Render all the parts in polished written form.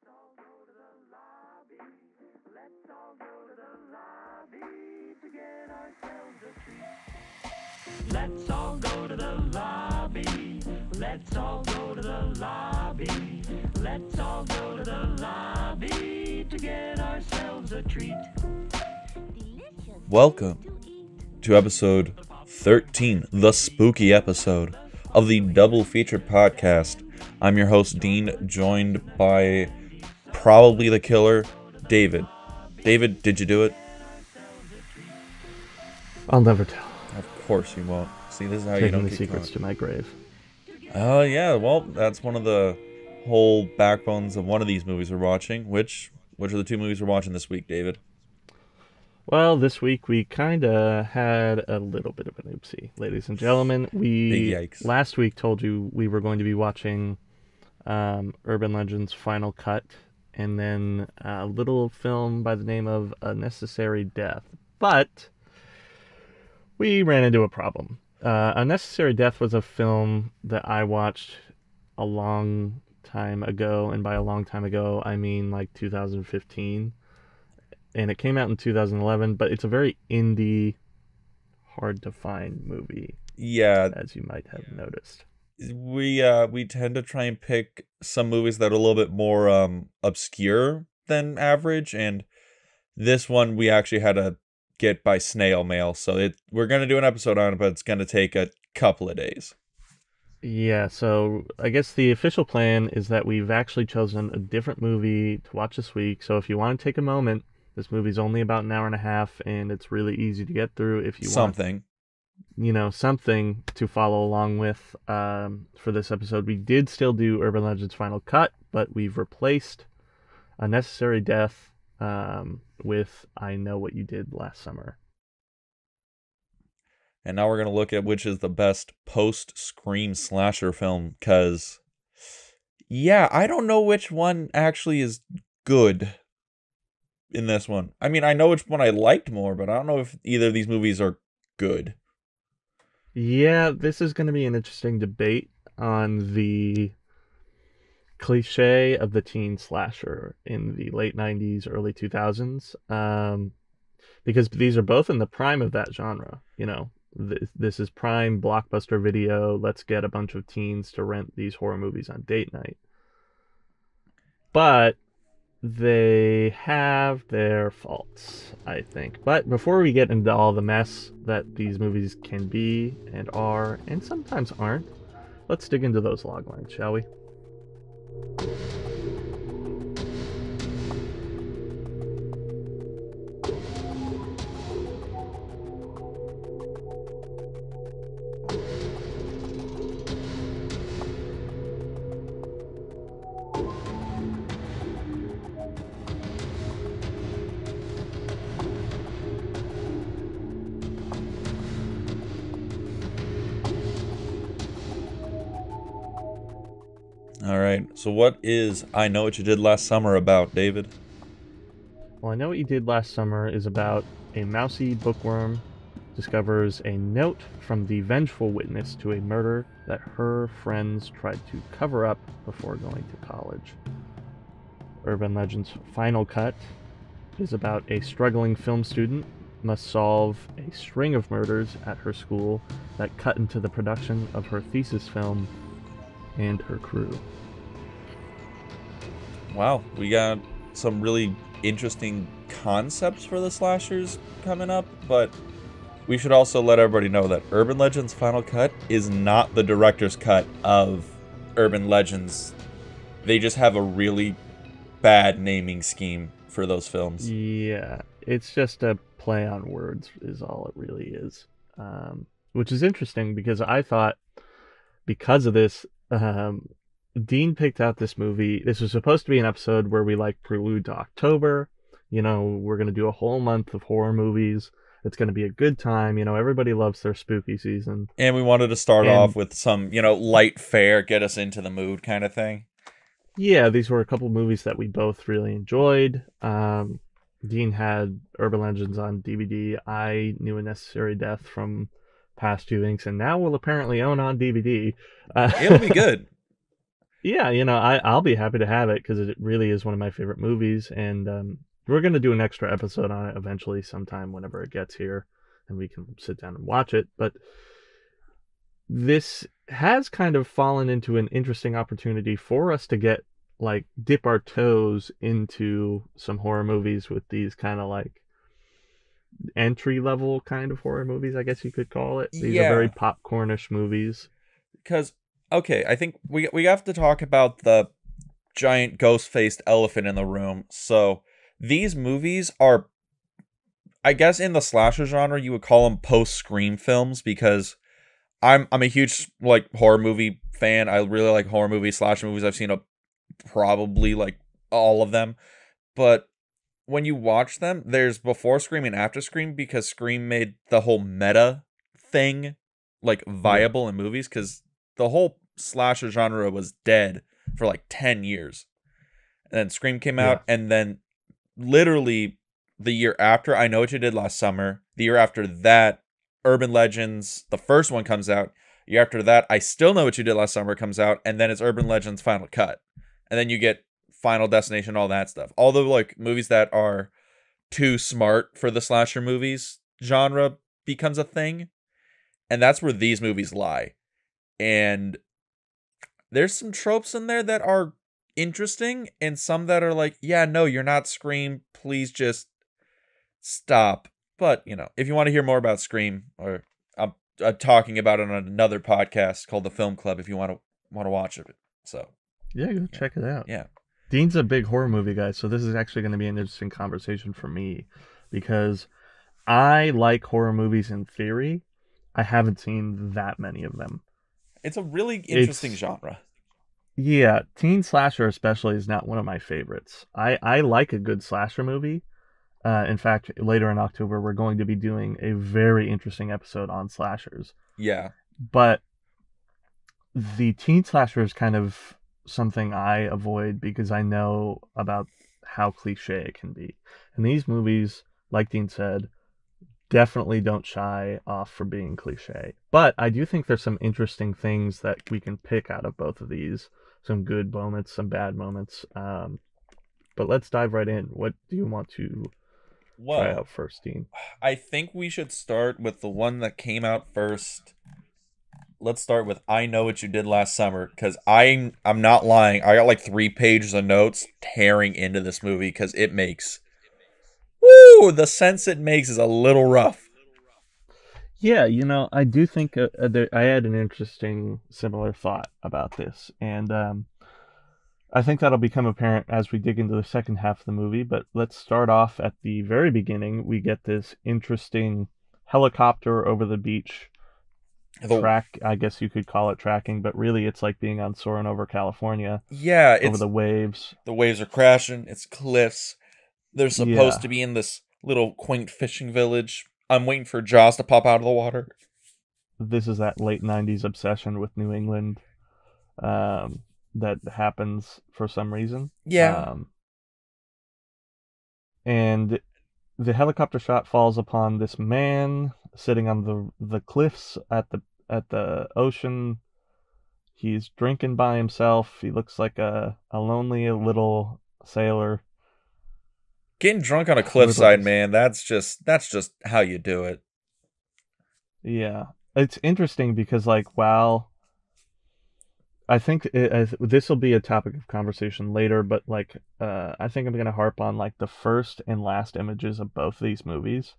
all go to the lobby. Let's all go to the lobby to get ourselves a treat. Let's all go to the lobby. Let's all go to the lobby. Let's all go to the lobby to get ourselves a treat. Welcome to episode 13, the spooky episode of the Double Feature Podcast. I'm your host, Dean, joined by probably the killer, David. David, did you do it? I'll never tell. Of course you won't. See, this is how Taking you don't the get secrets caught. to my grave. Oh, yeah, well, that's one of the whole backbones of one of these movies we're watching. Which are the two movies we're watching this week, David? Well, this week we kind of had a little bit of an oopsie, ladies and gentlemen. Big yikes. Last week told you we were going to be watching Urban Legend's Final Cut, and then a little film by the name of A Necessary Death. But we ran into a problem. A Necessary Death was a film that I watched a long time ago, and by a long time ago, I mean like 2015. And it came out in 2011, but it's a very indie, hard-to-find movie. Yeah. As you might have noticed. We tend to try and pick some movies that are a little bit more obscure than average, and this one we actually had to get by snail mail, so we're going to do an episode on it, but it's going to take a couple of days. Yeah, so I guess the official plan is that we've actually chosen a different movie to watch this week, so if you want to take a moment, this movie's only about an hour and a half, and it's really easy to get through if you want something to follow along with for this episode. We did still do Urban Legend's Final Cut, but we've replaced A Necessary Death with I Know What You Did Last Summer. And now we're going to look at which is the best post-Scream slasher film, because, yeah, I don't know which one actually is good in this one. I mean, I know which one I liked more, but I don't know if either of these movies are good. Yeah, this is going to be an interesting debate on the cliche of the teen slasher in the late 90s, early 2000s, because these are both in the prime of that genre. You know, this is prime blockbuster video. Let's get a bunch of teens to rent these horror movies on date night. But they have their faults, I think. But before we get into all the mess that these movies can be and are, and sometimes aren't, let's dig into those log lines, shall we? Alright, so what is I Know What You Did Last Summer about, David? Well, I Know What You Did Last Summer is about a mousy bookworm discovers a note from the vengeful witness to a murder that her friends tried to cover up before going to college. Urban Legend's Final Cut is about a struggling film student must solve a string of murders at her school that cut into the production of her thesis film and her crew. Wow, we got some really interesting concepts for the slashers coming up, but we should also let everybody know that Urban Legend's Final Cut is not the director's cut of Urban Legends. They just have a really bad naming scheme for those films. Yeah, it's just a play on words is all it really is. Which is interesting because I thought because of this, Dean picked out this movie. This was supposed to be an episode where we like prelude to October. You know, we're going to do a whole month of horror movies. It's going to be a good time. You know, everybody loves their spooky season. And we wanted to start off with some, light fare, get us into the mood kind of thing. Yeah, these were a couple movies that we both really enjoyed. Dean had Urban Legends on DVD. I knew A Necessary Death from past viewings, and now we'll apparently own on DVD. It'll be good. Yeah, I'll be happy to have it because it really is one of my favorite movies, and we're gonna do an extra episode on it eventually, sometime whenever it gets here, and we can sit down and watch it. But this has kind of fallen into an interesting opportunity for us to get like dip our toes into some horror movies with these kind of like entry level kind of horror movies, I guess you could call it. These are very Yeah, popcornish movies. because okay, I think we have to talk about the giant ghost-faced elephant in the room. So these movies are, I guess, in the slasher genre, you would call them post-Scream films because I'm a huge like horror movie fan. I really like horror movies, slasher movies. I've seen probably like all of them. But when you watch them, there's before Scream and after Scream because Scream made the whole meta thing like Yeah. viable in movies because the whole slasher genre was dead for like 10 years. And then Scream came Yeah. out, and then literally the year after, I Know What You Did Last Summer. The year after that, Urban Legends, the first one comes out. The year after that, I Still Know What You Did Last Summer comes out, and then it's Urban Legends Final Cut. And then you get Final Destination, all that stuff. All the like movies that are too smart for the slasher movies genre becomes a thing. And that's where these movies lie. And there's some tropes in there that are interesting and some that are like, yeah, no, you're not Scream. Please just stop. But, if you want to hear more about Scream, or I'm talking about it on another podcast called The Film Club if you want to watch it. So, Yeah, go yeah. check it out. Yeah. Dean's a big horror movie guy, so this is actually going to be an interesting conversation for me because I like horror movies in theory. I haven't seen that many of them. It's a really interesting It's genre. Yeah, teen slasher especially is not one of my favorites. I like a good slasher movie. In fact, later in October we're going to be doing a very interesting episode on slashers. Yeah. But the teen slasher is kind of something I avoid because I know about how cliche it can be. And these movies, like Dean said, definitely don't shy off for being cliche. But I do think there's some interesting things that we can pick out of both of these. Some good moments, some bad moments. But let's dive right in. What do you want to try Well, out first, Dean? I think we should start with the one that came out first. Let's start with I Know What You Did Last Summer because I'm not lying. I got like 3 pages of notes tearing into this movie because it makes the sense it makes is a little rough. Yeah, I do think I had an interesting similar thought about this, and I think that'll become apparent as we dig into the second half of the movie. But let's start off at the very beginning. We get this interesting helicopter over the beach The track. I guess you could call it tracking, but really it's like being on soaring over California, yeah, over it's the waves. the waves are crashing. It's cliffs. They're supposed Yeah, to be in this little quaint fishing village. I'm waiting for Jaws to pop out of the water. this is that late '90s obsession with New England um, that happens for some reason. Yeah, Um, and the helicopter shot falls upon this man sitting on the cliffs at the ocean. He's drinking by himself. He looks like a lonely little sailor. getting drunk on a Little cliffside, just man. That's just how you do it. Yeah. It's interesting because like while I think this will be a topic of conversation later, but like I think I'm gonna harp on like the first and last images of both these movies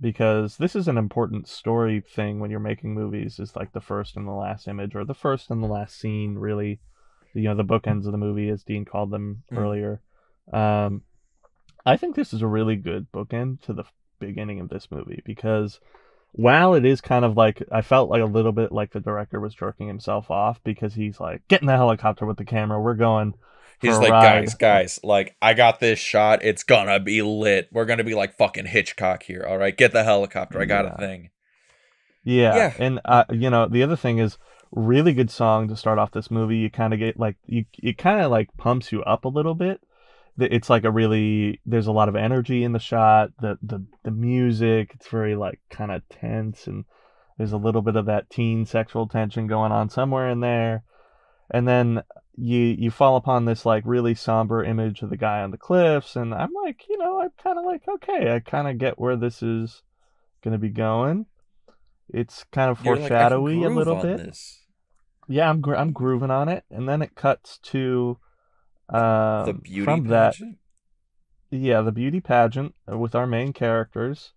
because this is an important story thing when you're making movies is like the first and the last image or the first and the last scene really, the bookends of the movie as Dean called them Mm. earlier. um I think this is a really good bookend to the beginning of this movie because while it is kind of like I felt like a little bit like the director was jerking himself off because he's like, get in the helicopter with the camera, we're going for He's a like, guys, ride. guys, like, I got this shot. It's gonna be lit. We're gonna be like fucking Hitchcock here. All right, get the helicopter. I got a Yeah. thing. Yeah, Yeah, and the other thing is really good song to start off this movie. You kind of get like it kind of like pumps you up a little bit. It's like there's a lot of energy in the shot. The music, it's very like kind of tense, and there's a little bit of that teen sexual tension going on somewhere in there. and then you fall upon this like really somber image of the guy on the cliffs, and I'm like, I'm kind of like, okay, I kind of get where this is gonna be going. It's kind of You're like, I can foreshadowy a groove little on bit. this. Yeah, I'm grooving on it, and then it cuts to The beauty from that, pageant? yeah, the beauty pageant with our main characters.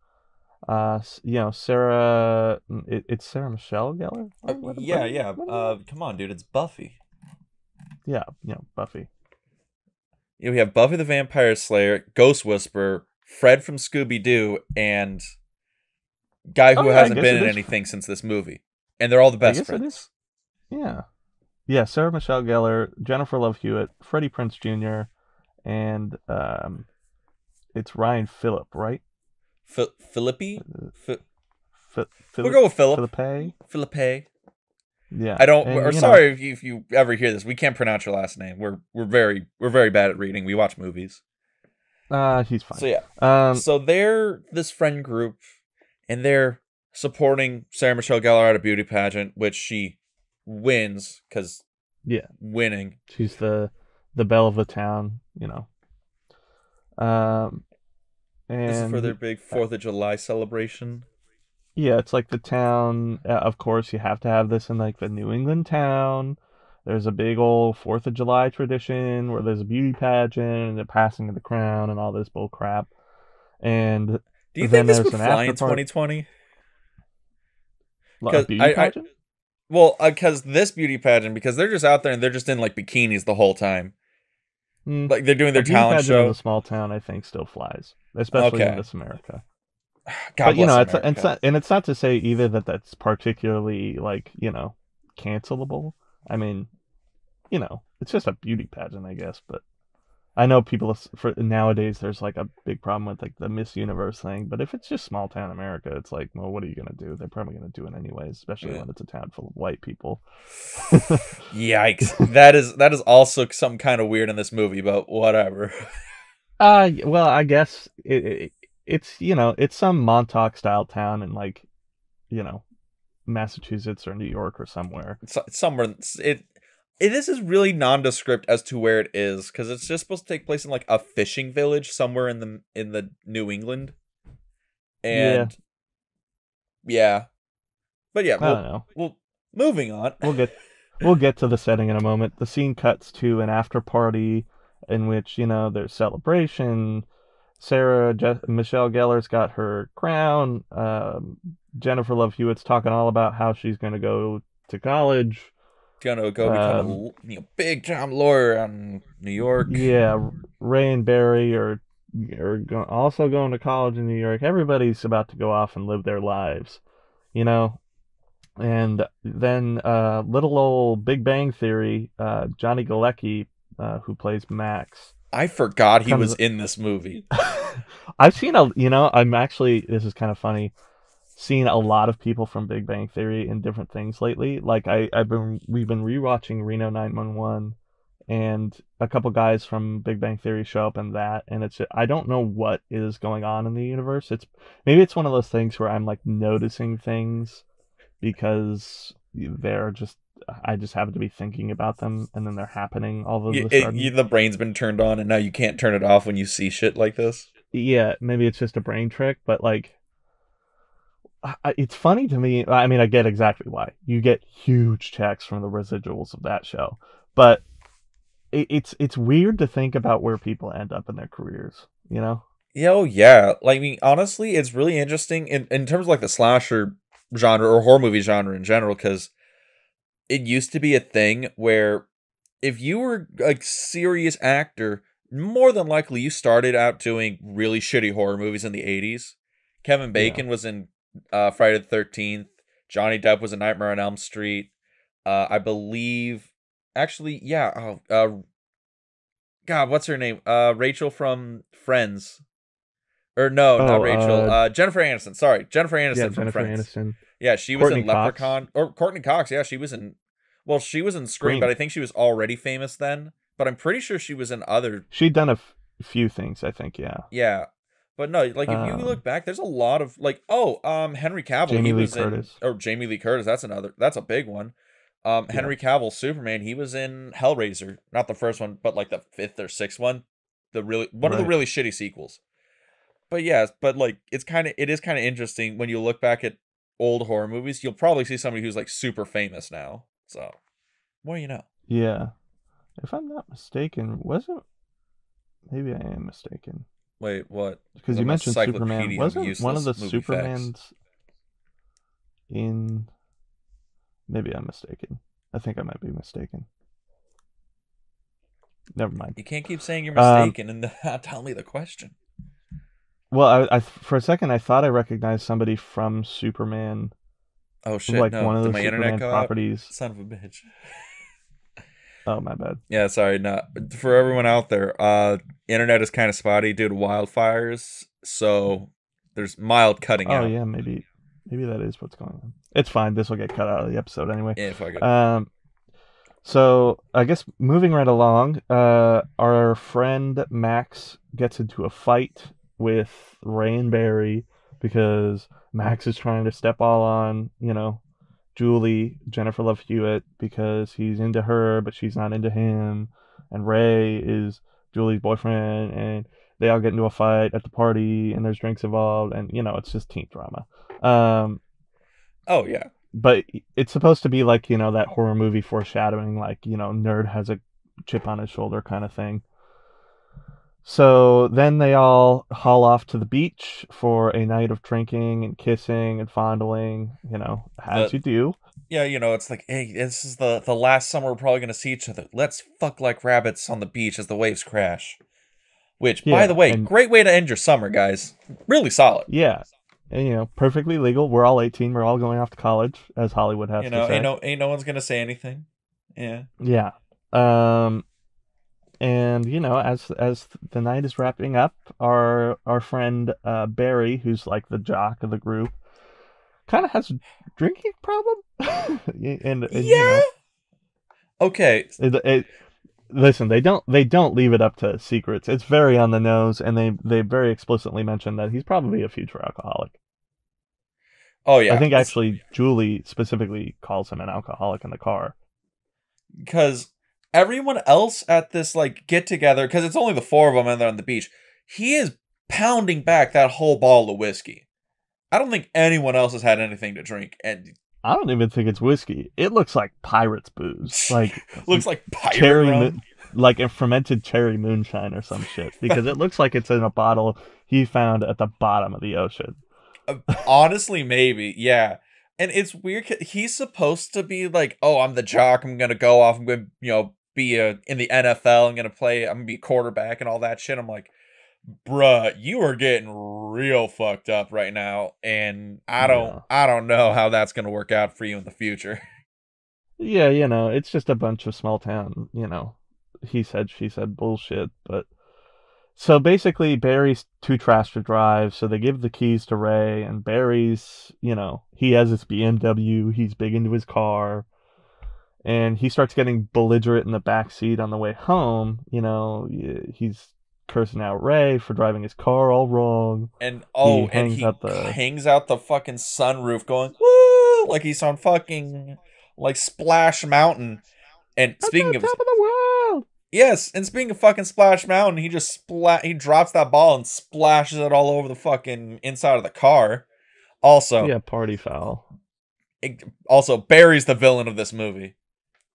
Sarah, it's Sarah Michelle Gellar. Yeah, yeah. What is it? Come on, dude, it's Buffy. Yeah, Buffy. We have Buffy the Vampire Slayer, Ghost Whisperer, Fred from Scooby Doo, and guy Oh who yeah, I hasn't guess been it in is. anything since this movie, and they're all the I best guess it is. friends. Yeah, yeah. Sarah Michelle Gellar, Jennifer Love Hewitt, Freddie Prinze Jr., and it's Ryan Phillip, right? Philippi? We'll Philip go with Philip. Philippe. Philippe. Yeah, I don't. and Or sorry if you ever hear this. We can't pronounce your last name. We're very bad at reading. We watch movies. he's fine. So yeah. Um, So they're this friend group, and they're supporting Sarah Michelle Gellar at a beauty pageant, which she wins because yeah, winning. she's the belle of the town. Um, This is for their and big 4th of July celebration. yeah, it's like the town. Of course, you have to have this in like the New England town. There's a big old Fourth of July tradition where there's a beauty pageant and the passing of the crown and all this bull crap. And Do you think then this there's would an fly after in part, 2020? a Because beauty pageant. because this beauty pageant, because they're just out there and they're just in like bikinis the whole time. Mm, Like they're doing a their beauty talent pageant in a show. small town, I think, still flies, especially in Okay. this America. God But bless it's America. not, and it's not to say either that that's particularly like cancelable. I mean, it's just a beauty pageant, I guess. But I know people for nowadays there's like a big problem with like the Miss Universe thing. But if it's just small town America, it's like, well, what are you gonna do? They're probably gonna do it anyways, especially Yeah. when it's a town full of white people. Yikes. That is also some kind of weird in this movie, but whatever. Well, I guess it's it's some Montauk style town in like you know Massachusetts or New York or somewhere. It's somewhere this is really nondescript as to where it is because it's just supposed to take place in like a fishing village somewhere in the New England. Yeah, And yeah. But yeah, I don't know. we'll moving on. We'll get we'll get to the setting in a moment. The scene cuts to an after party in which there's celebration. Michelle Gellar's got her crown. Jennifer Love Hewitt's talking all about how she's going to go to college. Gonna go become Um, a big time lawyer out in New York. yeah, Ray and Barry also going to college in New York. Everybody's about to go off and live their lives, you know. And then little old Big Bang Theory, Johnny Galecki, who plays Max, I forgot he was comes. in this movie. I've seen I'm actually, this is kind of funny, seen a lot of people from Big Bang Theory in different things lately. Like we've been rewatching Reno 911, and a couple guys from Big Bang Theory show up in that, and I don't know what is going on in the universe. Maybe it's one of those things where I'm like noticing things because they're just I just happen to be thinking about them, and then they're happening all of a sudden. The brain's been turned on, and now you can't turn it off when you see shit like this. Yeah, maybe it's just a brain trick, but like it's funny to me. I mean, I get exactly why. You get huge checks from the residuals of that show, but it's weird to think about where people end up in their careers. Yeah, oh yeah. Like, I mean, honestly, it's really interesting in terms of like the slasher genre or horror movie genre in general, because it used to be a thing where if you were a serious actor, more than likely you started out doing really shitty horror movies in the 80s. Kevin Yeah. Bacon was in Friday the 13th. Johnny Depp was in Nightmare on Elm Street. I believe, actually, yeah. God, what's her name? Rachel from Friends. Or no, not Oh, Rachel. Jennifer Aniston. Sorry, Jennifer yeah, Aniston from Jennifer Friends. Aniston, Yeah, she was Courtney in Cox, Leprechaun. Or Courtney Cox. Yeah, she was in. Well, she was in Scream, but Scream. I think she was already famous then. But I'm pretty sure she was in other. She'd done few things, I think. Yeah. Yeah, but no, like if you look Um, back, there's a lot of like Henry Cavill. Jamie He Lee was in Curtis. or Jamie Lee Curtis. That's a big one. Henry Cavill, Superman, he was in Hellraiser. Not the first one, but like the 5th or 6th one. One of the really shitty sequels. But yeah, but like it is kind of interesting when you look back at old horror movies. You'll probably see somebody who's like super famous now. So, what do you know? Yeah. If I'm not mistaken, wasn't... Maybe I am mistaken. Wait, what? Because you I'm a mentioned Superman. encyclopedia of Wasn't one of the useless movie facts. Supermans in... Maybe I'm mistaken. I think I might be mistaken. Never mind. You can't keep saying you're mistaken and not tell me the question. Well, I for a second I thought I recognized somebody from Superman. Oh shit! Like no, one of did the my Superman internet go properties. out? Son of a bitch. Oh, my bad. Yeah, sorry. No, for everyone out there, internet is kind of spotty due to wildfires, so there's mild cutting out. Oh yeah, maybe that is what's going on. It's fine. This will get cut out of the episode anyway. Yeah, fuck it. So I guess moving right along, our friend Max gets into a fight with Ray and Barry because Max is trying to step all on, Julie, Jennifer Love Hewitt, because he's into her, but she's not into him. And Ray is Julie's boyfriend, and they all get into a fight at the party, and there's drinks involved, and, it's just teen drama. Oh, yeah. But it's supposed to be like, that horror movie foreshadowing, like, nerd has a chip on his shoulder kind of thing. So then they all haul off to the beach for a night of drinking and kissing and fondling, as you do. Yeah, it's like, hey, this is the last summer we're probably going to see each other. Let's fuck like rabbits on the beach as the waves crash. Which, by the way, great way to end your summer, guys. Really solid. Yeah. And, perfectly legal. We're all 18. We're all going off to college, as Hollywood has to say. Ain't no one's going to say anything. Yeah. Yeah. And as the night is wrapping up, our friend Barry, who's like the jock of the group, kind of has a drinking problem. and yeah. Okay. Listen, they don't leave it up to secrets. It's very on the nose, and they very explicitly mention that he's probably a future alcoholic. Oh yeah. I think actually Julie specifically calls him an alcoholic in the car. Because everyone else at this like get together, because it's only the 4 of them and they're on the beach, he is pounding back that whole bottle of whiskey. I don't think anyone else has had anything to drink, and I don't even think it's whiskey. It looks like pirate's booze, like looks like pirate rum. Like a fermented cherry moonshine or some shit, because it looks like it's in a bottle he found at the bottom of the ocean. Honestly, maybe, yeah. And it's weird. He's supposed to be like, oh, I'm the jock. I'm gonna go off. I'm gonna, be in the NFL. I'm gonna be a quarterback and all that shit. I'm like, bruh, you are getting real fucked up right now, and I don't know how that's gonna work out for you in the future. Yeah, it's just a bunch of small town, he said, she said bullshit. But so basically, Barry's too trash to drive, so they give the keys to Ray, and Barry's, he has his BMW. He's big into his car. And he starts getting belligerent in the back seat on the way home. He's cursing out Ray for driving his car all wrong. And he hangs out the fucking sunroof going, woo, like he's on fucking like Splash Mountain. And speaking of top of the world. Yes, and speaking of fucking Splash Mountain, he just he drops that ball and splashes it all over the fucking inside of the car. Also, yeah, party foul. Also, Barry's the villain of this movie.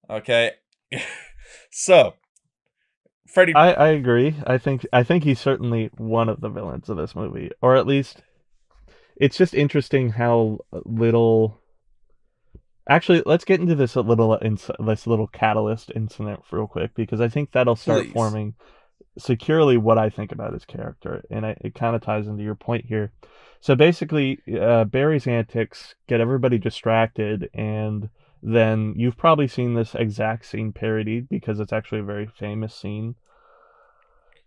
Okay, so Freddy. I agree. I think he's certainly one of the villains of this movie, or at least it's just interesting how little. Actually, let's get into this little catalyst incident real quick, because I think that'll start forming securely what I think about his character, and it kind of ties into your point here. So basically, Barry's antics get everybody distracted, and then you've probably seen this exact scene parodied because it's actually a very famous scene.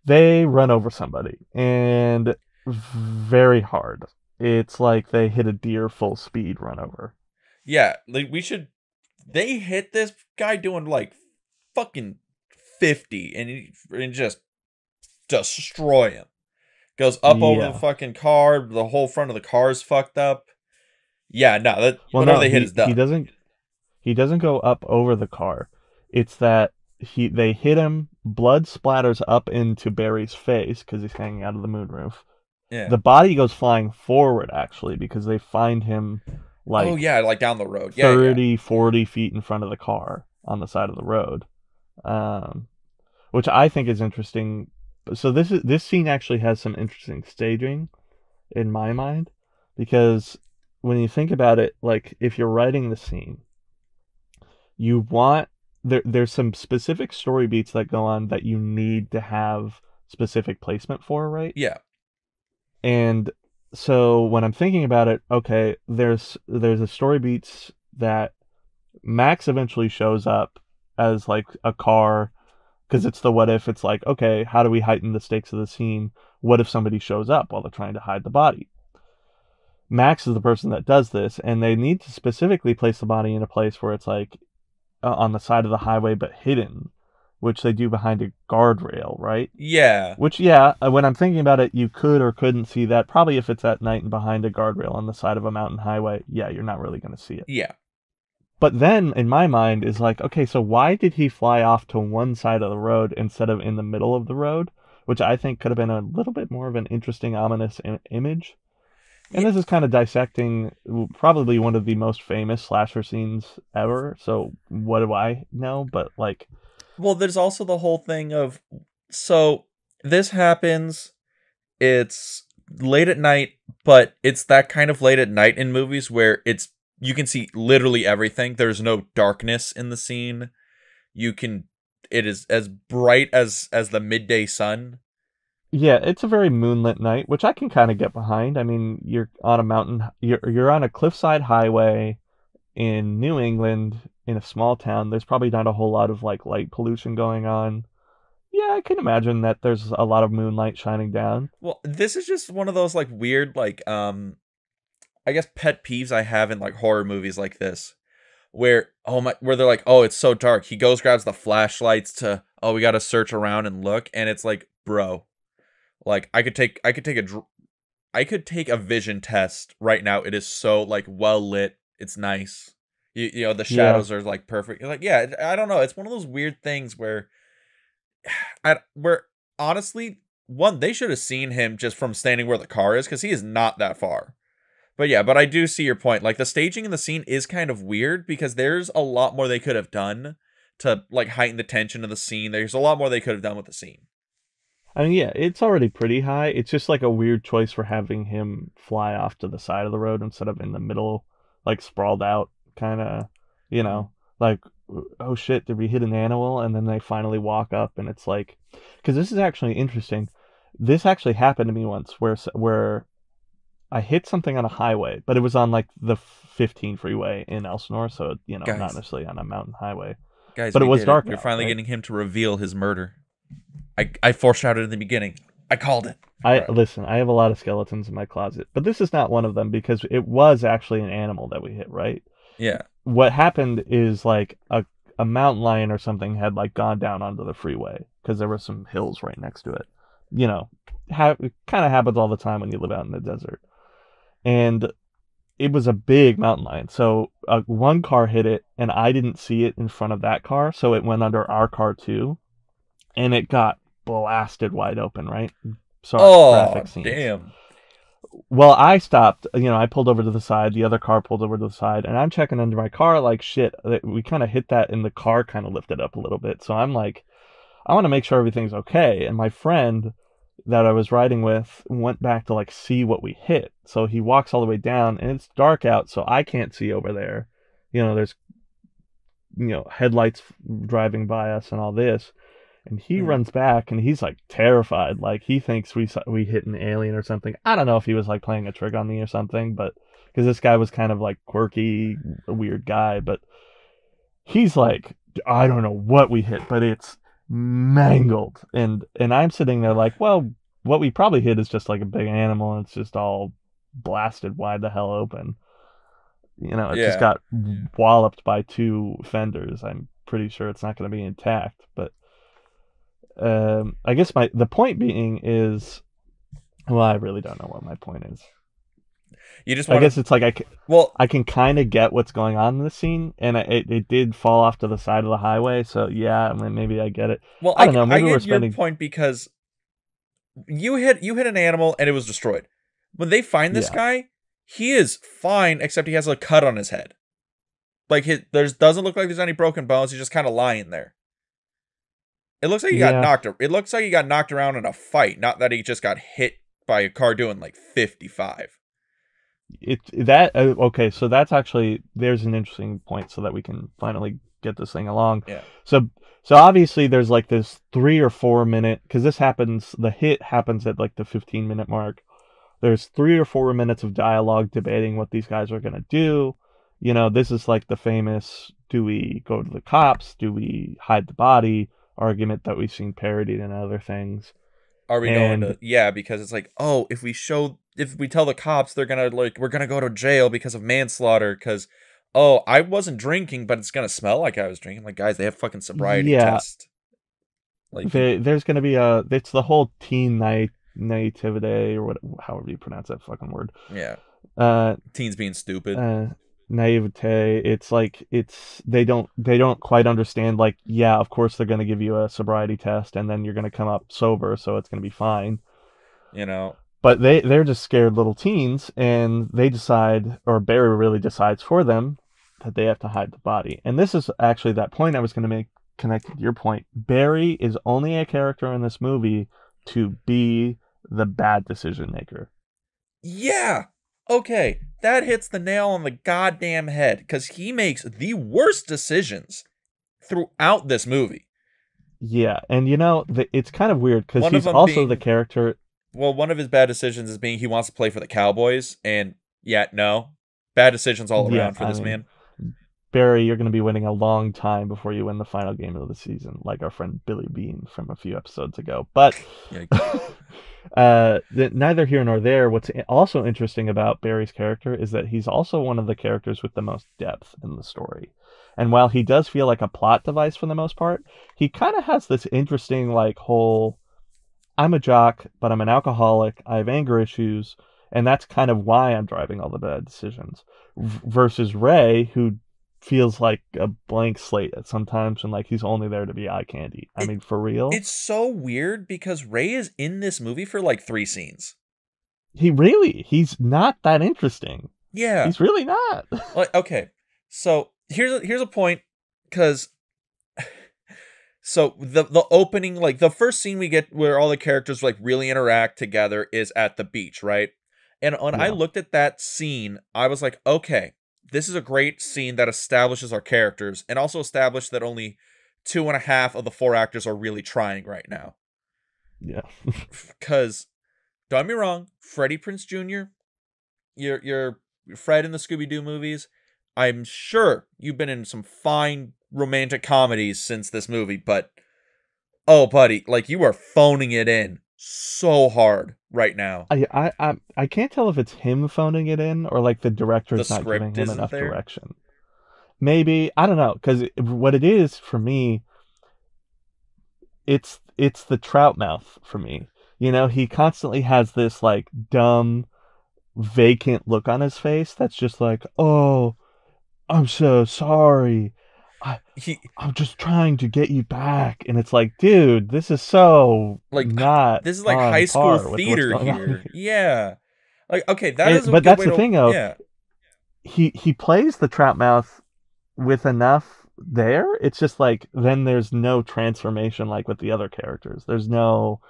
They run over somebody, and very hard. It's like they hit a deer full speed run over. Yeah, like they hit this guy doing like fucking 50 and just destroy him. Goes up over the fucking car, the whole front of the car is fucked up. Yeah, no, whatever they hit is done. He doesn't go up over the car. It's that they hit him, blood splatters up into Barry's face because he's hanging out of the moonroof. Yeah. The body goes flying forward, actually, because they find him Oh, like yeah, like down the road. Yeah, yeah. 30, 40 feet in front of the car on the side of the road, um, which I think is interesting. So this scene actually has some interesting staging in my mind, because when you think about it, like if you're writing the scene, you want there's some specific story beats that go on that you need to have specific placement for, right? Yeah. And so when I'm thinking about it, okay, there's a story beats that Max eventually shows up as like a car, because it's the what if. It's like, okay, how do we heighten the stakes of the scene? What if somebody shows up while they're trying to hide the body? Max is the person that does this, and they need to specifically place the body in a place where it's like on the side of the highway but hidden, which they do behind a guardrail, right? Yeah. Which, yeah, when I'm thinking about it, you could or couldn't see that. Probably if it's at night and behind a guardrail on the side of a mountain highway, yeah, you're not really going to see it. Yeah. But then, in my mind, is like, okay, so why did he fly off to one side of the road instead of in the middle of the road? Which I think could have been a little bit more of an interesting, ominous image. And Yeah. this is kind of dissecting probably one of the most famous slasher scenes ever. So what do I know? But like, Well, there's also the whole thing of, so this happens, it's late at night, but it's that kind of late at night in movies where you can see literally everything. There's no darkness in the scene. It is as bright as the midday sun. yeah, it's a very moonlit night, which I can kind of get behind. I mean, you're on a mountain, you're on a cliffside highway in New England in a small town. There's probably not a whole lot of like light pollution going on. Yeah, I can imagine that there's a lot of moonlight shining down. Well, this is just one of those like weird like I guess pet peeves I have in like horror movies like this, where they're like, "Oh, it's so dark." He goes grabs the flashlights to, "Oh, we got to search around and look." And it's like, "Bro, like I could take a vision test right now. It is so like well lit. It's nice. You know, the Yeah, shadows are like perfect." Like, yeah, I don't know. It's one of those weird things where where honestly, one, they should have seen him just from standing where the car is, because he is not that far. But yeah, but I do see your point. Like, the staging in the scene is kind of weird because there's a lot more they could have done to like heighten the tension of the scene. There's a lot more they could have done with the scene. I mean, yeah, it's already pretty high. It's just like a weird choice for having him fly off to the side of the road instead of in the middle, like sprawled out, kind of, you Mm. know, like, oh shit, did we hit an animal? And then they finally walk up, and it's like, because this is actually interesting. This actually happened to me once, where I hit something on a highway, but it was on like the 15 freeway in Elsinore, so not Guys, necessarily on a mountain highway. guys, But it we was did it. dark We're out, finally right? getting him to reveal his murder. I foreshadowed in the beginning. I called it. All I right. listen, I have a lot of skeletons in my closet, but this is not one of them because it was actually an animal that we hit, right? Yeah. What happened is like a mountain lion or something had like gone down onto the freeway because there were some hills right next to it. You know, it kind of happens all the time when you live out in the desert. And it was a big mountain lion. So one car hit it, and I didn't see it in front of that car, so it went under our car too, and it got blasted wide open. Right? Sorry, Oh, graphic scenes. damn. Well, I stopped. I pulled over to the side. The other car pulled over to the side, and I'm checking under my car like shit. We kind of hit that, and the car kind of lifted up a little bit. So I'm like, I want to make sure everything's okay. And my friend that I was riding with went back to like see what we hit. So he walks all the way down, and it's dark out, so I can't see over there. There's headlights driving by us and all this. And he Mm. runs back, and he's like terrified, like he thinks we hit an alien or something. I don't know if he was like playing a trick on me or something, but because this guy was kind of like quirky, a weird guy, but he's like, I don't know what we hit, but it's mangled. And I'm sitting there like, well, what we probably hit is just like a big animal, and it's just all blasted wide the hell open. It just Yeah. got walloped by two fenders. I'm pretty sure it's not going to be intact, but I guess the point being is, well, I really don't know what my point is. You just I want guess to. it's like Well, I can kind of get what's going on in this scene, and it did fall off to the side of the highway, so yeah, I mean, maybe I get it. well, I don't know. I Maybe we're get your spending. point because you hit an animal and it was destroyed. When they find this Yeah, guy, he is fine except he has a cut on his head. Like there's doesn't look like there's any broken bones. He's just kind of lying there. It looks like he got yeah. knocked. It looks like he got knocked around in a fight, not that he just got hit by a car doing like 55. Okay. So that's actually there's an interesting point, so that we can finally get this thing along. Yeah. So so obviously there's like this 3 or 4 minute, because this happens. The hit happens at like the 15-minute mark. There's 3 or 4 minutes of dialogue debating what these guys are gonna do. This is like the famous "do we go to the cops? Do we hide the body?" argument that we've seen parodied in other things. Are we going And to? Yeah, because it's like, oh, if we tell the cops, they're gonna like we're gonna go to jail because of manslaughter. Because, oh, I wasn't drinking, but it's gonna smell like I was drinking. Like, guys, they have fucking sobriety yeah, test. Like you, there's gonna be it's the whole teen naivete, or what, however you pronounce that fucking word. yeah, Uh, teens being stupid. uh, naivete. It's like they don't quite understand. Like, yeah, of course they're gonna give you a sobriety test, and then you're gonna come up sober, so it's gonna be fine. You know, But they're just scared little teens, and they decide, or Barry really decides for them, that they have to hide the body. And this is actually that point I was going to make, connected to your point. Barry is only a character in this movie to be the bad decision maker. yeah. Okay, that hits the nail on the goddamn head because he makes the worst decisions throughout this movie. Yeah, and it's kind of weird because One of he's them also the being character. Well, one of his bad decisions is being he wants to play for the Cowboys, and yeah, no. Bad decisions all Yeah, around for I this mean, man. Barry, you're going to be waiting a long time before you win the final game of the season, like our friend Billy Bean from a few episodes ago. But Yikes. neither here nor there. What's also interesting about Barry's character is that he's also one of the characters with the most depth in the story. And while he does feel like a plot device for the most part, he kind of has this interesting, like, whole I'm a jock, but I'm an alcoholic. I have anger issues, and that's kind of why I'm driving all the bad decisions. Versus Ray, who feels like a blank slate at sometimes, and like he's only there to be eye candy. I It mean, for real, it's so weird because Ray is in this movie for like 3 scenes. he's not that interesting. Yeah. He's really not. Like, okay. So here's a point, because so the opening, like the first scene we get where all the characters like really interact together is at the beach, right? And when I Yeah, looked at that scene, I was like, okay, this is a great scene that establishes our characters and also established that only 2.5 of the 4 actors are really trying right now. yeah, Because, don't get me wrong, Freddie Prinze Jr., you're Fred in the Scooby Doo movies. I'm sure you've been in some fine romantic comedies since this movie, but oh, buddy, like you are phoning it in so hard right now. I can't tell if it's him phoning it in or like the The director's not giving script him isn't enough there. direction. Maybe I don't know, because what it is for me, it's the trout mouth for me. He constantly has this like dumb, vacant look on his face that's just like, "Oh, I'm so sorry. I He I'm just trying to get you back." And it's like, dude, this is so like not this is like on high school par with what's theater going on here. here. Yeah. Like, okay, that is a But good that's way the to, thing though. yeah. He plays the trout mouth with enough there. It's just like then there's no transformation like with the other characters. There's no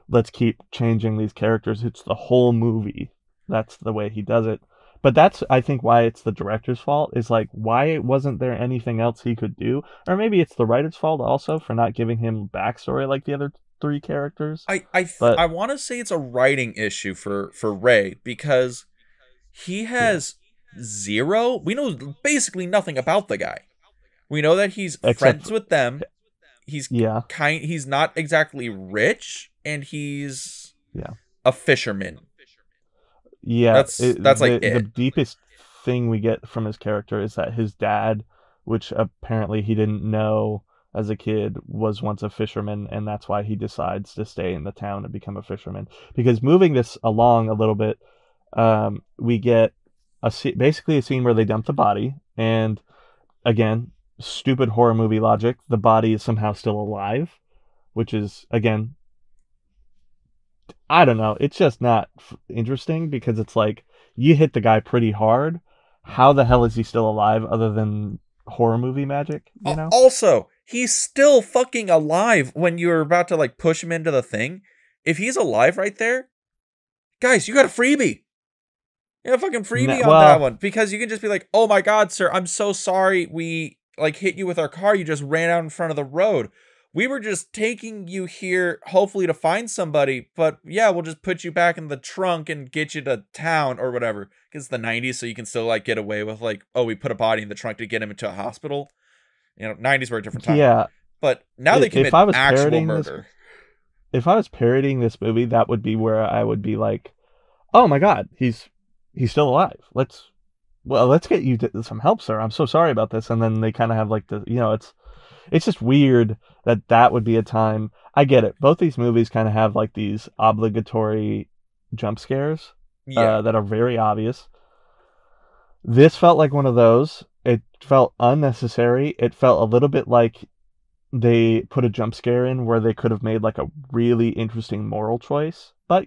let's keep changing these characters. It's the whole movie. That's the way he does it. But that's I think why it's the director's fault is like why wasn't there anything else he could do? Or maybe it's the writer's fault also for not giving him backstory like the other three characters. But I want to say it's a writing issue for Ray because he yeah, has zero. We know basically nothing about the guy. We know that he's except friends with them. He's yeah, he's not exactly rich, and he's yeah. a fisherman. Yeah, That's like the it. deepest thing we get from his character is that his dad, which apparently he didn't know as a kid, was once a fisherman, and that's why he decides to stay in the town and become a fisherman. Because moving this along a little bit, We get basically a scene where they dump the body, and again, stupid horror movie logic. The body is somehow still alive, which is again, I don't know. It's just not interesting because it's like you hit the guy pretty hard. How the hell is he still alive other than horror movie magic? You know? Also, he's still fucking alive when you're about to like push him into the thing. If he's alive right there, guys, you got a freebie. You got a fucking freebie on that one, because you can just be like, "Oh my god, sir, I'm so sorry. We like hit you with our car. You just ran out in front of the road. We were just taking you here, hopefully to find somebody. But yeah, we'll just put you back in the trunk and get you to town or whatever. Because it's the 90s, so you can still like get away with like, oh, we put a body in the trunk to get him into a hospital. 90s were a different time. Yeah. But now they commit if I was actual murder. If I was parodying this movie, that would be where I would be like, "Oh my god, he's still alive. Let's get you some help, sir. I'm so sorry about this." And then they kind of have like it's just weird that would be a time. I get it. Both these movies kind of have like these obligatory jump scares that are very obvious. This felt like one of those. It felt unnecessary. It felt a little bit like they put a jump scare in where they could have made like a really interesting moral choice. But,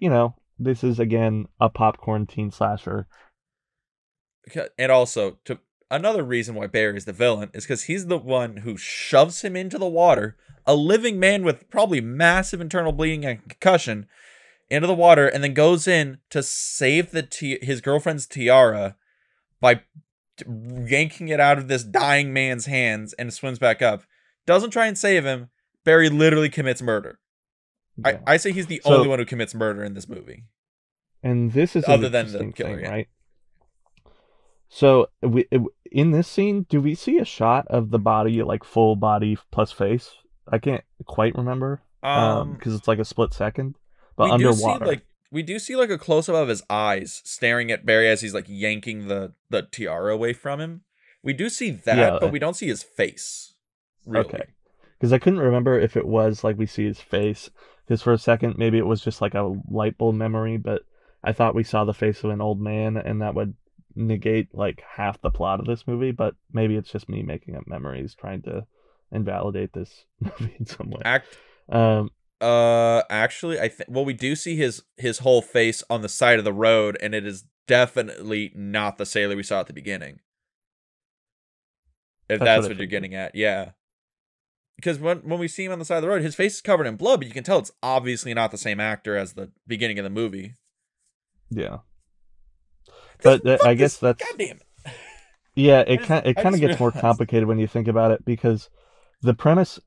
this is, again, a popcorn teen slasher. And also, another reason why Barry's the villain is because he's the one who shoves him into the water, a living man with probably massive internal bleeding and concussion, into the water, and then goes in to save his girlfriend's tiara by yanking it out of this dying man's hands and swims back up. Doesn't try and save him. Barry literally commits murder. Yeah. I say he's the only one who commits murder in this movie. And this is other than the killer, thing, right? So in this scene, do we see a shot of the body, like full body plus face? I can't quite remember because it's like a split second. But underwater, we do see like a close up of his eyes staring at Barry as he's like yanking the tiara away from him. We do see that, but we don't see his face. Really. Okay, because I couldn't remember if it was like we see his face. Because for a second, maybe it was just like a light bulb memory, but I thought we saw the face of an old man, and that would negate like half the plot of this movie. But maybe it's just me making up memories, trying to invalidate this movie in some way. Actually, we do see his whole face on the side of the road, and it is definitely not the sailor we saw at the beginning. If that's what you're getting at, yeah. Because when we see him on the side of the road, his face is covered in blood, but you can tell it's obviously not the same actor as the beginning of the movie. Yeah. But I guess that's... God damn it. Yeah, it kind of gets more complicated when you think about it, because the premise...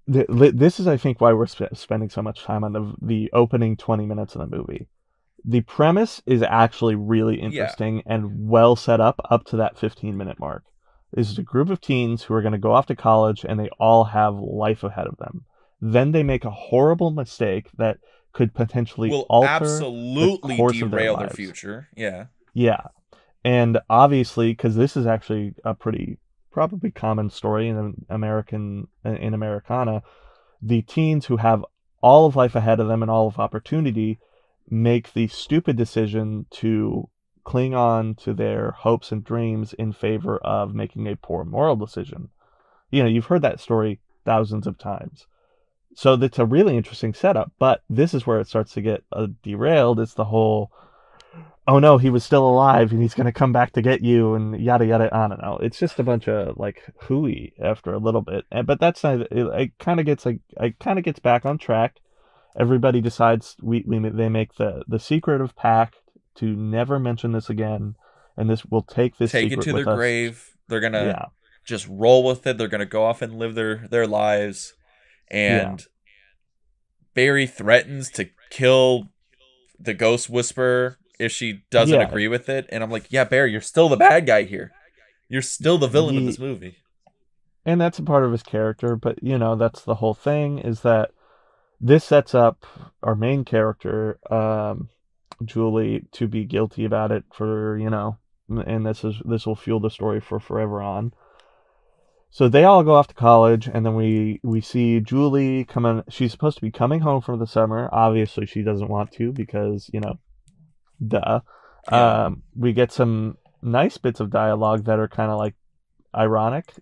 This is, I think, why we're spending so much time on the opening 20 minutes of the movie. The premise is actually really interesting and well set up to that 15-minute mark. This is a group of teens who are going to go off to college, and they all have life ahead of them. Then they make a horrible mistake that could potentially alter absolutely the course derail of their future. Yeah. Yeah. And obviously, because this is actually a pretty probably common story in Americana, the teens who have all of life ahead of them and all of opportunity make the stupid decision to cling on to their hopes and dreams in favor of making a poor moral decision. You've heard that story thousands of times. So that's a really interesting setup, but this is where it starts to get derailed. It's the whole, oh no, he was still alive and he's going to come back to get you and yada yada. I don't know. It's just a bunch of like hooey after a little bit. But that's not, it kind of gets back on track. Everybody decides they make the secretive pact to never mention this again, and this will take this secret it to with their us. grave. They're gonna just roll with it. They're gonna go off and live their lives. And Barry threatens to kill the ghost whisperer if she doesn't agree with it. And I'm like, yeah, Barry, you're still the bad guy here. You're still the villain of this movie. And that's a part of his character, but that's the whole thing, is that this sets up our main character, Julie, to be guilty about it for, and this will fuel the story for forever on. So they all go off to college, and then we see Julie coming. She's supposed to be coming home for the summer. Obviously, she doesn't want to because, Duh. Yeah. We get some nice bits of dialogue that are kind of like ironic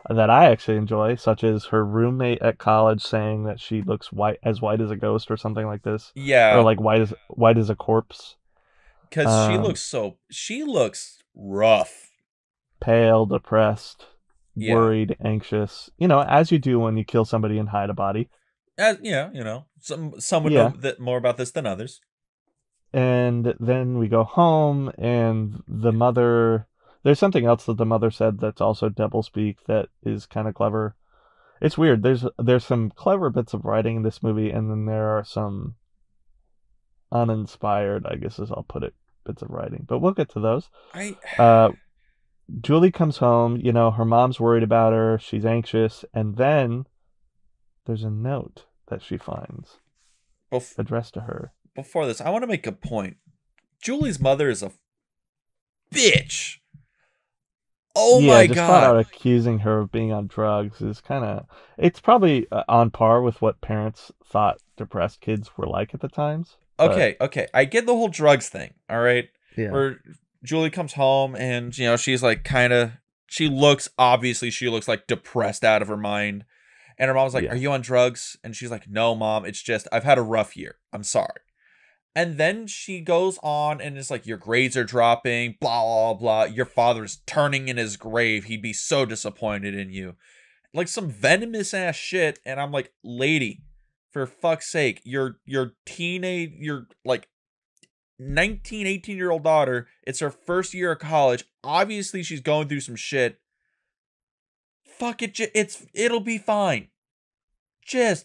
that I actually enjoy, such as her roommate at college saying that she looks white as a ghost or something like this, or Yeah. like white as a corpse, Because um, she looks rough. pale, depressed, Yeah. worried, anxious. You know, as you do when you kill somebody and hide a body. As, yeah, some would know Yeah. that more about this than others. And then we go home, and the mother. There's something else that the mother said that's also doublespeak that is kind of clever. It's weird. There's some clever bits of writing in this movie, and then there are some uninspired, I guess as I'll put it, bits of writing. But we'll get to those. I Uh, Julie comes home. You know, her mom's worried about her. She's anxious, and then there's a note that she finds bef- addressed to her. before this, I want to make a point. Julie's mother is a bitch. Oh Yeah, my just flat god. out accusing her of being on drugs is kind of. It's probably on par with what parents thought depressed kids were like at the times. But Okay. I get the whole drugs thing, all right? yeah, Where Julie comes home and, she's like she looks like depressed out of her mind. And her mom's like, "Are yeah, you on drugs?" And she's like, "No, mom, it's just I've had a rough year. I'm sorry." And then she goes on and is like, "Your grades are dropping, blah, blah, blah. Your father's turning in his grave. He'd be so disappointed in you." Like some venomous ass shit. And I'm like, lady, for fuck's sake, your like 19, 18-year-old daughter, it's her first year of college. Obviously, she's going through some shit. Fuck it, it'll be fine. Just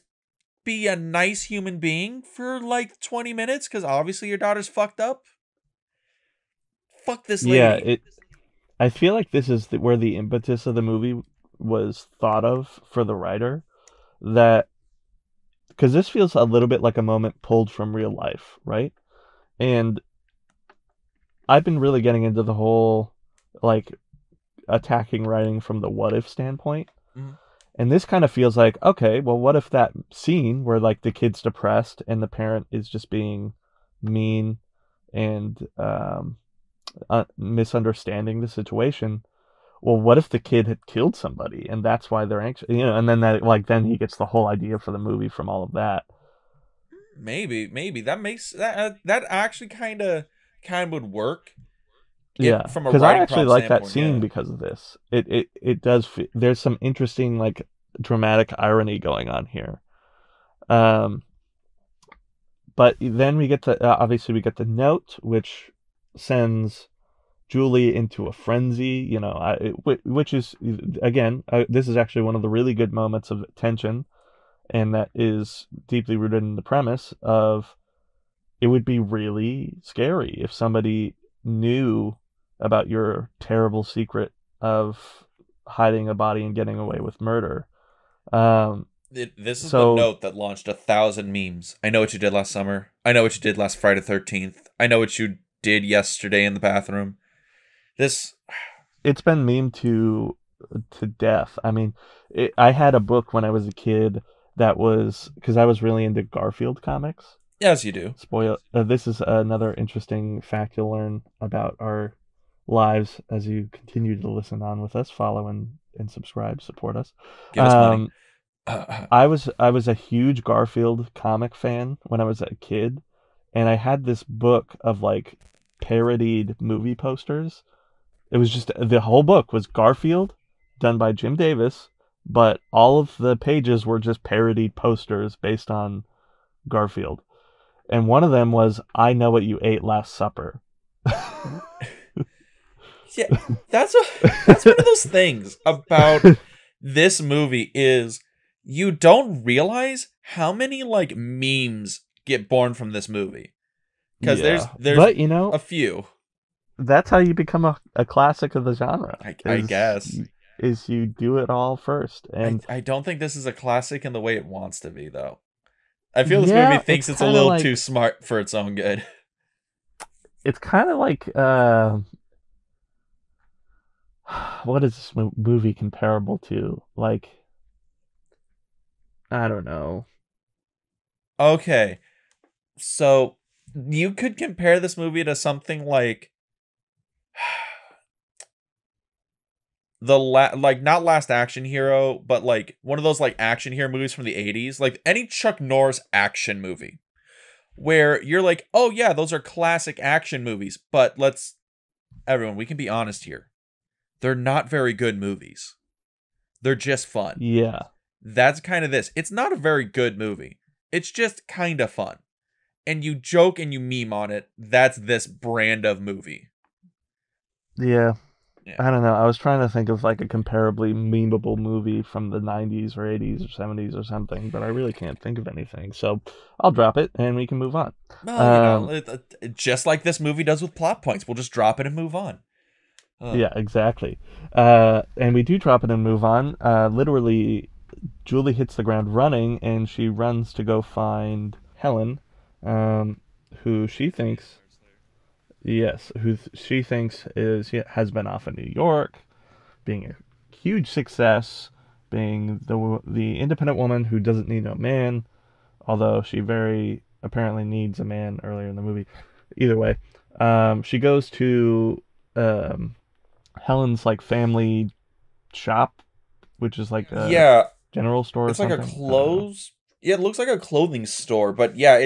be a nice human being for like 20 minutes because obviously your daughter's fucked up. Fuck this yeah. lady. It. I feel like this is where the impetus of the movie was thought of for the writer. That because this feels a little bit like a moment pulled from real life, right? And I've been really getting into the whole like attacking writing from the what if standpoint. Mhm. And this kind of feels like, okay, well, what if that scene where like the kid's depressed and the parent is just being mean and misunderstanding the situation? Well, what if the kid had killed somebody and that's why they're anxious? You know, and then then he gets the whole idea for the movie from all of that. Maybe that makes that actually kind of would work Yeah, from a because I writing actually prompt like that standpoint. scene Yeah. because of this. It does. There's some interesting like dramatic irony going on here. Um, But then we get the obviously we get the note, which sends Julie into a frenzy. You know, which is again, this is actually one of the really good moments of tension, and that is deeply rooted in the premise of it would be really scary if somebody knew about your terrible secret of hiding a body and getting away with murder. Um, This is the so note that launched 1,000 memes. I know what you did last summer. I know what you did last Friday 13th. I know what you did yesterday in the bathroom. This, it's been memed to death. I mean, I had a book when I was a kid that was because I was really into Garfield comics. as you do. Spoil. This is another interesting fact you'll learn about our lives as you continue to listen on with us. Follow and subscribe. Support us. Give us money. Um, I was a huge Garfield comic fan when I was a kid, and I had this book of like parodied movie posters. It was just the whole book was Garfield, done by Jim Davis, but all of the pages were just parodied posters based on Garfield. And one of them was "I know what you ate last supper." Yeah, that's one of those things about this movie is you don't realize how many like memes get born from this movie because there's Yeah, there's but you know a few. that's how you become a classic of the genre. I guess. Is you do it all first, and I don't think this is a classic in the way it wants to be though. I feel this movie yeah, thinks it's a little too smart for its own good. it's kind of like what is this movie comparable to? Like I don't know. Okay, so You could compare this movie to something like like not Last Action Hero, but like one of those like action hero movies from the 80s, like any Chuck Norris action movie where you're like, "Oh yeah, those are classic action movies." But everyone, we can be honest here. They're not very good movies. They're just fun. Yeah. That's kind of this. It's not a very good movie. It's just kind of fun. And you joke and you meme on it. That's this brand of movie. Yeah. Yeah. I don't know. I was trying to think of like a comparably memeable movie from the 90s or 80s or 70s or something, but I really can't think of anything. So I'll drop it and we can move on. Well, just like this movie does with plot points. We'll just drop it and move on. Yeah, exactly. And we do drop it and move on. Literally, Julie hits the ground running and she runs to go find Helen, who she thinks, yes, who she thinks has been off in New York, being a huge success, being the independent woman who doesn't need no man, although she very apparently needs a man earlier in the movie. Either way, she goes to Helen's like family shop, which is like a Yeah, general store or it's like a something. clothes. Yeah, it looks like a clothing store, but yeah,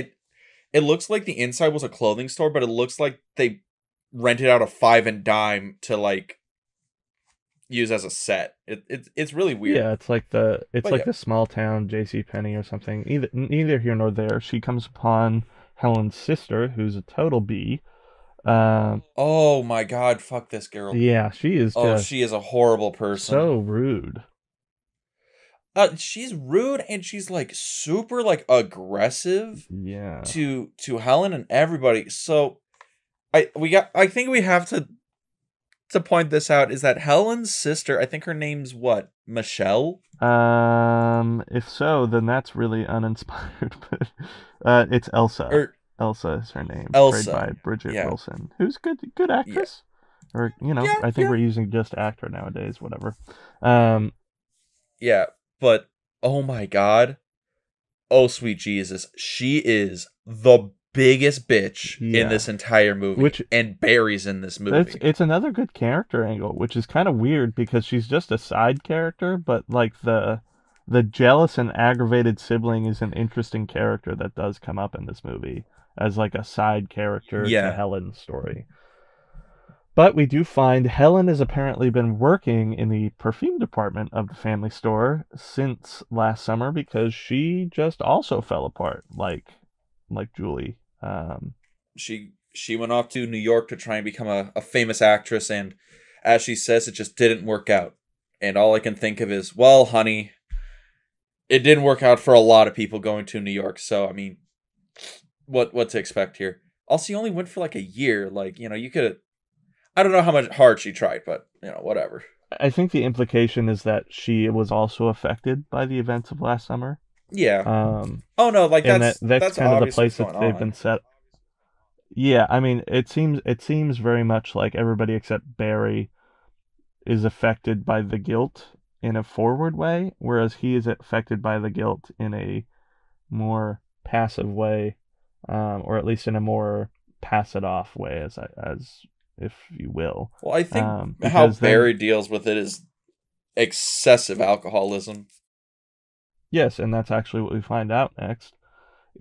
it looks like the inside was a clothing store, but it looks like they rented out a Five and Dime to like use as a set. It's really weird. Yeah, it's like But yeah. the small town J.C. Penney or something. Neither here nor there. She comes upon Helen's sister, who's a total B. Oh my God, fuck this girl. Yeah, she is Oh, just she is a horrible person. so rude. She's rude and she's like super like aggressive Yeah. to Helen and everybody. So I think we have to point this out is that Helen's sister, I think her name's what? Michelle? If so, then that's really uninspired. But it's Elsa. Or Elsa is her name, played by Elsa. Bridget Yeah. Wilson, who's good Yeah. actress. Or Yeah, I think yeah. we're using just actor nowadays. Whatever. Um, Yeah, but oh my God. Oh sweet Jesus. She is the biggest bitch in yeah. this entire movie. And Barry's in this movie. It's another good character angle, which is kind of weird because she's just a side character, but like the jealous and aggravated sibling is an interesting character that does come up in this movie as like a side character to Yeah. Helen's story. But we do find Helen has apparently been working in the perfume department of the family store since last summer because she just also fell apart, like Julie. She went off to New York to try and become a famous actress, and as she says, it just didn't work out. And all I can think of is, well, honey, it didn't work out for a lot of people going to New York. So I mean, what to expect here? Also, you only went for like a year. Like, you could. I don't know how much hard she tried, but whatever. I think the implication is that she was also affected by the events of last summer. Yeah. Um, Oh no, like and that's kind of the obviously place what's that going they've been on. set. Yeah, I mean, it seems very much like everybody except Barry is affected by the guilt in a forward way, whereas he is affected by the guilt in a more passive way, or at least in a more pass it off way, as if you will. Well, I think how Because then Barry deals with it is excessive alcoholism. yes, and that's actually what we find out next.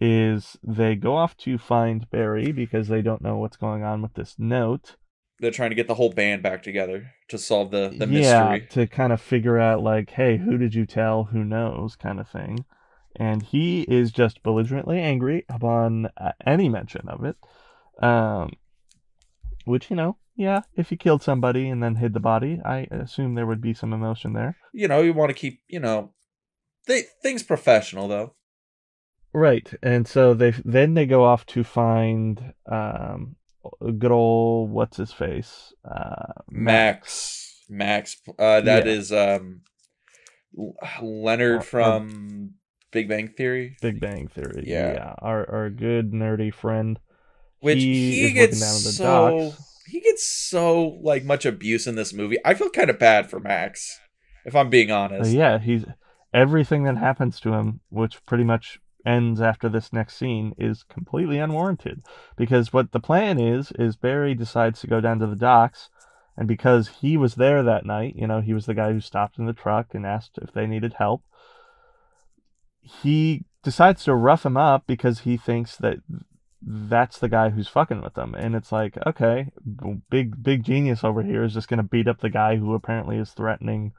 Is they go off to find Barry because they don't know what's going on with this note. They're trying to get the whole band back together to solve the Yeah, mystery. to kind of figure out like, hey, who did you tell? Who knows? Kind of thing. And he is just belligerently angry upon any mention of it. Which yeah, if you killed somebody and then hid the body, I assume there would be some emotion there. You want to keep things professional though. Right, and so they go off to find good old what's his face, Max. Max. That Yeah, is Leonard our from Big Bang Theory. Big Bang Theory. Yeah. Yeah, our good nerdy friend. Which He is working down in the docks. he gets so like much abuse in this movie. I feel kind of bad for Max, if I'm being honest. Yeah, he's everything that happens to him, which pretty much ends after this next scene is completely unwarranted. Because what the plan is Barry decides to go down to the docks, and because he was there that night, he was the guy who stopped in the truck and asked if they needed help, he decides to rough him up because he thinks that that's the guy who's fucking with them. And it's like, okay, big genius over here is just going to beat up the guy who apparently is threatening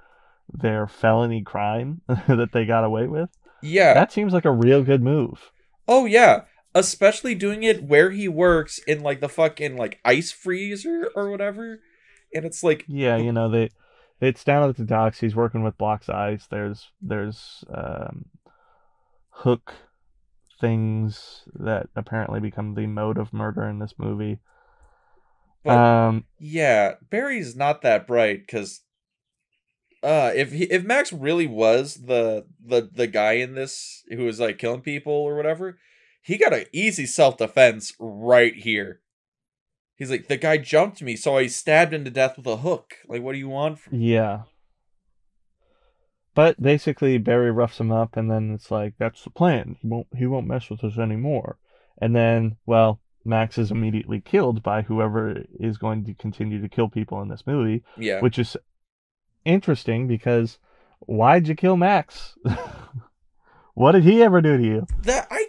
their felony crime that they got away with. Yeah. That seems like a real good move. Oh, yeah. Especially doing it where he works in, like, the fucking, like, ice freezer or whatever. And it's like... Yeah, it's down at the docks. He's working with blocks ice. There's hook things that apparently become the mode of murder in this movie. But, yeah, Barry's not that bright, because... if Max really was the guy in this who was like killing people or whatever, he got an easy self-defense right here. He's like, the guy jumped me, so I stabbed him to death with a hook. Like, what do you want from me? Yeah. But basically Barry roughs him up, and then it's like, that's the plan. He won't mess with us anymore. And then, well, Max is immediately killed by whoever is going to continue to kill people in this movie, Yeah. which is interesting because why'd you kill Max? What did he ever do to you?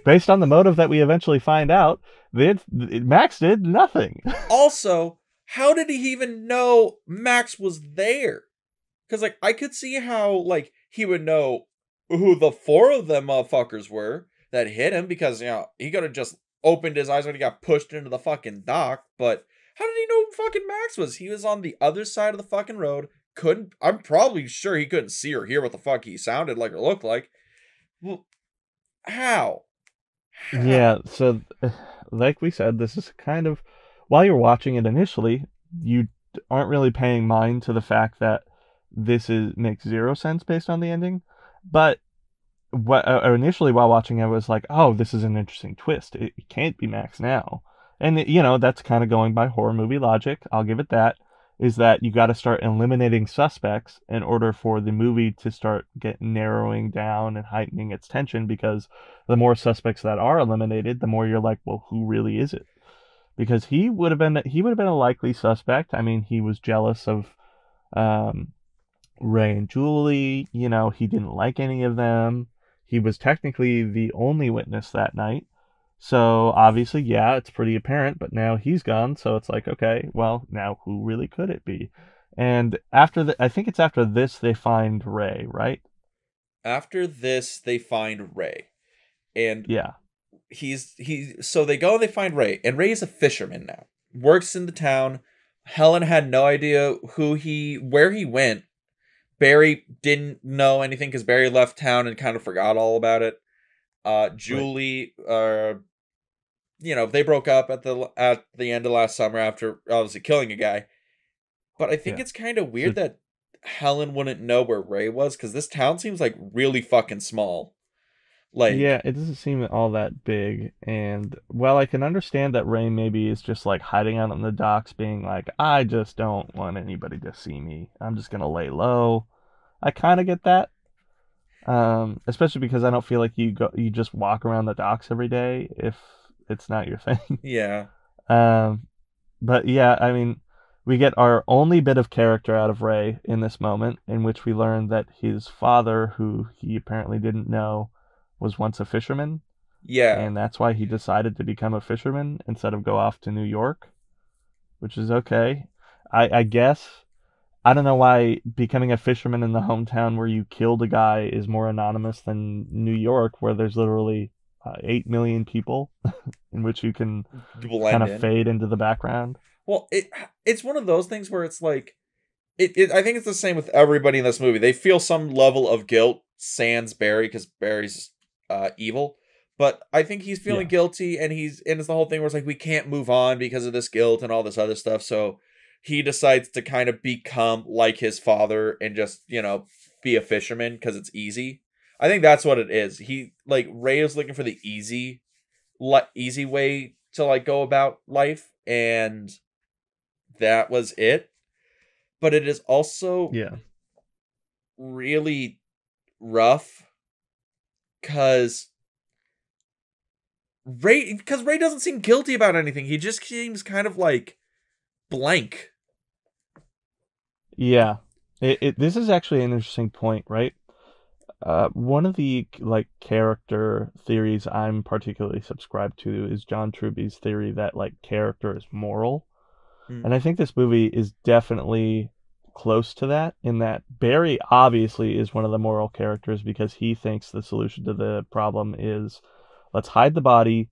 Based on the motive that we eventually find out, Max did nothing. Also, how did he even know Max was there? Because, like, I could see how, like, he would know who the four of them motherfuckers were that hit him, because, he could have just opened his eyes when he got pushed into the fucking dock, but how did he know who fucking Max was? He was on the other side of the fucking road, I'm probably sure he couldn't see or hear what the fuck he sounded like or looked like. Well, how? Yeah, so like we said, this is kind of, while you're watching it initially, you aren't really paying mind to the fact that makes zero sense based on the ending. But initially while watching, I was like, oh, this is an interesting twist. It can't be Max now. And, that's kind of going by horror movie logic. I'll give it that. Is that you got to start eliminating suspects in order for the movie to start narrowing down and heightening its tension, because the more suspects that are eliminated, the more you're like, well, who really is it? Because he would have been a likely suspect. I mean, he was jealous of Ray and Julie. He didn't like any of them. He was technically the only witness that night. So obviously, yeah, it's pretty apparent, but now he's gone, so it's like, okay, well, now who really could it be? And I think it's after this they find Ray, right? After this, they find Ray. And yeah, so they go and they find Ray, and Ray is a fisherman now. Works in the town. Helen had no idea where he went. Barry didn't know anything because Barry left town and kind of forgot all about it. Julie, they broke up at the end of last summer after obviously killing a guy. But I think it's kind of weird that Helen wouldn't know where Ray was, because this town seems like really fucking small. Like, yeah, it doesn't seem all that big. And well, I can understand that Ray maybe is just like hiding out on the docks, being like, I just don't want anybody to see me. I'm just gonna lay low. I kind of get that. Especially because I don't feel like you just walk around the docks every day if it's not your thing. Yeah. But yeah, I mean, we get our only bit of character out of Ray in this moment, in which we learn that his father, who he apparently didn't know, was once a fisherman. Yeah. And that's why he decided to become a fisherman instead of go off to New York, which is okay. I guess. I don't know why becoming a fisherman in the hometown where you killed a guy is more anonymous than New York, where there's literally 8 million people in which you can kind of fade into the background. Well, it's one of those things where it's like, I think it's the same with everybody in this movie. They feel some level of guilt, sans Barry, because Barry's evil. But I think he's feeling guilty, and it's the whole thing where it's like, we can't move on because of this guilt and all this other stuff. So he decides to kind of become like his father and just, be a fisherman because it's easy. I think that's what it is. Ray is looking for the easy way to like go about life, and that was it. But it is also really rough, because Because Rey doesn't seem guilty about anything. He just seems kind of like blank. Yeah. This is actually an interesting point, right? One of the like character theories I'm particularly subscribed to is John Truby's theory that like character is moral. Mm. And I think this movie is definitely close to that, in that Barry obviously is one of the moral characters because he thinks the solution to the problem is let's hide the body,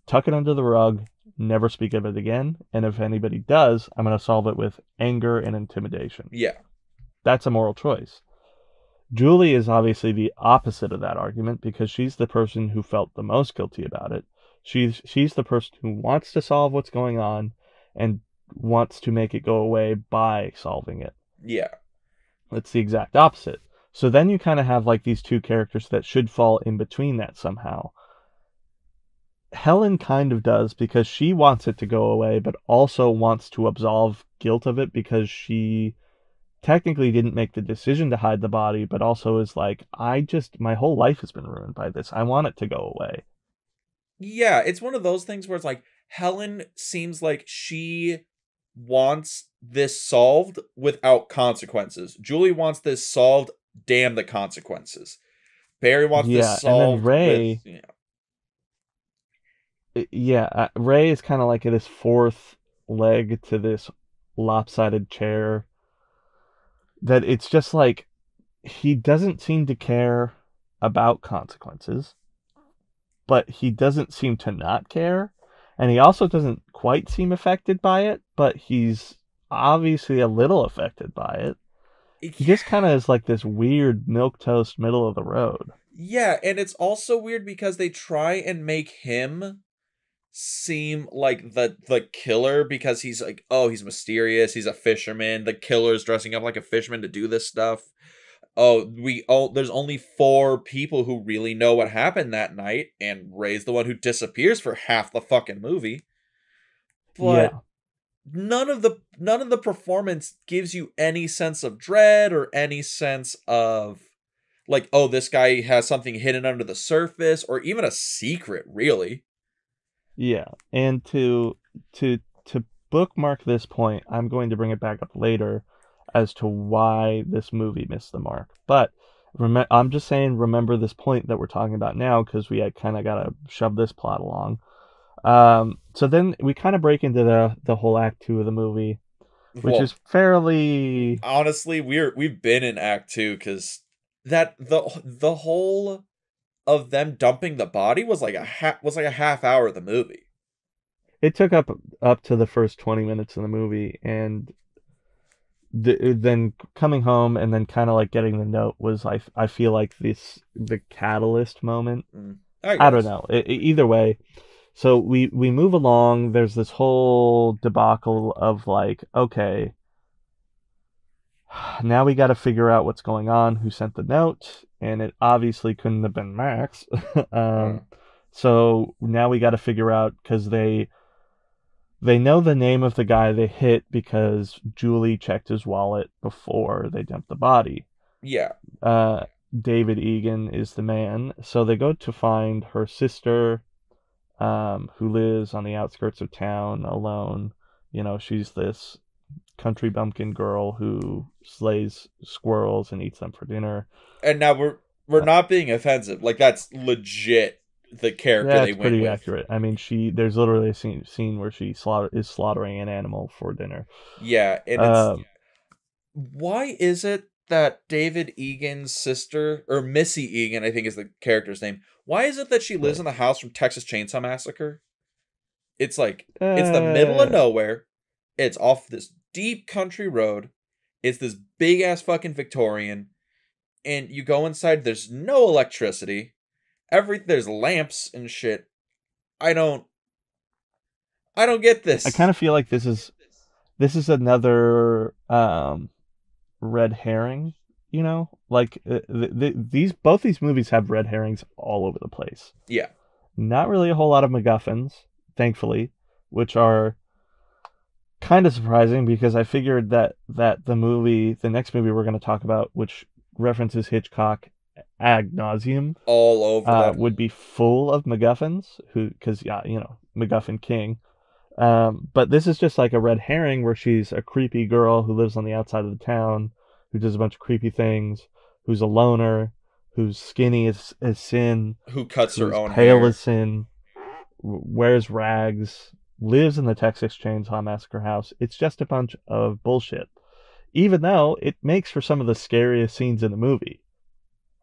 tuck it under the rug, never speak of it again, and if anybody does, I'm going to solve it with anger and intimidation. Yeah. That's a moral choice. Julie is obviously the opposite of that argument because she's the person who felt the most guilty about it. She's the person who wants to solve what's going on and wants to make it go away by solving it. Yeah. It's the exact opposite. So then you kind of have like these two characters that should fall in between that somehow. Helen kind of does because she wants it to go away, but also wants to absolve guilt of it because she technically didn't make the decision to hide the body, but also is like, my whole life has been ruined by this. I want it to go away. Yeah, it's one of those things where it's like, Helen seems like she wants this solved without consequences. Julie wants this solved, damn the consequences. Barry wants this Yeah, and then solved Rey, with, Rey is kind of like at his fourth leg to this lopsided chair. That it's just like he doesn't seem to care about consequences, but he doesn't seem to not care, and he also doesn't quite seem affected by it, but he's obviously a little affected by it. He just kind of is like this weird milquetoast middle of the road. Yeah, and it's also weird because they try and make him seem like the killer because he's like, oh, he's mysterious, he's a fisherman, the killer's dressing up like a fisherman to do this stuff. There's only 4 people who really know what happened that night, and Rey's the one who disappears for half the fucking movie. But Yeah. none of the performance gives you any sense of dread or any sense of like, oh, this guy has something hidden under the surface or even a secret, really. Yeah, and to bookmark this point, I'm going to bring it back up later as to why this movie missed the mark. But I'm just saying, remember this point that we're talking about now because we kind of got to shove this plot along. So then we kind of break into the whole Act 2 of the movie, which is fairly honestly, we've been in Act 2 because that the whole of them dumping the body was like a half hour of the movie. It took up to the first 20 minutes of the movie, and then coming home and then kind of like getting the note was I feel like the catalyst moment. I don't know. Either way, so we move along. There's this whole debacle of like, okay, now we got to figure out what's going on, who sent the note, and it obviously couldn't have been Max. So now we got to figure out because they know the name of the guy they hit because Julie checked his wallet before they dumped the body. Yeah. David Egan is the man. So they go to find her sister, who lives on the outskirts of town alone. You know, she's this country bumpkin girl who slays squirrels and eats them for dinner. And now we're not being offensive. Like, that's legit the character they went with. That's pretty accurate. I mean, there's literally a scene where she is slaughtering an animal for dinner. Yeah, and it's why is it that David Egan's sister, or Missy Egan, I think is the character's name, why is it that she lives in the house from Texas Chainsaw Massacre? It's like, it's the middle of nowhere. It's off this deep country road. It's this big ass fucking Victorian. And you go inside, there's no electricity. There's lamps and shit. I don't get this. I kind of feel like this is another red herring, you know? Like both these movies have red herrings all over the place. Yeah. Not really a whole lot of MacGuffins, thankfully, which are kind of surprising because I figured that the next movie we're going to talk about, which references Hitchcock ad nauseum, All over that. would be full of MacGuffins, because yeah, MacGuffin King. But this is just like a red herring where she's a creepy girl who lives on the outside of the town, who does a bunch of creepy things, who's a loner, who's skinny as sin, Who cuts her who's own pale hair. as sin, wears rags, lives in the Texas Chainsaw Massacre house. It's just a bunch of bullshit. Even though it makes for some of the scariest scenes in the movie.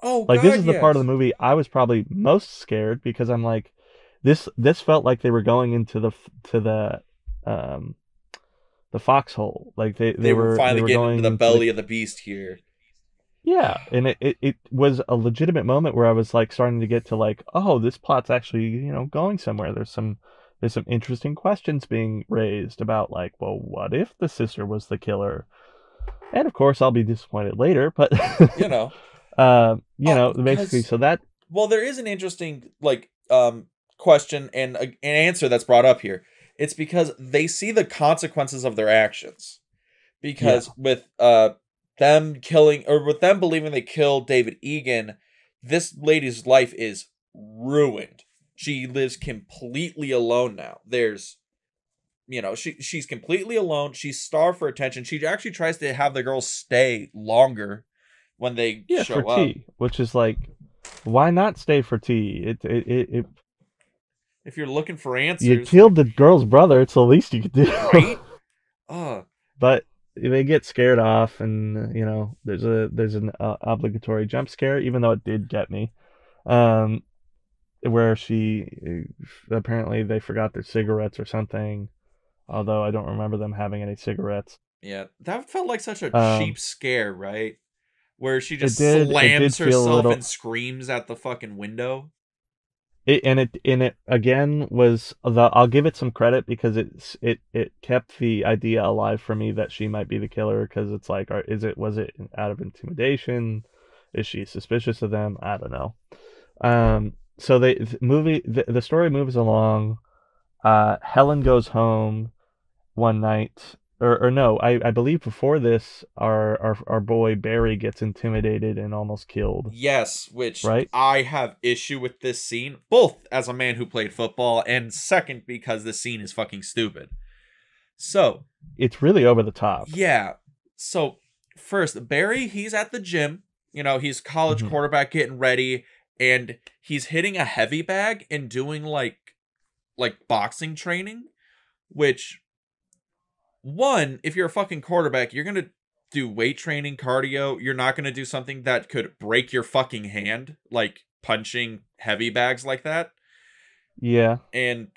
Oh Like this God, is the part of yes. the movie I was probably most scared because I'm like, this felt like they were going into um the foxhole. Like They were they finally were getting into going the into the belly of the beast here. yeah, and it was a legitimate moment where I was like starting to get to like, oh, this plot's actually, going somewhere. There's some interesting questions being raised about like, well, what if the sister was the killer? And of course I'll be disappointed later, but You know. basically Because so that well, there is an interesting question and an answer that's brought up here. It's because they see the consequences of their actions. yeah, Because with them killing or with them believing they killed David Egan, this lady's life is ruined. She lives completely alone now. There's she's completely alone. She's starved for attention. She actually tries to have the girls stay longer when they yeah, for show up. tea, which is like, why not stay for tea? If you're looking for You answers, killed the girl's brother. It's the least you could do. right? Uh, But they get scared off, and there's an obligatory jump scare, even though it did get me. Um, where she apparently they forgot their cigarettes or something. Although I don't remember them having any cigarettes. yeah, that felt like such a Um, cheap scare, right? Where she it just did it slams did feel a herself little. and screams at the fucking window. It again was the I'll give it some credit because it kept the idea alive for me that she might be the killer because it's like was it out of intimidation, is she suspicious of them, I don't know. So the story moves along. Helen goes home one night, or no, I believe before this, our boy Barry gets intimidated and almost killed, Yes, which right? I have issue with this scene, both as a man who played football and second because this scene is fucking stupid. So, It's really over the top. yeah. So, first, Barry, he's at the gym. He's college Hmm. quarterback getting ready and he's hitting a heavy bag and doing like boxing training, which one, if you're a fucking quarterback, you're going to do weight training, cardio. You're not going to do something that could break your fucking hand, like punching heavy bags like that. Yeah. And,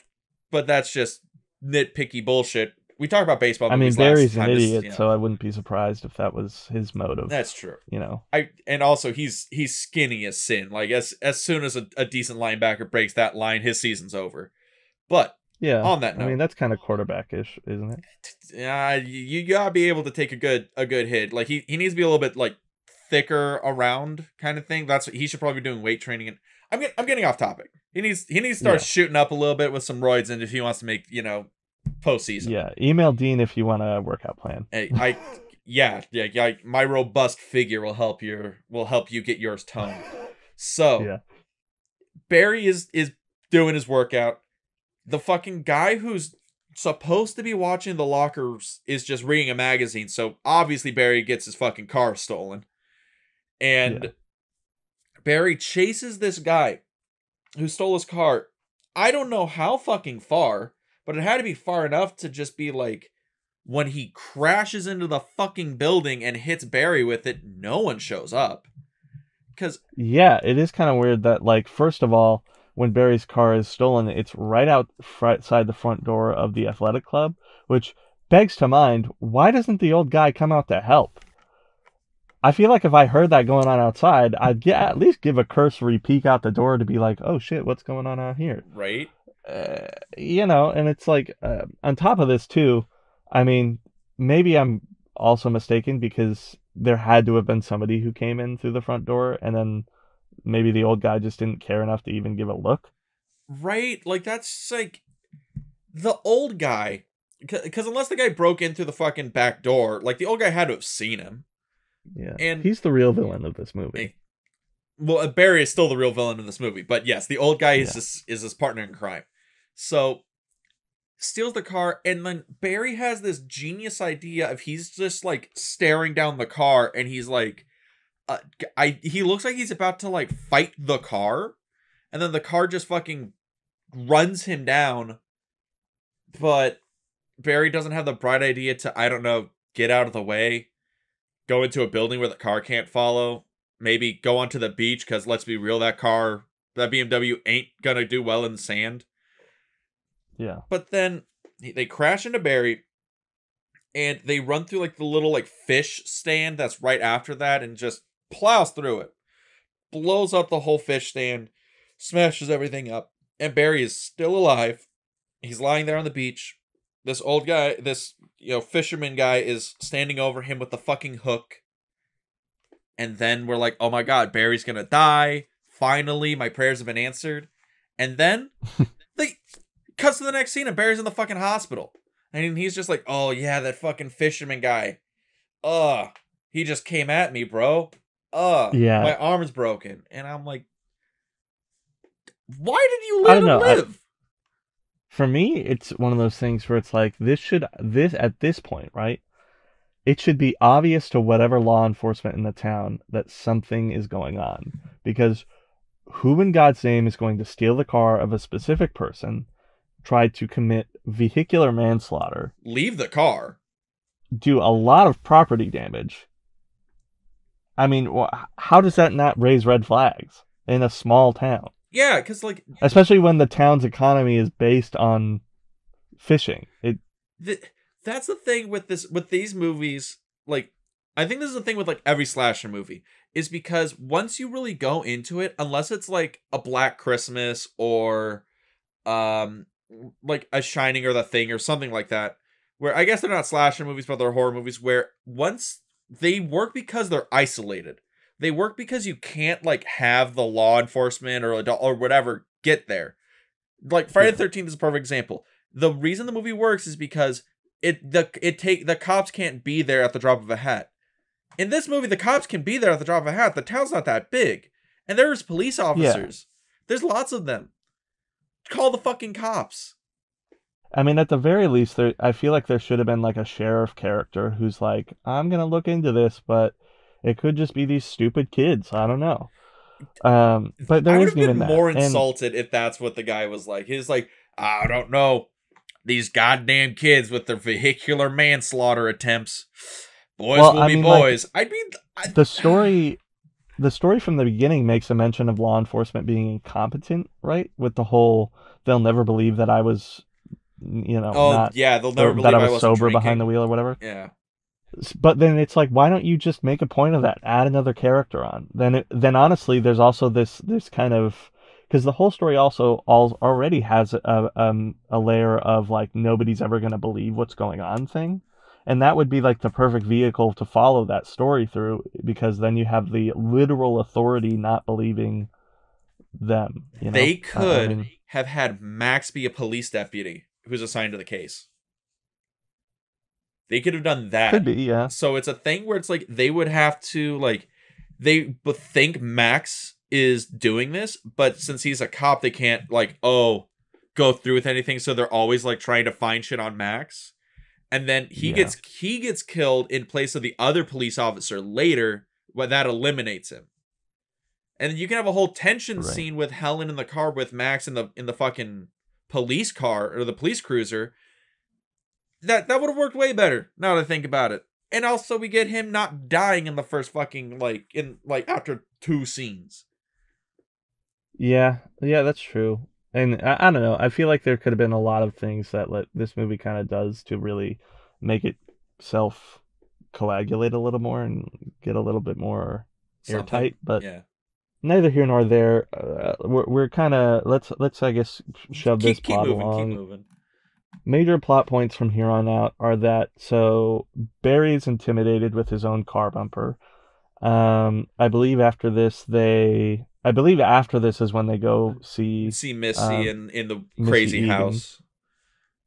but that's just nitpicky bullshit. We talked about baseball I mean, movies last Barry's an time. This is, idiot, so I wouldn't be surprised if that was his motive. that's true. You know. And also he's skinny as sin. Like as soon as a decent linebacker breaks that line, his season's over. But Yeah. on that I mean, note, that's kind of quarterback-ish, isn't it? you gotta be able to take a good hit. Like he needs to be a little bit like thicker around kind of thing. That's what he should probably be doing weight training. And I'm getting off topic. He needs to start Yeah. shooting up a little bit with some roids, and if he wants to make postseason. Yeah. Email Dean if you want a workout plan. Hey, yeah. My robust figure will help you get yours toned. So Yeah. Barry is doing his workout. The fucking guy who's supposed to be watching the lockers is just reading a magazine. So obviously Barry gets his fucking car stolen. Yeah. And Barry chases this guy who stole his car. I don't know how fucking far, but it had to be far enough to just be like when he crashes into the fucking building and hits Barry with it, no one shows up. Cause Yeah, it is kind of weird that, like, first of all, when Barry's car is stolen, it's right outside the front door of the athletic club, which begs to mind, why doesn't the old guy come out to help? I feel like if I heard that going on outside, at least give a cursory peek out the door to be like, oh shit, what's going on out here? right? And it's like, on top of this, too, I mean, maybe I'm also mistaken because there had to have been somebody who came in through the front door, and then maybe the old guy just didn't care enough to even give a look. Right? Like that's like the old guy. Because unless the guy broke in through the fucking back door, like the old guy had to have seen him. Yeah, And he's the real villain of this eh, movie. well, Barry is still the real villain in this movie, but yes, the old guy is his partner in crime. So steals the car, and then Barry has this genius idea of he's just like staring down the car, and he's like, he looks like he's about to like fight the car, and then the car just fucking runs him down. But Barry doesn't have the bright idea to, I don't know, get out of the way, go into a building where the car can't follow, maybe go onto the beach, because let's be real, that BMW ain't gonna do well in the sand. Yeah. But then they crash into Barry, and they run through like the little like fish stand that's right after that, and just plows through it, blows up the whole fish stand, smashes everything up, and Barry is still alive. He's lying there on the beach. This old guy, this fisherman guy, is standing over him with the fucking hook. And then we're like, oh my god, Barry's gonna die. Finally, my prayers have been answered. And then they cuts to the next scene, and Barry's in the fucking hospital. And he's just like, oh yeah, that fucking fisherman guy. He just came at me, bro. Yeah. My arm's broken. And I'm like, why did you let him live? For me, it's one of those things where it's like, at this point, right? It should be obvious to whatever law enforcement in the town that something is going on. Because who in God's name is going to steal the car of a specific person, try to commit vehicular manslaughter, leave the car, do a lot of property damage? I mean, how does that not raise red flags in a small town? Yeah, because like, especially when the town's economy is based on fishing. That's the thing with these movies. Like, I think this is the thing with like every slasher movie, is because once you really go into it, unless it's like a Black Christmas or like a Shining or The Thing or something like that, where I guess they're not slasher movies but they're horror movies, where once they work because they're isolated. They work because you can't like have the law enforcement or whatever get there. Like Friday the 13th is a perfect example. The reason the movie works is because the cops can't be there at the drop of a hat. In this movie, the cops can be there at the drop of a hat. The town's not that big, and there's police officers. Yeah. There's lots of them. Call the fucking cops. I mean, at the very least, I feel like there should have been like a sheriff character who's like, I'm gonna look into this, but it could just be these stupid kids. I don't know. But there isn't even that. I would have been more insulted if that's what the guy was like. He's like, I don't know. These goddamn kids with their vehicular manslaughter attempts. Boys will be boys. Like, the story from the beginning makes a mention of law enforcement being incompetent, right? With the whole, they'll never believe that I was, they'll never believe that I was sober drinking behind the wheel or whatever. Yeah. But then it's like, why don't you just make a point of that? Add another character on. Then honestly, there's also this kind of, because the whole story also already has a layer of like nobody's ever going to believe what's going on thing, and that would be like the perfect vehicle to follow that story through, because then you have the literal authority not believing them. They could have had Max be a police deputy who's assigned to the case. They could have done that. Could be, yeah. So it's a thing where it's like they would have to like, they think Max is doing this, but since he's a cop, they can't like, go through with anything. So they're always like trying to find shit on Max, and then he gets killed in place of the other police officer later. But that eliminates him, and then you can have a whole tension scene with Helen in the car with Max in the fucking police car or the police cruiser. That would have worked way better, now that I think about it. And also we get him not dying in the first fucking, after 2 scenes. Yeah, that's true. And I don't know, I feel like there could have been a lot of things that this movie kind of does to really make it self-coagulate a little more and get a little bit more airtight, but neither here nor there. We're kind of, let's I guess, shove this plot along. Keep moving. Major plot points from here on out are that, so Barry's intimidated with his own car bumper. I believe after this is when they go see Missy in the crazy house.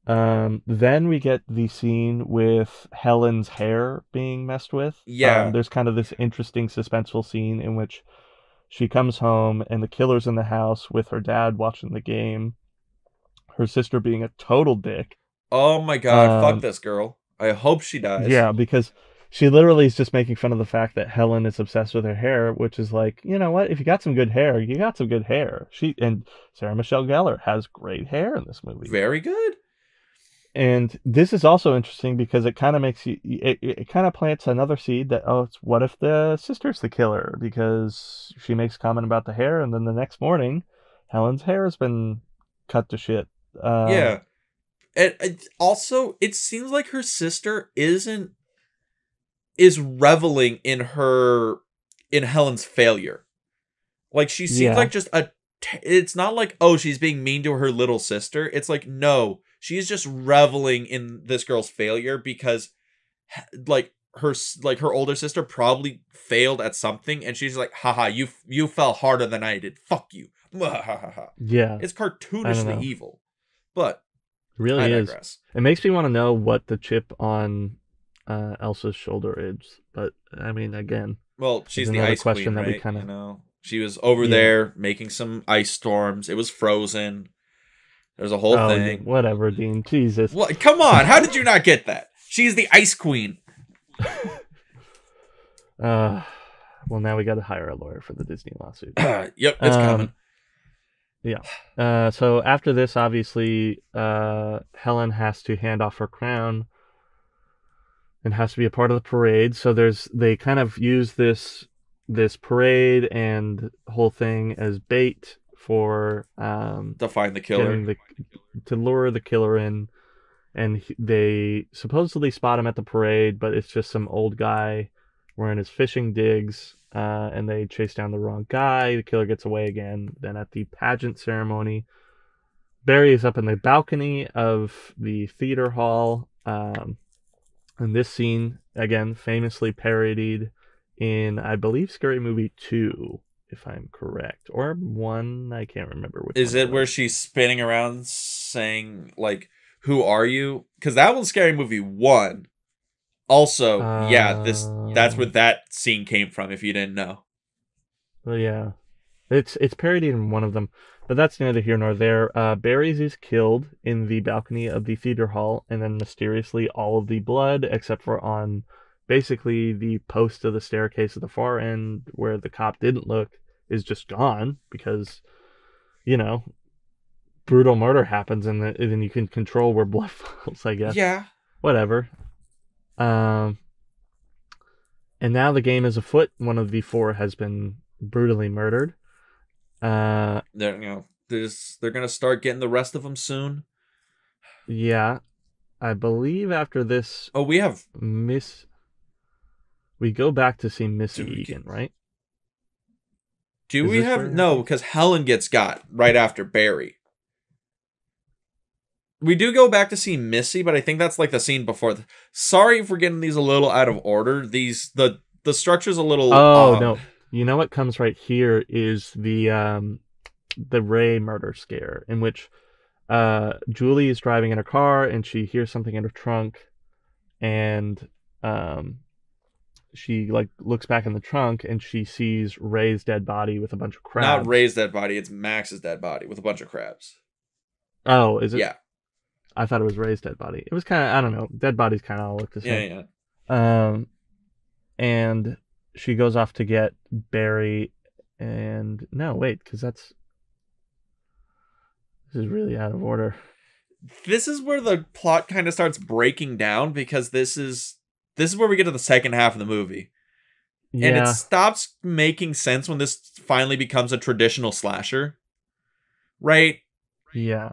Then we get the scene with Helen's hair being messed with. Yeah. There's kind of this interesting suspenseful scene in which She comes home and the killer's in the house with her dad watching the game. Her sister being a total dick. Oh my god, fuck Um, this girl. I hope she dies. yeah, because she literally is just making fun of the fact that Helen is obsessed with her hair, which is like, you know what? If you got some good hair, you got some good hair. And Sarah Michelle Gellar has great hair in this movie. Very good. And this is also interesting because it kind of makes it kind of plants another seed that, oh, it's what if the sister's the killer, because she makes a comment about the hair, and then the next morning Helen's hair has been cut to shit. Yeah. And also, it seems like her sister is reveling in Helen's failure. Like, she seems Yeah, like just it's not like, oh, she's being mean to her little sister. It's like, no, she's just reveling in this girl's failure because, like, her older sister probably failed at something, and she's like, haha, you fell harder than I did. Fuck you. yeah. It's I don't cartoonishly know. evil. But It I really is. digress. It makes me want to know what the chip on Elsa's shoulder is, but I mean, again, Well, it's she's the another ice question queen, that we right? kind You of, know, she was over yeah. there making some ice storms. It was frozen. There's a whole Oh yeah, thing. whatever, Dean. Jesus. What? Come on! How did you not get that? She's the ice queen. uh, well, now we got to hire a lawyer for the Disney lawsuit. Yep, it's coming. Um, yeah. So after this, obviously, Helen has to hand off her crown and has to be a part of the parade. So they kind of use this parade and whole thing as bait for To find the killer. getting the to lure the killer in, and they supposedly spot him at the parade, but it's just some old guy wearing his fishing digs, and they chase down the wrong guy. The killer gets away again. Then at the pageant ceremony, Barry is up in the balcony of the theater hall, and this scene again famously parodied in, I believe, Scary Movie 2, if I'm correct, or 1. I can't remember which Is one it it where was. she's spinning around saying, like, who are you? Because that one's Scary Movie 1. Also, yeah, that's where Uh, that scene came from, if you didn't know. well, yeah, it's parodied in one of them, but that's neither here nor there. Barry's is killed in the balcony of the theater hall, and then mysteriously all of the blood, except for on basically the post of the staircase at the far end where the cop didn't look, is just gone because, you know, brutal murder happens, and then you can control where blood flows, I guess. Yeah. Whatever. Um, and now the game is afoot. One of the four has been brutally murdered. Uh, They're gonna start getting the rest of them soon. yeah, I believe after this, Oh, we have. Miss, we go back to see Missy Do we Egan, right? do Is we this have where? no? Because Helen gets got right after Barry. We do go back to see Missy, but I think that's like the scene before. Sorry if we're getting these a little out of order. The structure's a little Oh odd. no, you know what comes right here is the Rey Murder Scare, in which Julie is driving in her car and she hears something in her trunk, and um, she like looks back in the trunk and she sees Ray's dead body with a bunch of Not crabs. Ray's dead body. It's Max's dead body with a bunch of crabs. Oh, is it? Yeah, I thought it was Ray's dead body. It was kind of, I don't know. Dead bodies kind of all look the yeah, same. yeah. Um, and she goes off to get Barry, and no, wait, because this is really out of order. This is where the plot kind of starts breaking down because this is where we get to the second half of the movie. And it Yeah, stops making sense when this finally becomes a traditional slasher. Right? yeah.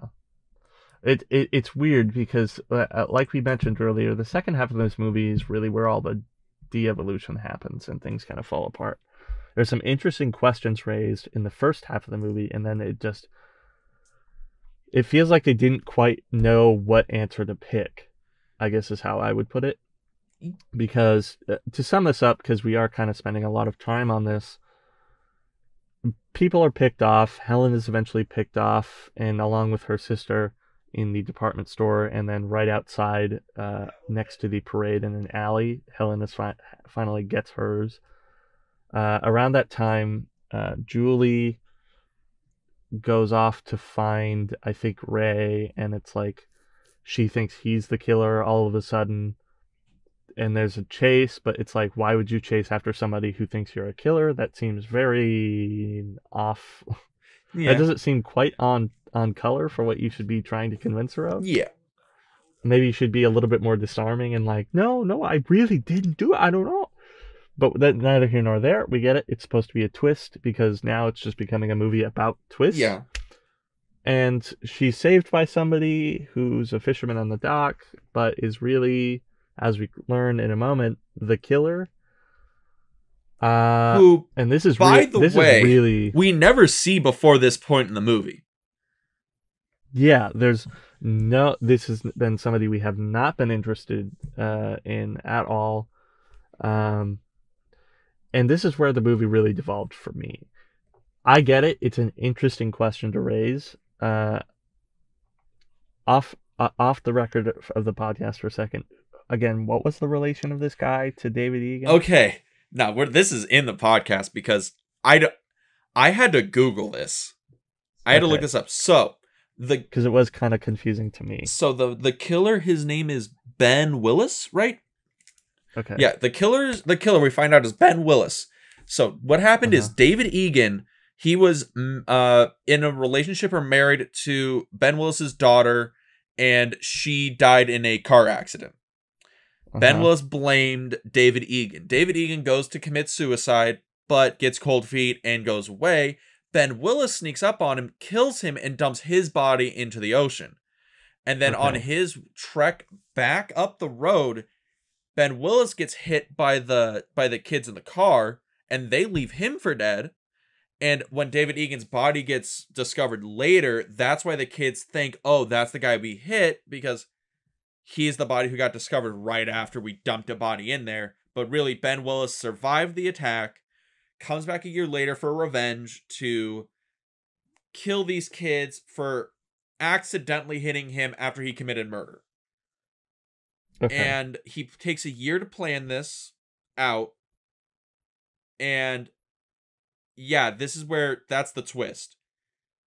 It's weird because, like we mentioned earlier, the second half of this movie is really where all the de-evolution happens and things kind of fall apart. There's some interesting questions raised in the first half of the movie, and then it feels like they didn't quite know what answer to pick, I guess is how I would put it. Because to sum this up, because we are kind of spending a lot of time on this, people are picked off. Helen is eventually picked off, and along with her sister in the department store, and then right outside, next to the parade in an alley, Helen finally gets hers. Around that time, Julie goes off to find, I think, Rey, and it's like she thinks he's the killer all of a sudden, and there's a chase, but it's like, why would you chase after somebody who thinks you're a killer? That seems very off. Yeah. That doesn't seem quite on color for what you should be trying to convince her of. Yeah. Maybe you should be a little bit more disarming and like, no, I really didn't do it. I don't know. But that neither here nor there. We get it. It's supposed to be a twist because now it's just becoming a movie about twists. Yeah. And she's saved by somebody who's a fisherman on the dock, but is really, as we learn in a moment, the killer. Who, and this is by the way, really, we never see before this point in the movie. Yeah, this has been somebody we have not been interested in at all. And this is where the movie really devolved for me. I get it. It's an interesting question to raise. Off the record of the podcast for a second. Again, what was the relation of this guy to David Egan? Okay. Now, this is in the podcast because I had to Google this. I had to look this up. So, because it was kind of confusing to me. So the killer, his name is Ben Willis, right? Okay. Yeah, the killer we find out is Ben Willis. So what happened is David Egan, he was in a relationship or married to Ben Willis's daughter, and she died in a car accident. Ben Willis blamed David Egan. David Egan goes to commit suicide, but gets cold feet and goes away. Ben Willis sneaks up on him, kills him, and dumps his body into the ocean. And then on his trek back up the road, Ben Willis gets hit by the kids in the car, and they leave him for dead. And when David Egan's body gets discovered later, that's why the kids think, oh, that's the guy we hit, because he's the body who got discovered right after we dumped a body in there. But really, Ben Willis survived the attack, comes back a year later for revenge to kill these kids for accidentally hitting him after he committed murder. And he takes a year to plan this out. And yeah, this is where that's the twist.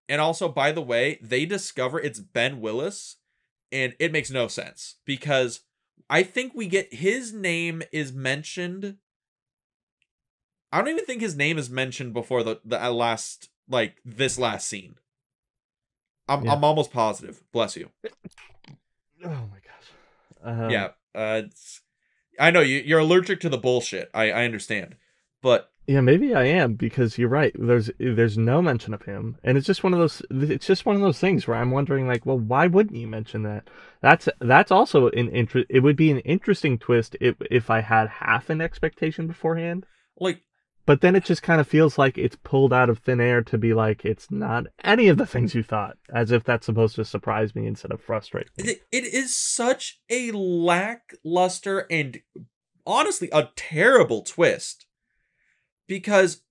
And also, by the way, they discover it's Ben Willis, and it makes no sense because I think we get his name is mentioned. I don't even think his name is mentioned before the last, like, this last scene. I'm almost positive. Bless you. Oh my gosh. Yeah. I know you're allergic to the bullshit. I understand, but yeah, maybe I am, because you're right. There's no mention of him, and it's just one of those. It's just one of those things where I'm wondering, like, well, why wouldn't you mention that? That's also It would be an interesting twist if I had half an expectation beforehand. Like, but then it just kind of feels like it's pulled out of thin air to be like, it's not any of the things you thought, as if that's supposed to surprise me instead of frustrate me. It is such a lackluster and honestly a terrible twist. Because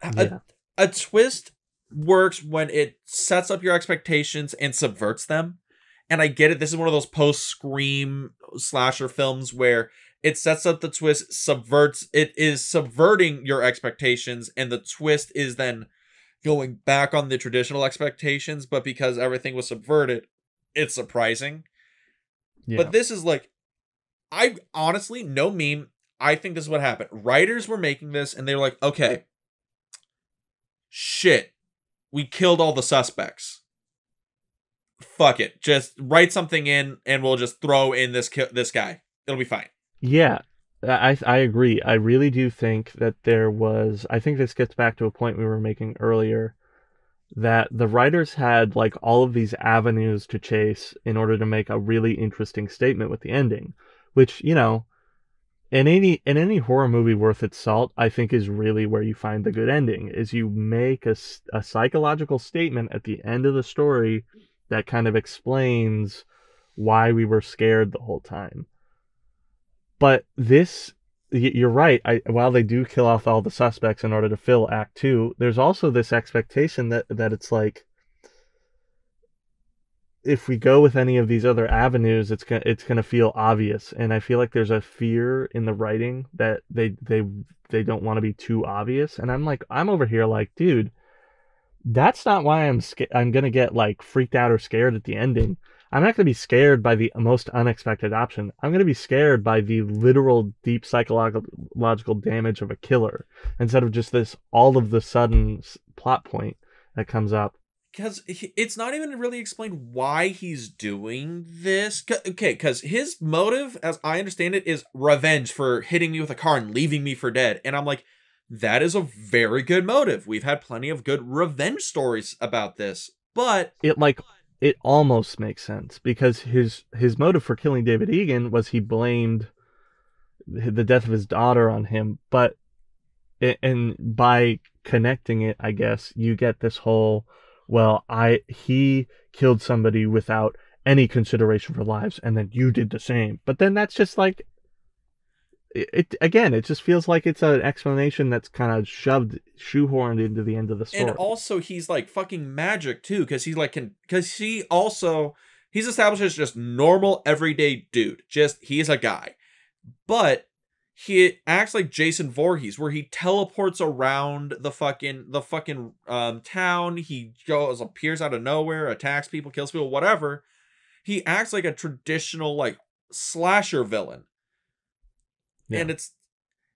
a twist works when it sets up your expectations and subverts them. And I get it. This is one of those post-Scream slasher films where it sets up the twist, it is subverting your expectations, and the twist is then going back on the traditional expectations, but because everything was subverted, it's surprising. Yeah. But this is like, I honestly, no meme, I think this is what happened. Writers were making this, and they were like, okay, shit, we killed all the suspects. Fuck it. Just write something in, and we'll just throw in this guy. It'll be fine. Yeah, I agree. I really do think that I think this gets back to a point we were making earlier, that the writers had like all of these avenues to chase in order to make a really interesting statement with the ending, which, you know, in any horror movie worth its salt, I think is really where you find the good ending, is you make a psychological statement at the end of the story that kind of explains why we were scared the whole time. But this, you're right, while they do kill off all the suspects in order to fill Act 2, there's also this expectation that it's like, if we go with any of these other avenues, it's gonna feel obvious, and I feel like there's a fear in the writing that they don't want to be too obvious, and I'm over here like, dude, that's not why I'm gonna get like freaked out or scared at the ending. I'm not gonna be scared by the most unexpected option. I'm gonna be scared by the literal deep psychological damage of a killer instead of just this all of the sudden plot point that comes up. Because it's not even really explained why he's doing this. Okay, because his motive, as I understand it, is revenge for hitting me with a car and leaving me for dead. And I'm like, that is a very good motive. We've had plenty of good revenge stories about this. But It almost makes sense because his motive for killing David Egan was he blamed the death of his daughter on him, but and by connecting it, I guess you get this whole, well, he killed somebody without any consideration for lives, and then you did the same. But then that's just like it again. It just feels like it's an explanation that's kind of shoehorned into the end of the story. And also, he's like fucking magic too, because he's like he's established as just normal everyday dude. Just he's a guy, but he acts like Jason Voorhees, where he teleports around the fucking town. He appears out of nowhere, attacks people, kills people, whatever. He acts like a traditional like slasher villain, and it's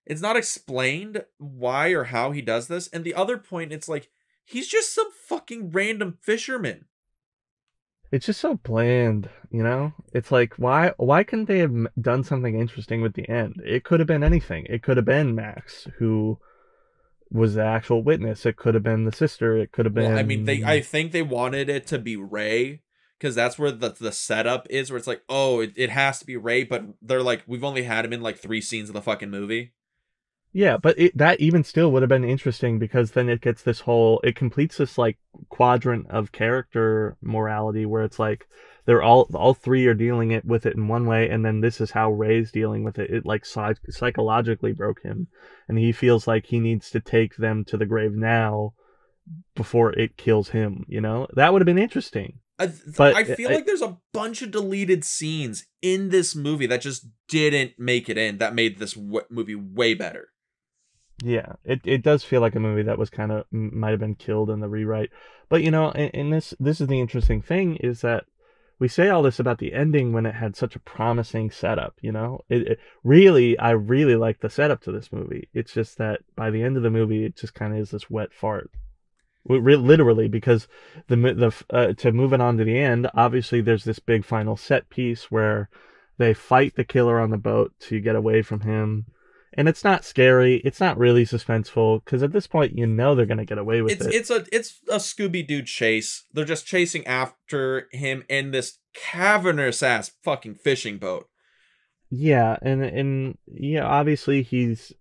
not explained why or how he does this. And the other point, it's like he's just some fucking random fisherman. It's just so bland, you know? It's like, why couldn't they have done something interesting with the end? It could have been anything. It could have been Max, who was the actual witness. It could have been the sister. It could have been... Well, I mean, I think they wanted it to be Rey, because that's where the setup is, where it's like, oh, it has to be Rey, but they're like, we've only had him in like 3 scenes of the fucking movie. Yeah, but that even still would have been interesting because then it gets it completes this like quadrant of character morality where it's like they're all three are dealing with it in one way, and then this is how Rey's dealing with it. It like psychologically broke him, and he feels like he needs to take them to the grave now before it kills him. You know, that would have been interesting. But I feel like there's a bunch of deleted scenes in this movie that just didn't make it in, that made this movie way better. Yeah, it does feel like a movie that was kind of might have been killed in the rewrite. But you know, and this is the interesting thing is that we say all this about the ending when it had such a promising setup. You know, I really like the setup to this movie. It's just that by the end of the movie, it just kind of is this wet fart. Literally, because to move it on to the end, obviously there's this big final set piece where they fight the killer on the boat to get away from him. And it's not scary. It's not really suspenseful because at this point, you know they're gonna get away with it. It's a Scooby-Doo chase. They're just chasing after him in this cavernous ass fucking fishing boat. Yeah, and yeah, obviously he's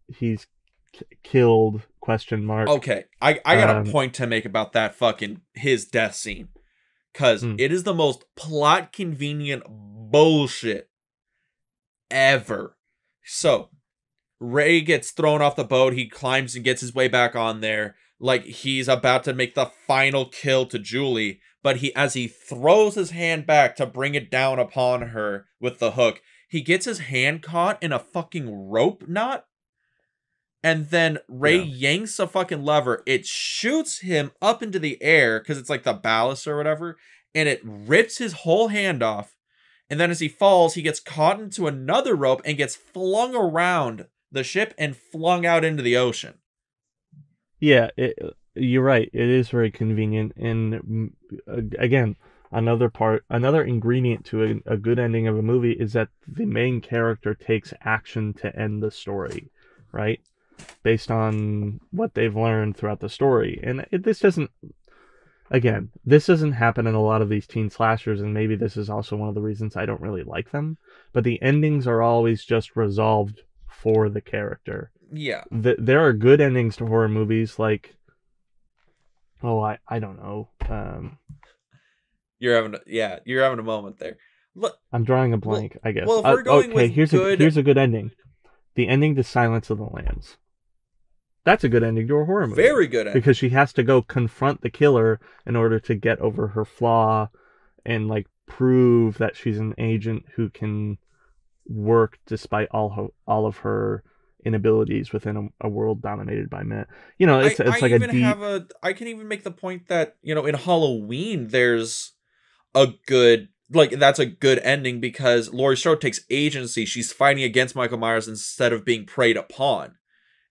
killed ? Okay, I got a point to make about that fucking his death scene, because it is the most plot convenient bullshit ever. So Rey gets thrown off the boat. He climbs and gets his way back on there. Like he's about to make the final kill to Julie. But as he throws his hand back to bring it down upon her with the hook, he gets his hand caught in a fucking rope knot. And then Rey yanks a fucking lever. It shoots him up into the air because it's like the ballast or whatever. And it rips his whole hand off. And then as he falls, he gets caught into another rope and gets flung around the ship and flung out into the ocean. Yeah, you're right. It is very convenient. And again, another ingredient to a good ending of a movie is that the main character takes action to end the story, right? Based on what they've learned throughout the story. And this doesn't happen in a lot of these teen slashers, and maybe this is also one of the reasons I don't really like them. But the endings are always just resolved for the character. Yeah. There are good endings to horror movies, like, I don't know. You're having a moment there. Look, I'm drawing a blank, I guess. Well, if we're going with here's a good ending. The ending to Silence of the Lambs. That's a good ending to a horror movie. Very good ending. Because she has to go confront the killer in order to get over her flaw and like prove that she's an agent who can work despite all of her inabilities within a world dominated by men. You know, it's like a deep. I can even make the point that, in Halloween there's a good, like, that's a good ending because Laurie Strode takes agency. She's fighting against Michael Myers instead of being preyed upon.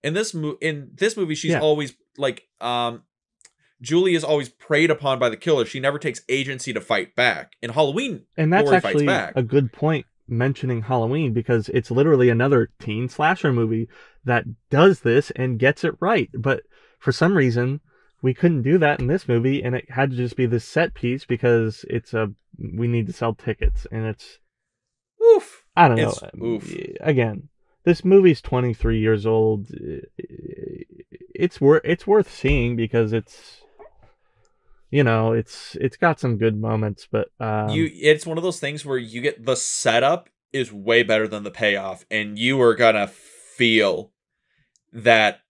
In this movie, she's Yeah. always like, Julie is always preyed upon by the killer. She never takes agency to fight back. In Halloween, And that's Laurie fights actually back. a good point mentioning Halloween, because it's literally another teen slasher movie that does this and gets it right. But for some reason, we couldn't do that in this movie, and it had to just be this set piece because we need to sell tickets, and it's Oof. I don't know. It's oof. Again, this movie's 23 years old. It's worth seeing because it's got some good moments, but it's one of those things where you get the setup is way better than the payoff, and you are gonna feel that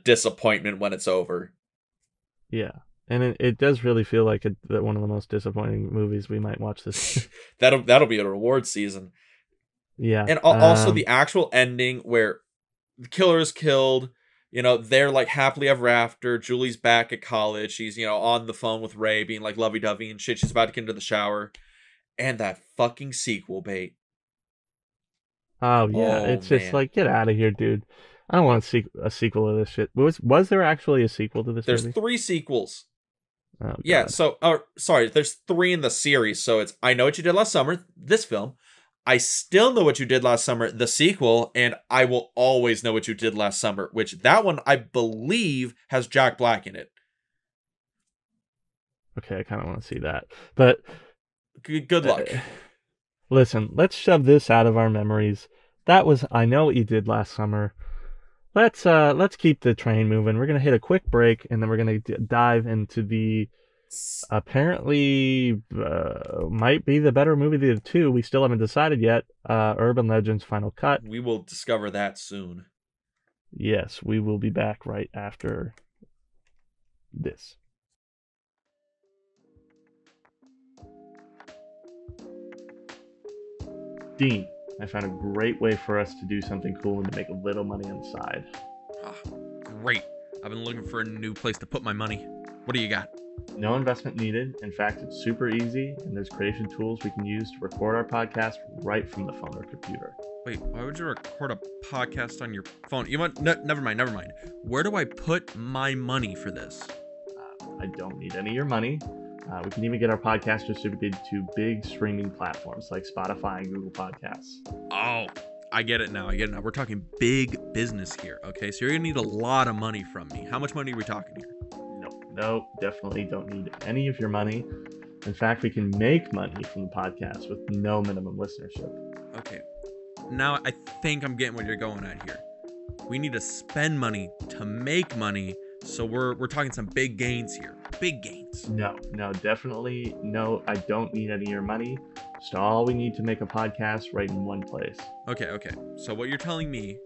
disappointment when it's over. Yeah, and it does really feel like that one of the most disappointing movies we might watch this. That'll be a reward season. Yeah, and also the actual ending where the killer is killed. They're like happily ever after. Julie's back at college. She's, on the phone with Ray being like lovey-dovey and shit. She's about to get into the shower. And that fucking sequel bait. Oh, yeah. It's just like, get out of here, dude. I don't want a sequel to this shit. Was there actually a sequel to this movie? There's 3 sequels. Oh, God. Yeah, so, sorry, there's 3 in the series. So it's I Know What You Did Last Summer, this film. I Still Know What You Did Last Summer, the sequel, and I Will Always Know What You Did Last Summer, which that one, I believe, has Jack Black in it. Okay, I kind of want to see that. But good luck. Listen, let's shove this out of our memories. That was I Know What You Did Last Summer. Let's keep the train moving. We're going to hit a quick break, and then we're going to dive into the apparently might be the better movie of the 2. We still haven't decided yet. Urban Legends Final Cut. We will discover that soon. Yes, we will be back right after this. Dean, I found a great way for us to do something cool and to make a little money on the side. Great. I've been looking for a new place to put my money. What do you got? No investment needed. In fact, it's super easy, and there's creation tools we can use to record our podcast right from the phone or computer. Wait, why would you record a podcast on your phone? You want? Never mind. Where do I put my money for this? I don't need any of your money. We can even get our podcast distributed to big streaming platforms like Spotify and Google Podcasts. Oh, I get it now. We're talking big business here, okay? So you're going to need a lot of money from me. How much money are we talking here? No, definitely don't need any of your money. In fact, we can make money from the podcast with no minimum listenership. Okay. Now I think I'm getting what you're going at here. We need to spend money to make money, so we're talking some big gains here. Big gains. No, definitely no. I don't need any of your money. Just all we need to make a podcast right in one place. Okay. So what you're telling me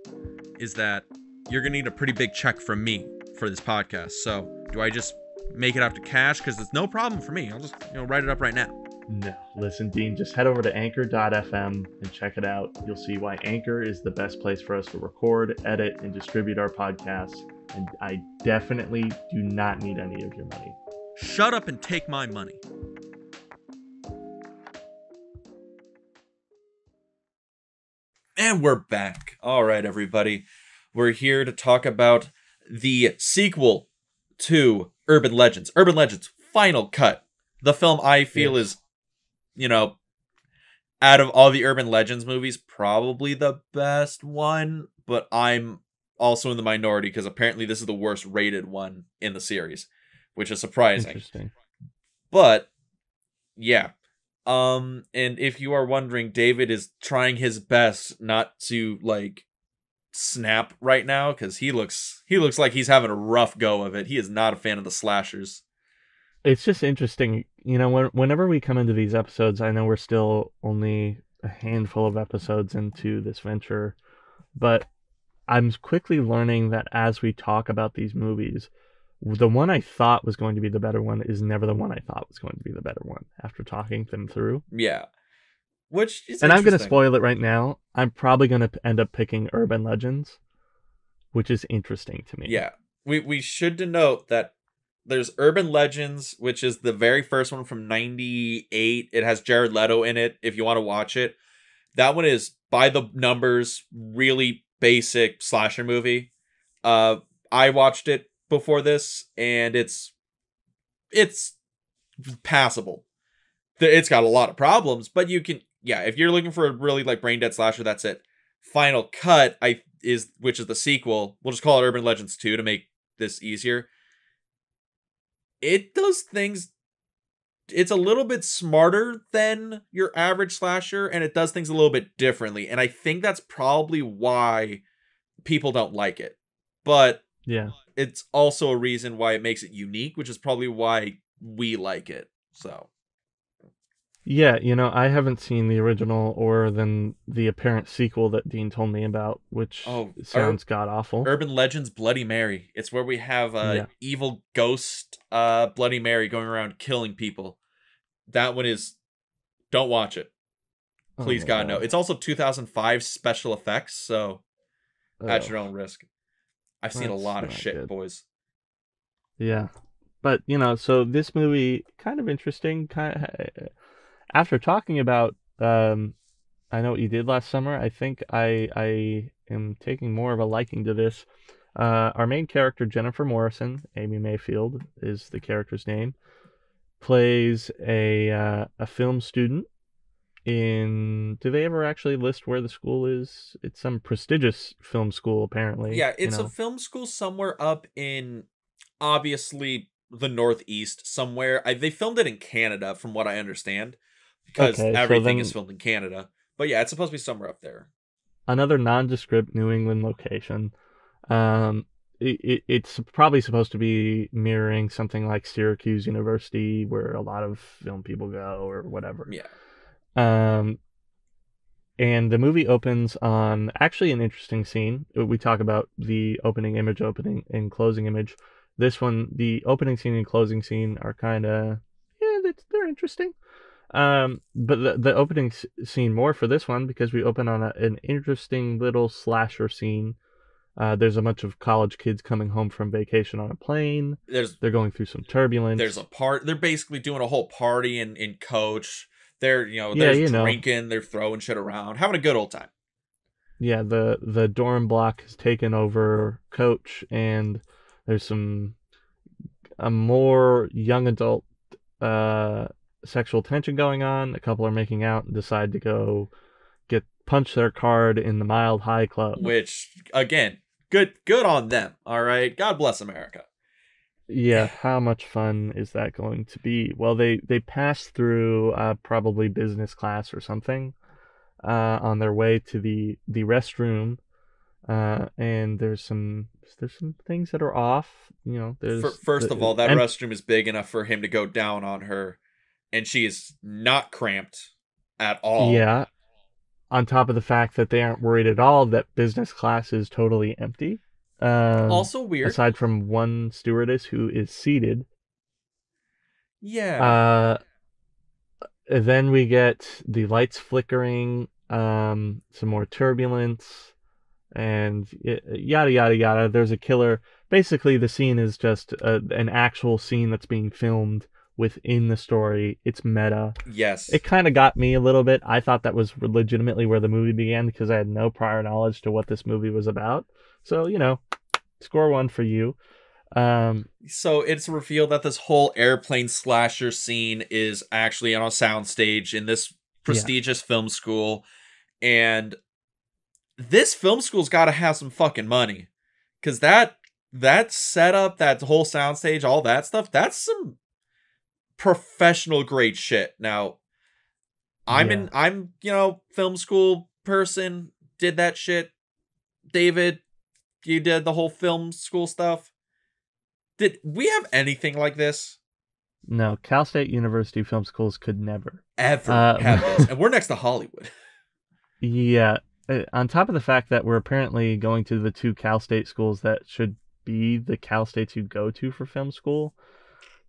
is that you're gonna need a pretty big check from me for this podcast. So do I just make it out to cash? Because it's no problem for me. I'll just write it up right now. No, listen, Dean, just head over to anchor.fm and check it out. You'll see why Anchor is the best place for us to record, edit, and distribute our podcasts. And I definitely do not need any of your money. Shut up and take my money. And we're back. All right, everybody. We're here to talk about the sequel to Urban Legends. Urban Legends Final Cut. The film I feel is, out of all the Urban Legends movies, probably the best one. But I'm also in the minority because apparently this is the worst rated one in the series, which is surprising. Interesting. But, yeah. And if you are wondering, David is trying his best not to, snap right now because he looks like he's having a rough go of it. He is not a fan of the slashers. It's just interesting, whenever we come into these episodes, I know we're still only a handful of episodes into this venture, but I'm quickly learning that as we talk about these movies, The one I thought was going to be the better one is never the one I thought was going to be the better one after talking them through. Yeah. Which is And I'm going to interesting. spoil it right now. I'm probably going to end up picking Urban Legends, which is interesting to me. Yeah. We should denote that there's Urban Legends, which is the very first one from 98. It has Jared Leto in it if you want to watch it. That one is by the numbers, really basic slasher movie. I watched it before this, and it's passable. It's got a lot of problems, but you can, yeah, if you're looking for a really like brain dead slasher, that's it. Final Cut, which is the sequel. We'll just call it Urban Legends 2 to make this easier. It does things. It's a little bit smarter than your average slasher, and it does things a little bit differently. And I think that's probably why people don't like it. But Yeah. it's also a reason why it makes it unique, which is probably why we like it. So. Yeah, I haven't seen the original or then the apparent sequel that Dean told me about, which sounds god-awful. Urban Legends Bloody Mary. It's where we have Yeah. evil ghost Bloody Mary going around killing people. That one is... Don't watch it. Please, God, no. It's also 2005 special effects, so at your own risk. I've seen a lot of shit, boys. Yeah. But, so this movie, kind of interesting. After talking about I Know What You Did Last Summer, I think I am taking more of a liking to this. Our main character, Jennifer Morrison, Amy Mayfield is the character's name, plays a film student in... Do they ever actually list where the school is? It's some prestigious film school, apparently. Yeah, it's a film school somewhere up in, obviously, the Northeast somewhere. They filmed it in Canada, from what I understand, because everything is filmed in Canada. But yeah, it's supposed to be somewhere up there. Another nondescript New England location. It's probably supposed to be mirroring something like Syracuse University, where a lot of film people go, or whatever. Yeah. And the movie opens on actually an interesting scene. We talk about the opening and closing image. This one, the opening scene and closing scene are kind of, they're interesting. But the opening scene more for this one, because we open on an interesting little slasher scene. There's a bunch of college kids coming home from vacation on a plane. They're going through some turbulence. They're basically doing a whole party in Coach. They're drinking, they're throwing shit around, having a good old time. Yeah, the dorm block has taken over Coach, and there's a more young adult sexual tension going on. A couple are making out and decide to go punch their card in the Mild High Club. Which, again, good on them, all right? God bless America. Yeah, how much fun is that going to be? Well, they pass through probably business class or something on their way to the restroom, and there's some things that are off. First of all, that restroom is big enough for him to go down on her, and she is not cramped at all. Yeah. On top of the fact that they aren't worried at all that business class is totally empty. Also weird. Aside from one stewardess who is seated. Yeah. Then we get the lights flickering, some more turbulence, and yada, yada, yada. There's a killer. Basically, the scene is just an actual scene that's being filmed within the story. It's meta. Yes. It kind of got me a little bit. I thought that was legitimately where the movie began because I had no prior knowledge to what this movie was about. So, score 1 for you. So it's revealed that this whole airplane slasher scene is actually on a soundstage in this prestigious film school. And this film school's got to have some fucking money. Because that setup, that whole soundstage, all that stuff, that's some professional grade shit. Now, I'm film school person, did that shit. David, you did the whole film school stuff. Did we have anything like this? No, Cal State University film schools could never ever have this, and we're next to Hollywood. Yeah, on top of the fact that we're apparently going to the 2 Cal State schools that should be the Cal States you go to for film school.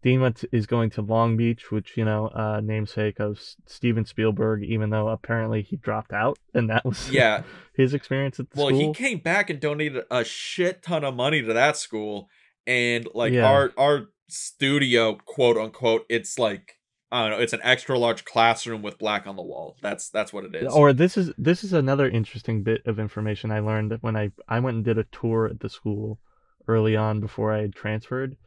Dean is going to Long Beach, which, namesake of Steven Spielberg, even though apparently he dropped out, and that was Yeah. his experience at the Well, school. he came back and donated a shit ton of money to that school, and like Yeah. our studio, quote unquote, it's like, I don't know, it's an extra large classroom with black on the wall. That's what it is. Or this is another interesting bit of information I learned when I went and did a tour at the school early on before I had transferred.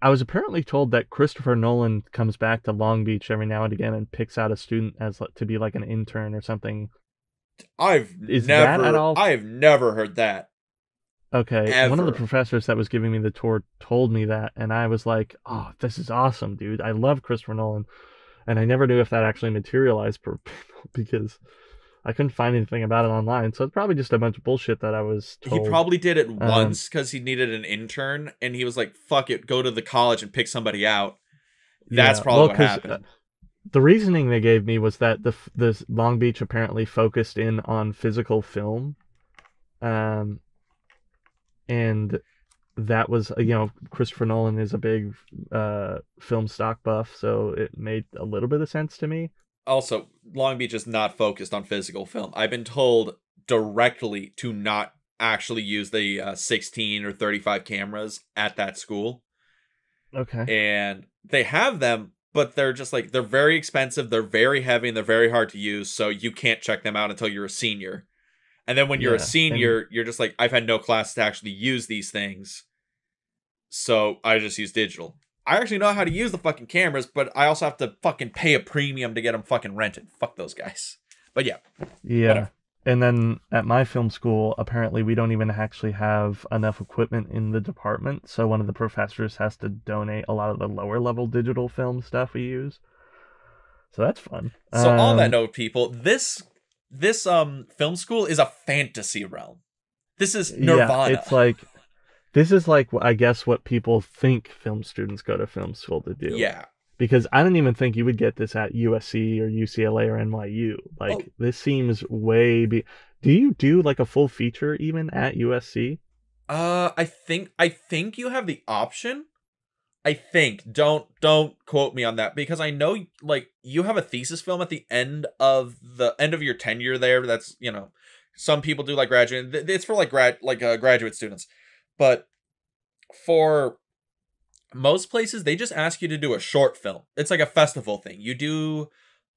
I was apparently told that Christopher Nolan comes back to Long Beach every now and again and picks out a student to be like an intern or something. I've never heard that. Okay, Ever. one of the professors that was giving me the tour told me that, and I was like, "Oh, this is awesome, dude! I love Christopher Nolan," and I never knew if that actually materialized for people because I couldn't find anything about it online. So it's probably just a bunch of bullshit that I was told. He probably did it once because he needed an intern, and he was like, "Fuck it, go to the college and pick somebody out." That's probably what happened. The reasoning they gave me was that the Long Beach apparently focused in on physical film, and that was, Christopher Nolan is a big film stock buff, so it made a little bit of sense to me. Also, Long Beach is not focused on physical film. I've been told directly to not actually use the 16 or 35 cameras at that school. Okay. And they have them, but they're just like, they're very expensive, they're very heavy, and they're very hard to use, so you can't check them out until you're a senior. And then when you're a senior, you're just like, I've had no class to actually use these things, so I just use digital. I actually know how to use the fucking cameras, but I also have to fucking pay a premium to get them fucking rented. Fuck those guys. But yeah. Yeah. Whatever. And then at my film school, apparently we don't even actually have enough equipment in the department, so one of the professors has to donate a lot of the lower level digital film stuff we use. So that's fun. So on that note, people, this film school is a fantasy realm. This is Nirvana. Yeah, this is like, I guess, what people think film students go to film school to do. Yeah. Because I don't even think you would get this at USC or UCLA or NYU. This seems way Do you do like a full feature even at USC? I think you have the option. I think. Don't quote me on that, because I know like you have a thesis film at the end of your tenure there. That's, some people do like graduate. It's for like graduate students. But for most places, they just ask you to do a short film. It's like a festival thing. You do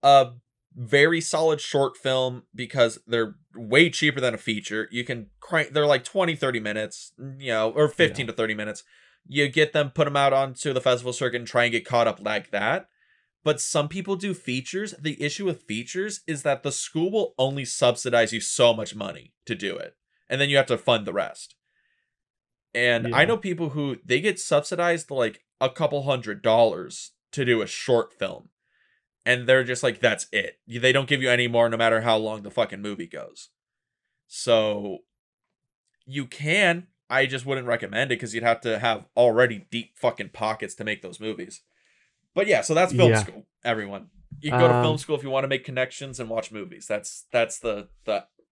a very solid short film because they're way cheaper than a feature. You can they're like 20, 30 minutes, or 15 to 30 minutes. You get them, put them out onto the festival circuit and try and get caught up like that. But some people do features. The issue with features is that the school will only subsidize you so much money to do it, and then you have to fund the rest. And I know people who, they get subsidized like a couple $100 to do a short film. And they're just like, that's it. They don't give you any more no matter how long the fucking movie goes. So you can. I just wouldn't recommend it because you'd have to have already deep fucking pockets to make those movies. But yeah, so that's film school, everyone. You can go to film school if you want to make connections and watch movies. That's the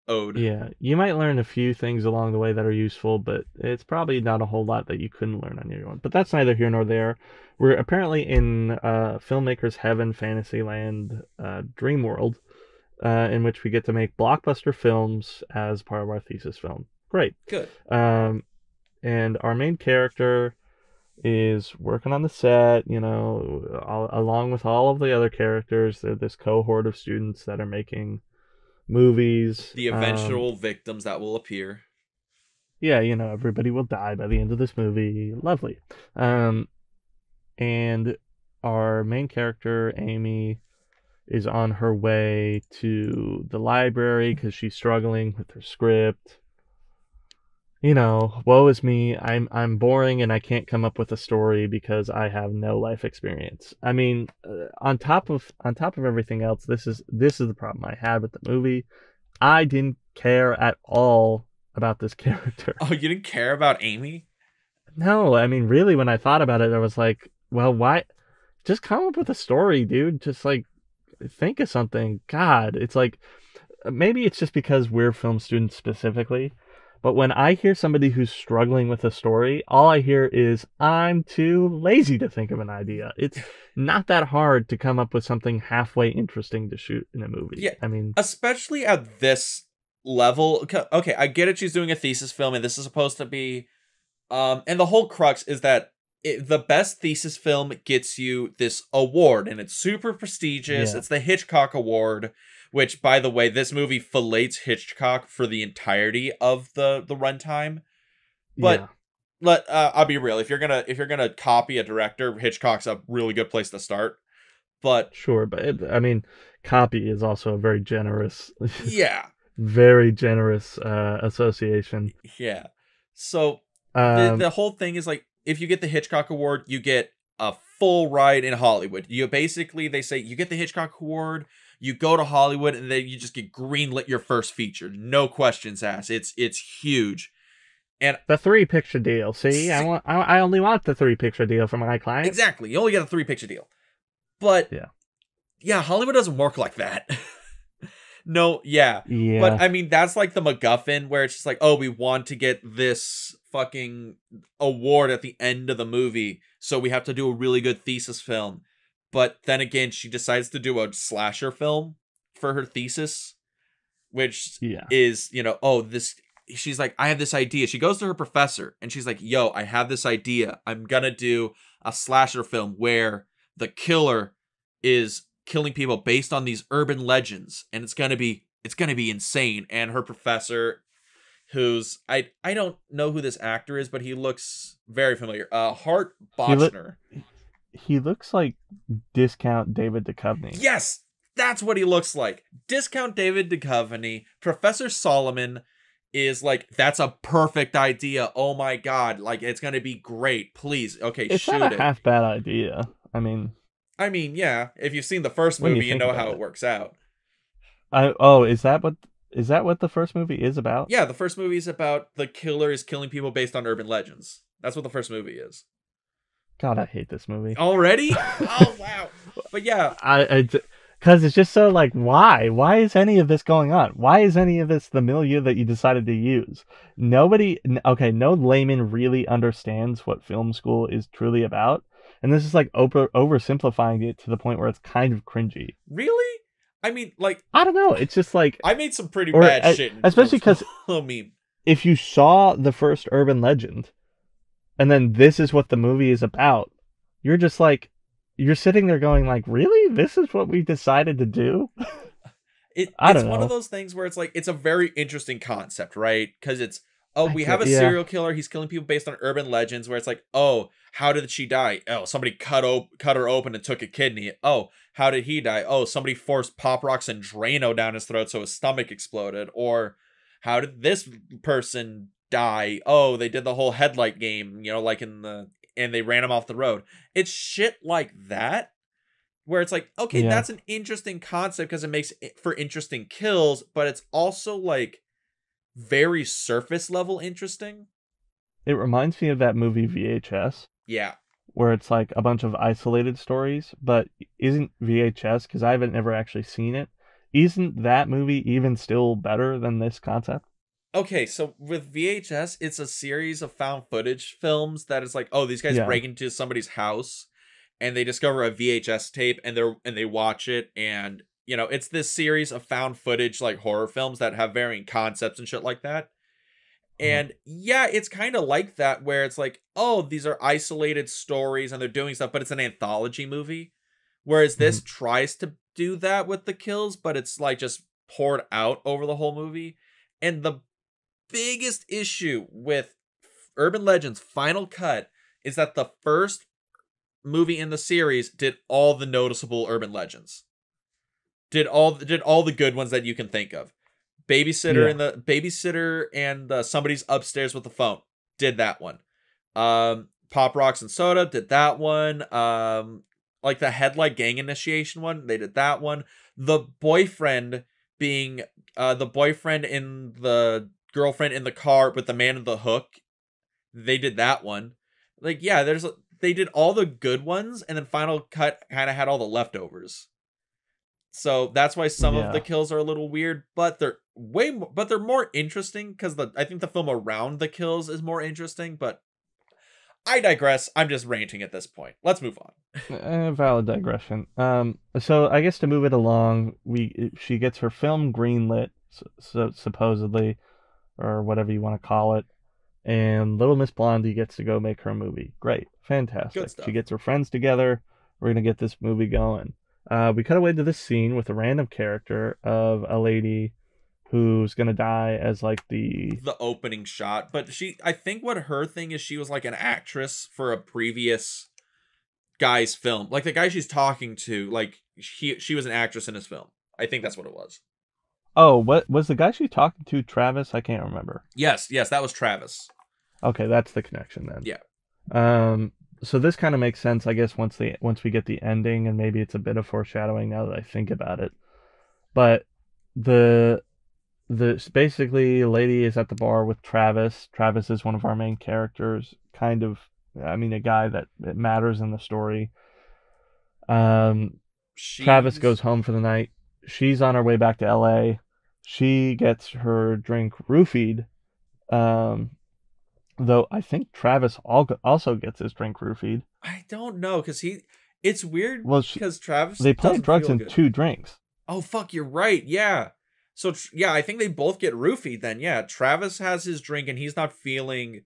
ode. Yeah, you might learn a few things along the way that are useful, but it's probably not a whole lot that you couldn't learn on your own. But that's neither here nor there. We're apparently in filmmakers' heaven, Fantasyland, dream world, in which we get to make blockbuster films as part of our thesis film. Great. Good. And our main character is working on the set, along with all of the other characters. They're this cohort of students that are making movies. The eventual victims that will appear. Yeah, everybody will die by the end of this movie. Lovely. And our main character, Amy, is on her way to the library because she's struggling with her script. Woe is me. I'm boring and I can't come up with a story because I have no life experience. I mean, on top of everything else, this is the problem I had with the movie. I didn't care at all about this character. Oh, you didn't care about Amy? No, I mean, really, when I thought about it, I was like, well, why? Just come up with a story, dude. Just like think of something. God, it's like maybe it's just because we're film students specifically. But when I hear somebody who's struggling with a story, all I hear is, I'm too lazy to think of an idea. It's not that hard to come up with something halfway interesting to shoot in a movie. Yeah, I mean, especially at this level. Okay, I get it. She's doing a thesis film, and this is supposed to be, and the whole crux is that the best thesis film gets you this award, and it's super prestigious. yeah. It's the Hitchcock Award, which, by the way, this movie fillets Hitchcock for the entirety of the runtime. Yeah. But I'll be real. If you're gonna copy a director, Hitchcock's a really good place to start. But Sure, but I mean, copy is also a very generous, yeah, very generous association. yeah. So Um, the whole thing is like, if you get the Hitchcock Award, you get a full ride in Hollywood. You basically, they say you get the Hitchcock Award, you go to Hollywood, and then you just get greenlit your first feature, no questions asked. It's huge, and the 3-picture deal. See, I only want the 3-picture deal for my client. exactly, you only get a 3-picture deal. But yeah, Hollywood doesn't work like that. No, yeah. Yeah. But I mean, that's like the MacGuffin where it's just like, oh, we want to get this fucking award at the end of the movie, so we have to do a really good thesis film. But then again, she decides to do a slasher film for her thesis, which is, oh, this. She's like, I have this idea. She goes to her professor and she's like, yo, I have this idea. I'm gonna do a slasher film where the killer is killing people based on these urban legends, and it's gonna be insane. And her professor, who's I don't know who this actor is, but he looks very familiar. Hart Bochner. He looks like Discount David Duchovny. Yes, that's what he looks like. Discount David Duchovny. Professor Solomon is like, that's a perfect idea. Oh my god, like, it's gonna be great. Please, okay, it's shoot not it. a half bad idea. I mean, yeah. If you've seen the first movie, you know how it works out. Is that what the first movie is about? Yeah, the first movie is about the killer is killing people based on urban legends. That's what the first movie is. God, I hate this movie. Already? Oh, wow. But yeah. Because it's just so like, why? Why is any of this going on? Why is any of this the milieu that you decided to use? No layman really understands what film school is truly about. And this is like oversimplifying it to the point where it's kind of cringy. Really? I mean, like, I don't know. It's just like, I made some pretty bad shit. Especially because if you saw the first urban legend, and then this is what the movie is about, you're just like, you're sitting there going like, really? This is what we decided to do? It's one of those things where it's like, it's a very interesting concept, right? Because it's, we have a serial killer. He's killing people based on urban legends, where it's like, oh, how did she die? Oh, somebody cut her open and took a kidney. Oh, how did he die? Oh, somebody forced Pop Rocks and Drano down his throat so his stomach exploded. Or how did this person die? Oh, they did the whole headlight game, like and they ran him off the road. It's shit like that, where it's like, okay, that's an interesting concept because it makes it for interesting kills, but it's also like very surface level interesting. It reminds me of that movie VHS. Yeah. Where it's like a bunch of isolated stories, but isn't VHS, because I haven't ever actually seen it, isn't that movie even still better than this concept? Okay, so with VHS, it's a series of found footage films that is like, oh, these guys break into somebody's house and they discover a VHS tape and they watch it, and it's this series of found footage like horror films that have varying concepts and shit like that. And yeah, it's kind of like that, where it's like, oh, these are isolated stories and they're doing stuff, but it's an anthology movie. Whereas this tries to do that with the kills, but it's like just poured out over the whole movie. And the biggest issue with Urban Legends Final Cut is that the first movie in the series did all the noticeable urban legends. Did all the good ones that you can think of. Babysitter and somebody's upstairs with the phone. Did that one. Pop Rocks and Soda did that one. Like the Headlight Gang Initiation one, they did that one. The boyfriend being the boyfriend in the girlfriend in the car with the man in the hook, they did that one. Like, yeah, they did all the good ones, and then Final Cut kind of had all the leftovers. So that's why some of the Yeah. kills are a little weird, but they're they're more interesting because I think the film around the kills is more interesting. But I digress. I'm just ranting at this point. Let's move on. Valid digression. So I guess to move it along, she gets her film greenlit, supposedly, or whatever you want to call it, and Little Miss Blondie gets to go make her movie. Great, Good fantastic. She stuff. gets her friends together. We're gonna get this movie going. We cut away to this scene with a random character of a lady who's gonna die as like The opening shot, but I think what her thing is, she was like an actress for a previous guy's film. Like the guy she's talking to, like she was an actress in his film. I think that's what it was. Oh, what was the guy she's talking to? Travis? I can't remember. Yes, that was Travis. Okay, that's the connection then. Yeah. So this kind of makes sense, I guess, once we get the ending, and maybe it's a bit of foreshadowing now that I think about it. But the basically, a lady is at the bar with Travis. Travis is one of our main characters, kind of. I mean, a guy that matters in the story. Travis She's goes home for the night. She's on her way back to L.A. She gets her drink roofied. Um, though I think Travis also gets his drink roofied. I don't know because it's weird Well, because Travis they plant doesn't drugs feel in good. 2 drinks. Oh fuck, you're right. Yeah. So yeah, I think they both get roofied then. Yeah, Travis has his drink and he's not feeling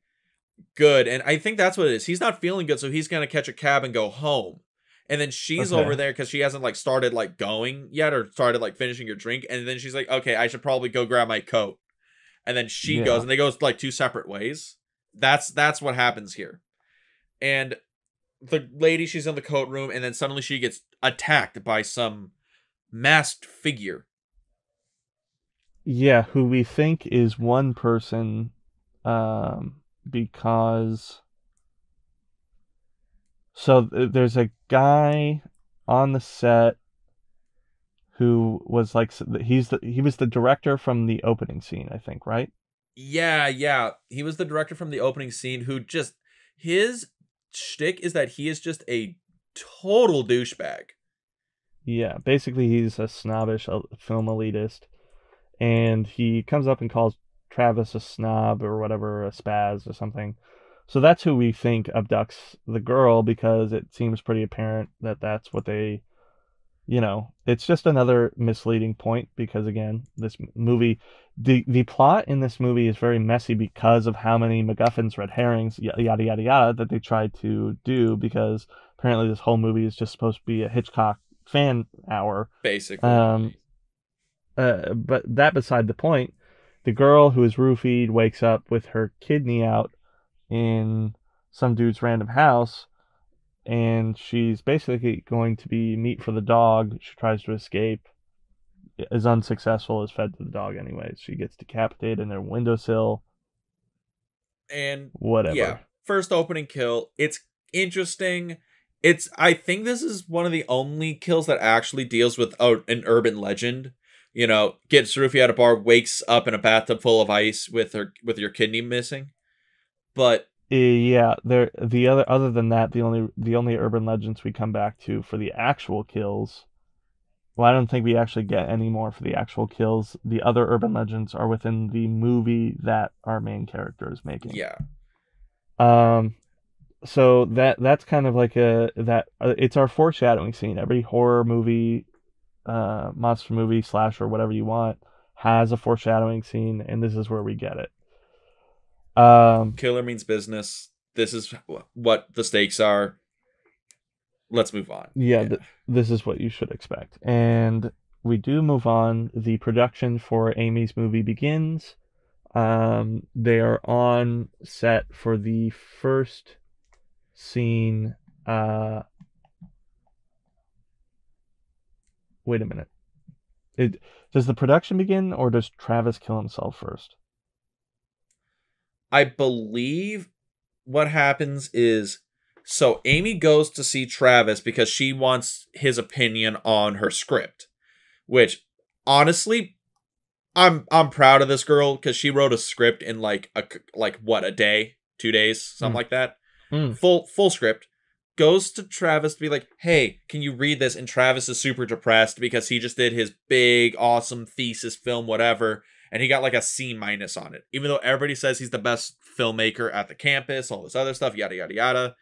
good, and I think that's what it is. He's not feeling good, so he's gonna catch a cab and go home. And then she's Okay. over there because she hasn't like started like going yet or started like finishing her drink, and then she's like, okay, I should probably go grab my coat. And then she goes, Yeah. and they go like 2 separate ways. That's what happens here. And the lady, she's in the coat room, and then suddenly she gets attacked by some masked figure. Yeah, who we think is one person, because there's a guy on the set who was like he was the director from the opening scene, I think, right? Yeah. He was the director from the opening scene who just his shtick is that he is just a total douchebag. Yeah, basically he's a snobbish film elitist, and he comes up and calls Travis a snob or whatever, a spaz or something. So that's who we think abducts the girl, because it seems pretty apparent that that's what they, it's just another misleading point, because again, this movie, the plot in this movie is very messy because of how many MacGuffins, red herrings, yada yada yada that they tried to do, because apparently this whole movie is just supposed to be a Hitchcock fan hour. Basically. But that beside the point, the girl who is roofied wakes up with her kidney out in some dude's random house, and she's basically going to be meat for the dog. She tries to escape, is unsuccessful, is fed to the dog anyways. She gets decapitated in their windowsill. And Whatever. yeah, first opening kill. It's interesting. I think this is one of the only kills that actually deals with an urban legend. Gets Rufy at a bar, wakes up in a bathtub full of ice with your kidney missing. But yeah, other than that, the only urban legends we come back to for the actual kills. Well, I don't think we actually get any more for the actual kills. The other urban legends are within the movie that our main character is making. Yeah. So that's kind of like it's our foreshadowing scene. Every horror movie, monster movie, slasher, whatever you want, has a foreshadowing scene, and this is where we get it. Killer means business. This is what the stakes are. Let's move on. Yeah. This is what you should expect. And we do move on. The production for Amy's movie begins. They are on set for the first scene. Wait a minute. Does the production begin, or does Travis kill himself first? I believe what happens is, so Amy goes to see Travis because she wants his opinion on her script, which honestly, I'm proud of this girl because she wrote a script in a day, 2 days, something like that. Mm. Full script. goes to Travis to be like, hey, can you read this? And Travis is super depressed because he just did his big, awesome thesis film, whatever, and he got like a C- on it. Even though everybody says he's the best filmmaker at the campus, all this other stuff, yada, yada, yada.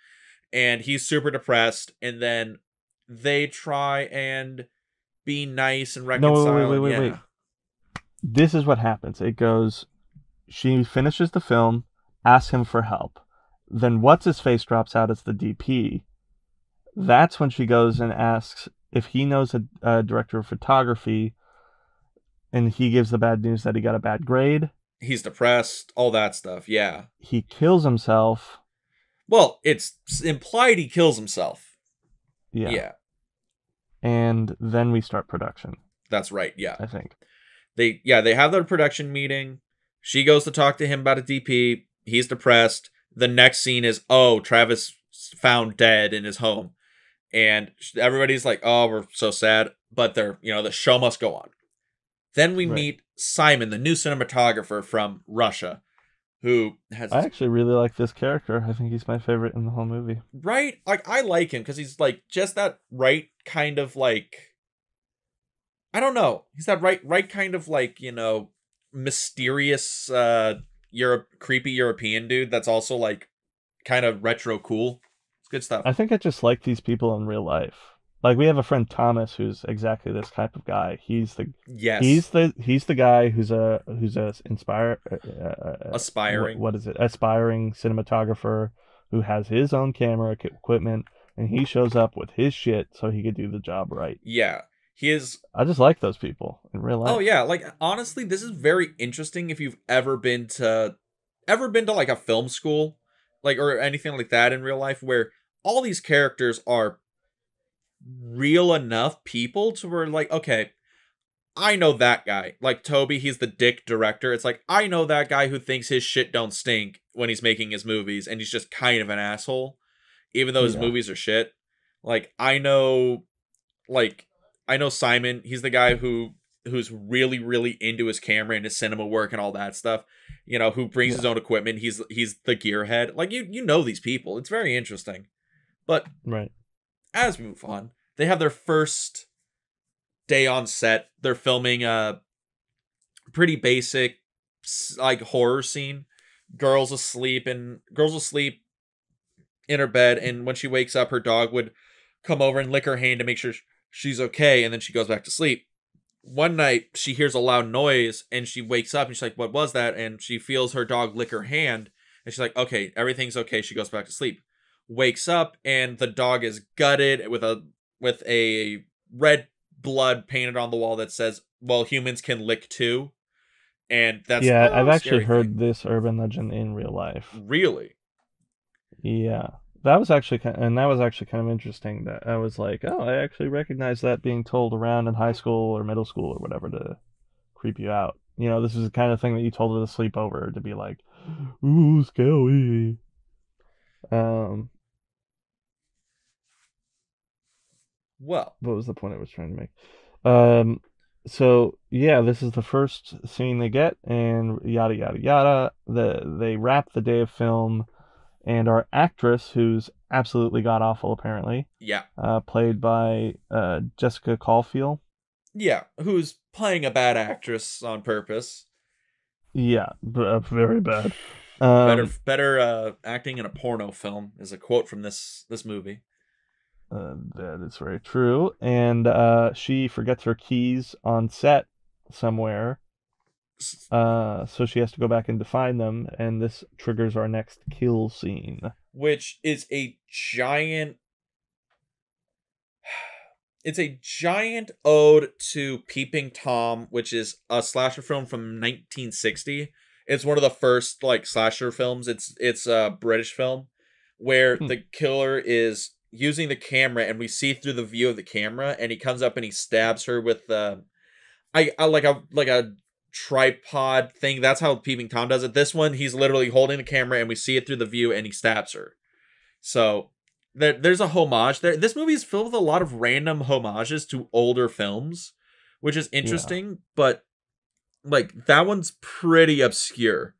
And he's super depressed. And then they try and be nice and No, reconcile. wait. This is what happens. It goes, she finishes the film, asks him for help. Then what's-his-face drops out as the DP. That's when she goes and asks if he knows a director of photography, and he gives the bad news that he got a bad grade. He's depressed, all that stuff, yeah. He kills himself. Well, it's implied he kills himself. Yeah. And then we start production. That's right, yeah. I think. They have their production meeting. She goes to talk to him about a DP. He's depressed. The next scene is, Travis found dead in his home. And everybody's like, oh, we're so sad. But the show must go on. Then we meet Simon, the new cinematographer from Russia, who has... I actually really like this character. I think he's my favorite in the whole movie. Right? Like, I like him because he's like just that right kind of like... I don't know. He's that right kind of like, mysterious, creepy European dude that's also like kind of retro cool. It's good stuff. I think I just like these people in real life. Like, we have a friend Thomas who's exactly this type of guy. He's the guy who's aspiring. What is it? Aspiring cinematographer who has his own camera equipment, and he shows up with his shit so he could do the job right. Yeah. He is. I just like those people in real life. Oh yeah, like honestly, this is very interesting if you've ever been to like a film school, like, or anything like that in real life, where all these characters are real enough people to where like, okay, I know that guy. Like Toby, he's the dick director. It's like, I know that guy who thinks his shit don't stink when he's making his movies, and he's just kind of an asshole, even though his movies are shit. Like I know Simon. He's the guy who's really, really into his camera and his cinema work and all that stuff. Who brings his own equipment. He's the gearhead. Like you know these people. It's very interesting. But as we move on, they have their first day on set. They're filming a pretty basic like horror scene. Girl's asleep in her bed, and when she wakes up, her dog would come over and lick her hand to make sure she's okay, and then she goes back to sleep. One night, she hears a loud noise, and she wakes up, and she's like, what was that? And she feels her dog lick her hand, and she's like, okay, everything's okay. She goes back to sleep. Wakes up, and the dog is gutted with a red blood painted on the wall that says, well, humans can lick too. And that's... Yeah, I've actually heard this urban legend in real life. Really? Yeah. That was actually kind of interesting. That I was like, oh, I actually recognize that being told around in high school or middle school or whatever to creep you out. This is the kind of thing that you told at a sleepover to be like, ooh, scary. Well, what was the point I was trying to make? So yeah, this is the first scene they get, and yada yada yada. They wrap the day of film. And our actress, who's absolutely god-awful, apparently. Yeah. Played by Jessica Caulfield. Yeah, who's playing a bad actress on purpose. Yeah, very bad. Better acting in a porno film is a quote from this movie. That is very true. And she forgets her keys on set somewhere. So she has to go back and find them, and this triggers our next kill scene, which is a giant ode to Peeping Tom, which is a slasher film from 1960. It's one of the first like slasher films. It's a British film where the killer is using the camera, and we see through the view of the camera, and he comes up and he stabs her with I like a tripod thing. That's how Peeping Tom does it. This one, he's literally holding the camera, and we see it through the view, and he stabs her. So there's a homage there. This movie is filled with a lot of random homages to older films, which is interesting. But like that one's pretty obscure.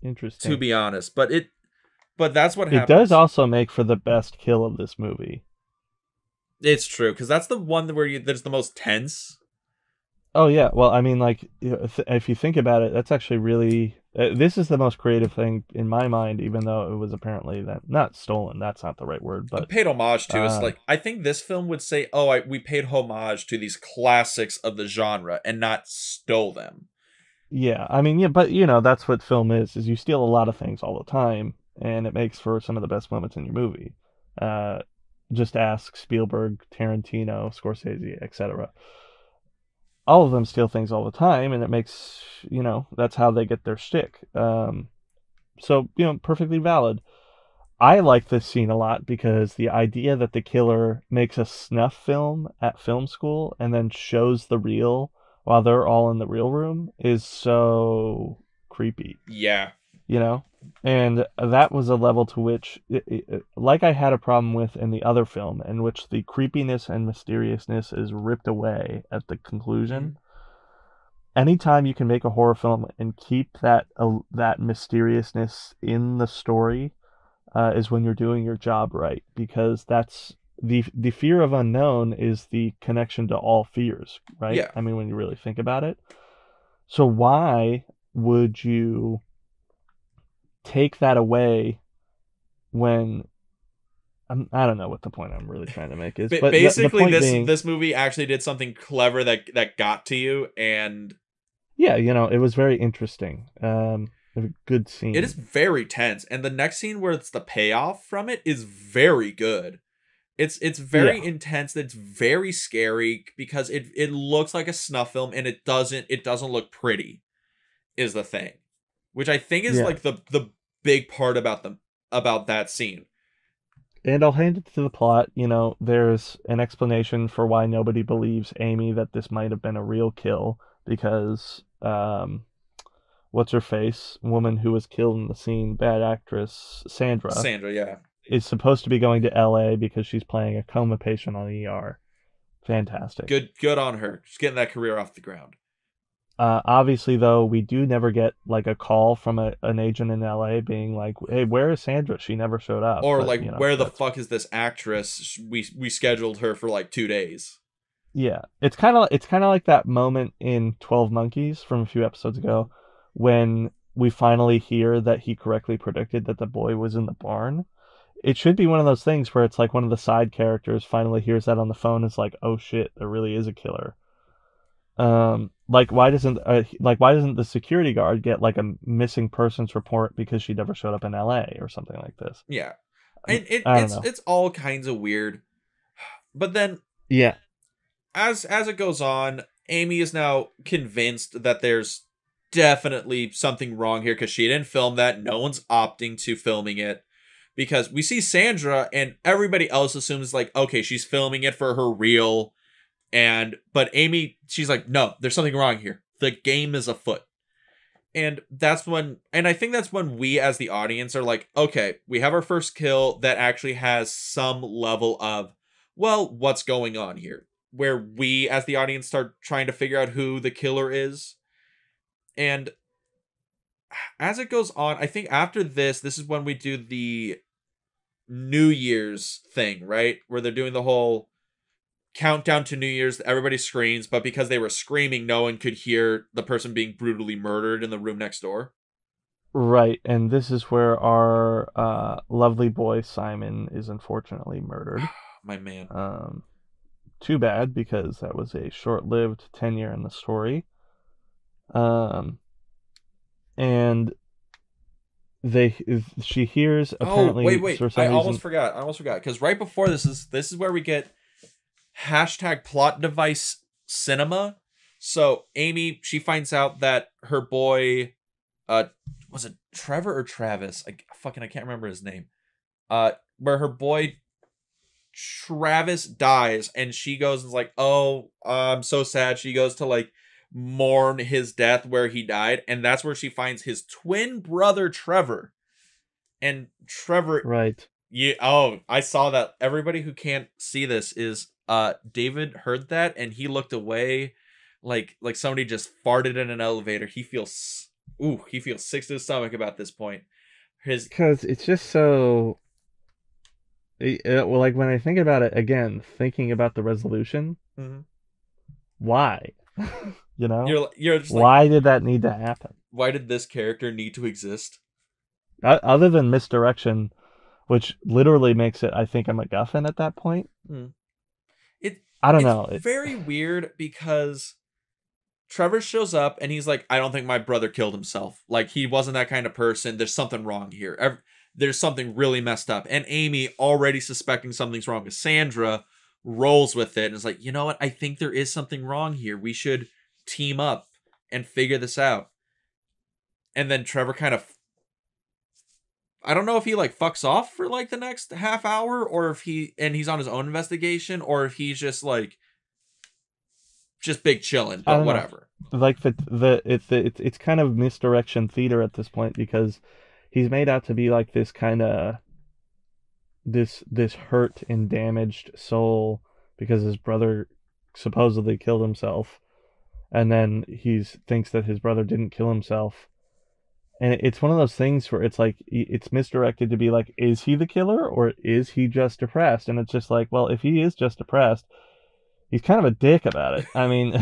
Interesting, to be honest. But But that's what It does happens. also make for the best kill of this movie. It's true, because that's the one where there's the most tense. Oh yeah, well, I mean, like, if you think about it, that's actually really. This is the most creative thing in my mind, even though it was apparently that not stolen. That's not the right word, but Paid homage to. It's um, like, I think this film would say, we paid homage to these classics of the genre and not stole them. yeah, I mean, yeah, but that's what film is you steal a lot of things all the time, and it makes for some of the best moments in your movie. Uh, just ask Spielberg, Tarantino, Scorsese, etc. All of them steal things all the time, and it makes that's how they get their shtick. So perfectly valid. I like this scene a lot because the idea that the killer makes a snuff film at film school and then shows the reel while they're all in the real room is so creepy, Yeah. you know? And that was a level to which, like I had a problem with in the other film, in which the creepiness and mysteriousness is ripped away at the conclusion. Anytime you can make a horror film and keep that mysteriousness in the story, is when you're doing your job right, because that's the fear of unknown is the connection to all fears, right? Yeah. I mean, when you really think about it. So why would you take that away when I don't know what the point I'm really trying to make is, but the Basically, point this being, this movie actually did something clever that got to you, and yeah, it was very interesting. A good it is scene. very tense. And the next scene where it's the payoff from it is very good. It's Yeah, very intense. It's very scary because it looks like a snuff film, and it doesn't look pretty. Is the thing, which I think is yeah. like the big part about that scene. And I'll hand it to the plot. There's an explanation for why nobody believes Amy that this might have been a real kill because what's her face, woman who was killed in the scene, bad actress Sandra, Sandra, yeah, is supposed to be going to L.A. because she's playing a coma patient on ER. Fantastic. good on her, just getting that career off the ground. Obviously, though, we do never get like a call from an agent in LA being like, "Hey, where is Sandra? She never showed up." Or But like, where the that's fuck is this actress? We scheduled her for like 2 days. yeah. It's kind of like that moment in 12 Monkeys from a few episodes ago when we finally hear that he correctly predicted that the boy was in the barn. It should be one of those things where it's like one of the side characters finally hears that on the phone and is like, "Oh shit, there really is a killer." Why doesn't the security guard get like a missing persons report because she never showed up in LA or something like this? Yeah, and I don't it's know. it's all kinds of weird. But then Yeah. as it goes on, Amy is now convinced that there's definitely something wrong here because she didn't film that. No one's opting to filming it because we see Sandra and everybody else assumes like, okay, she's filming it for her reel. But Amy, she's like, no, there's something wrong here. The game is afoot. And I think that's when we as the audience are like, okay, we have our first kill that actually has some level of, well, what's going on here? Where we as the audience start trying to figure out who the killer is. And as it goes on, I think after this is when we do the New Year's thing, right? Where they're doing the whole countdown to New Year's, everybody screams, but because they were screaming, no one could hear the person being brutally murdered in the room next door. Right. And this is where our lovely boy Simon is unfortunately murdered. My man. Um, Too bad because that was a short-lived tenure in the story. Um, and they she hears Oh, apparently wait. for I some almost reason. forgot. Because right before this is where we get hashtag plot device cinema. So Amy, she finds out that her boy, uh, was it Trevor or Travis? I can't remember his name. Where her boy Travis dies, and she goes and is like, "Oh, I'm so sad." She goes to like mourn his death where he died, and that's where she finds his twin brother Trevor. And Trevor, Right. yeah, oh, I saw that. Everybody who can't see this is David heard that and he looked away like somebody just farted in an elevator. He feels sick to his stomach about this point. His Because it's just so. Well, like when I think about it again, thinking about the resolution, Mhm. why? You know, you're just like, why did that need to happen? why did this character need to exist? Other than misdirection, which literally makes it, I think, a MacGuffin at that point. Hmm. It I don't it's know. very weird because Trevor shows up and he's like, I don't think my brother killed himself. Like, he wasn't that kind of person. There's something wrong here. There's something really messed up. And Amy, already suspecting something's wrong with Sandra, rolls with it and is like, you know what? I think there is something wrong here. We should team up and figure this out. And then Trevor kind of, I don't know if he like fucks off for like the next half hour, or if he's on his own investigation, or if he's just like, just big chillin', I but don't know. whatever. Like it's kind of misdirection theater at this point because he's made out to be like this kind of this hurt and damaged soul because his brother supposedly killed himself, and then he thinks that his brother didn't kill himself. And it's one of those things where it's like it's misdirected to be like, is he the killer or is he just depressed? And it's just like, well, if he is just depressed, he's kind of a dick about it. I mean,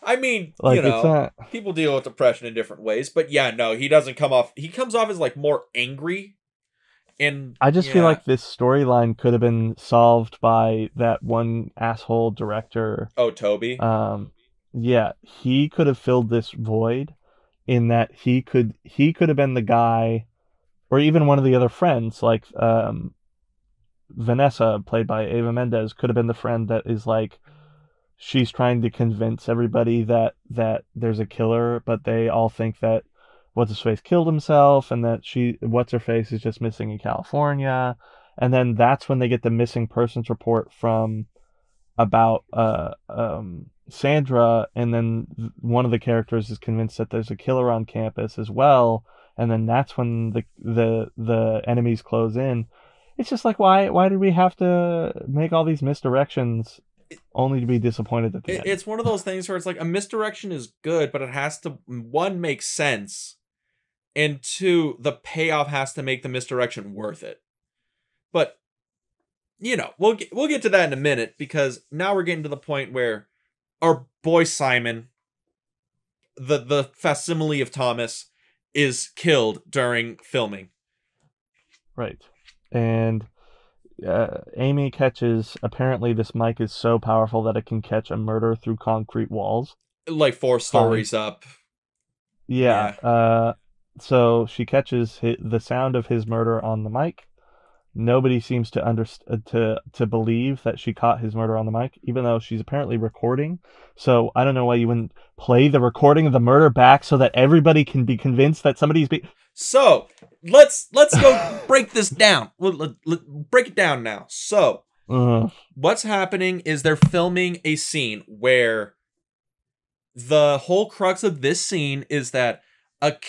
I mean, like it's not. people deal with depression in different ways, but yeah, no, he doesn't come off. He comes off as like more angry, and I just feel yeah. like this storyline could have been solved by that one asshole director. Oh, Toby. Yeah, he could have filled this void in that he could have been the guy, or even one of the other friends, like Vanessa, played by Ava Mendes, could have been the friend that is like she's trying to convince everybody that there's a killer, but they all think that what's his face killed himself, and that what's her face is just missing in California, and then that's when they get the missing persons report from about Sandra, and then one of the characters is convinced that there's a killer on campus as well, and then that's when the enemies close in. It's just like why did we have to make all these misdirections only to be disappointed at the end? It's one of those things where it's like a misdirection is good, but it has to, one, make sense, and two, the payoff has to make the misdirection worth it. But we'll get to that in a minute, because now we're getting to the point where our boy Simon, the facsimile of Thomas, is killed during filming. Right. And Amy catches, apparently this mic is so powerful that it can catch a murder through concrete walls. Like 4 stories up. Yeah. So she catches the sound of his murder on the mic. Nobody seems to believe that she caught his murder on the mic, even though she's apparently recording. So I don't know why you wouldn't play the recording of the murder back so that everybody can be convinced that somebody's being. So let's go break this down. We'll break it down now. So what's happening is they're filming a scene where the whole crux of this scene is that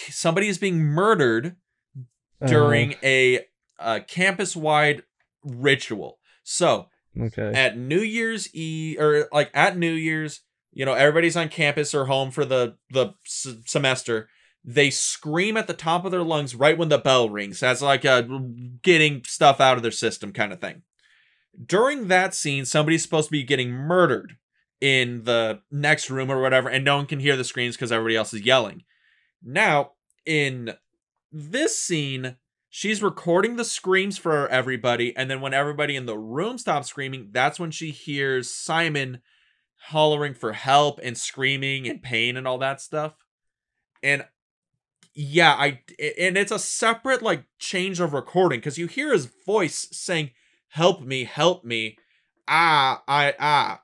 somebody is being murdered during a campus-wide ritual. So Okay. at New Year's Eve, or like at New Year's, everybody's on campus or home for the semester. They scream at the top of their lungs right when the bell rings, as like a getting stuff out of their system kind of thing. During that scene, somebody's supposed to be getting murdered in the next room or whatever, and no one can hear the screams because everybody else is yelling. Now, in this scene, she's recording the screams for everybody, and then when everybody in the room stops screaming, that's when she hears Simon hollering for help and screaming and pain and all that stuff. And yeah, and it's a separate like change of recording, because you hear his voice saying, help me, ah.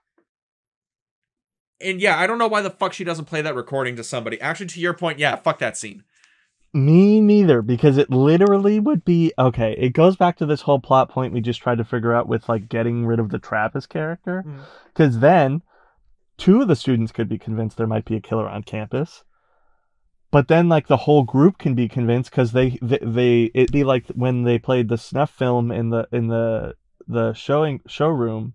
And yeah, I don't know why the fuck she doesn't play that recording to somebody. Actually, to your point, yeah, fuck that scene. Me neither, because it literally would be okay. It goes back to this whole plot point we just tried to figure out with like getting rid of the Travis character, because then 2 of the students could be convinced there might be a killer on campus, but then like the whole group can be convinced because they it'd be like when they played the snuff film in the showroom,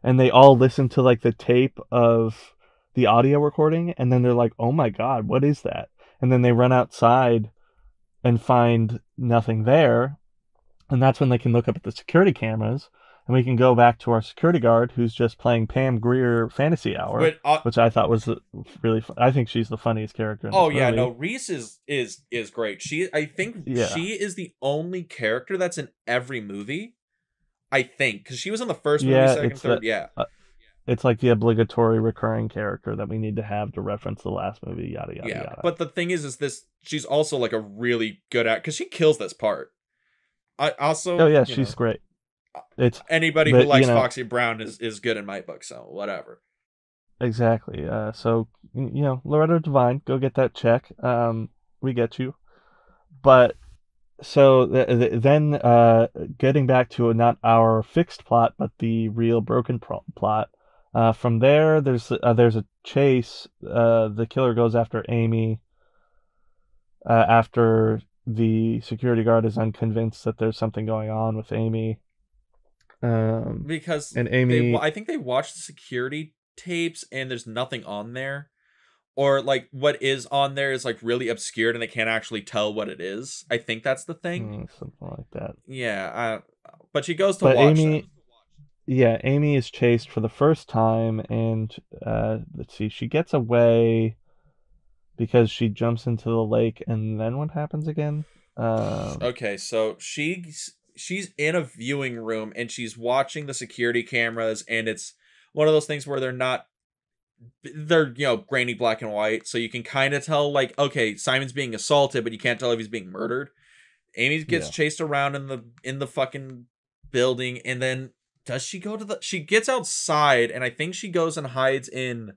and they all listen to like the tape of the audio recording, and then they're like, oh my god, what is that? And then they run outside and find nothing there. And that's when they can look up at the security cameras, and we can go back to our security guard who's just playing Pam Grier Fantasy Hour, But which I thought was really fun. I think she's the funniest character in oh this yeah, no, movie. Reese is great. I think Yeah. she is the only character that's in every movie. I think because she was in the first movie, Yeah, second, third. Yeah, it's like the obligatory recurring character that we need to have to reference the last movie, yada yada yeah. yada. But the thing is this she's also like a really good at because she kills this part. I Oh also, yeah, she's great. It's anybody who but likes Foxy Brown is good in my book. So whatever. exactly. So Loretta Devine, go get that check. We get you. But so then, getting back to not our fixed plot, but the real broken plot. From there, there's a chase. The killer goes after Amy. After the security guard is unconvinced that there's something going on with Amy. Because And Amy, I think they watched the security tapes and there's nothing on there. Or like what is on there is like really obscured and they can't actually tell what it is. I think that's the thing. something like that. Yeah, but she goes to But watch them. Amy is chased for the first time, and let's see, she gets away because she jumps into the lake, and then what happens again? Okay, so she's in a viewing room and she's watching the security cameras, and it's one of those things where they're grainy black and white, so you can kind of tell like, okay, Simon's being assaulted, but you can't tell if he's being murdered. Amy gets chased around in the fucking building, and then does she go to she gets outside, and I think she goes and hides in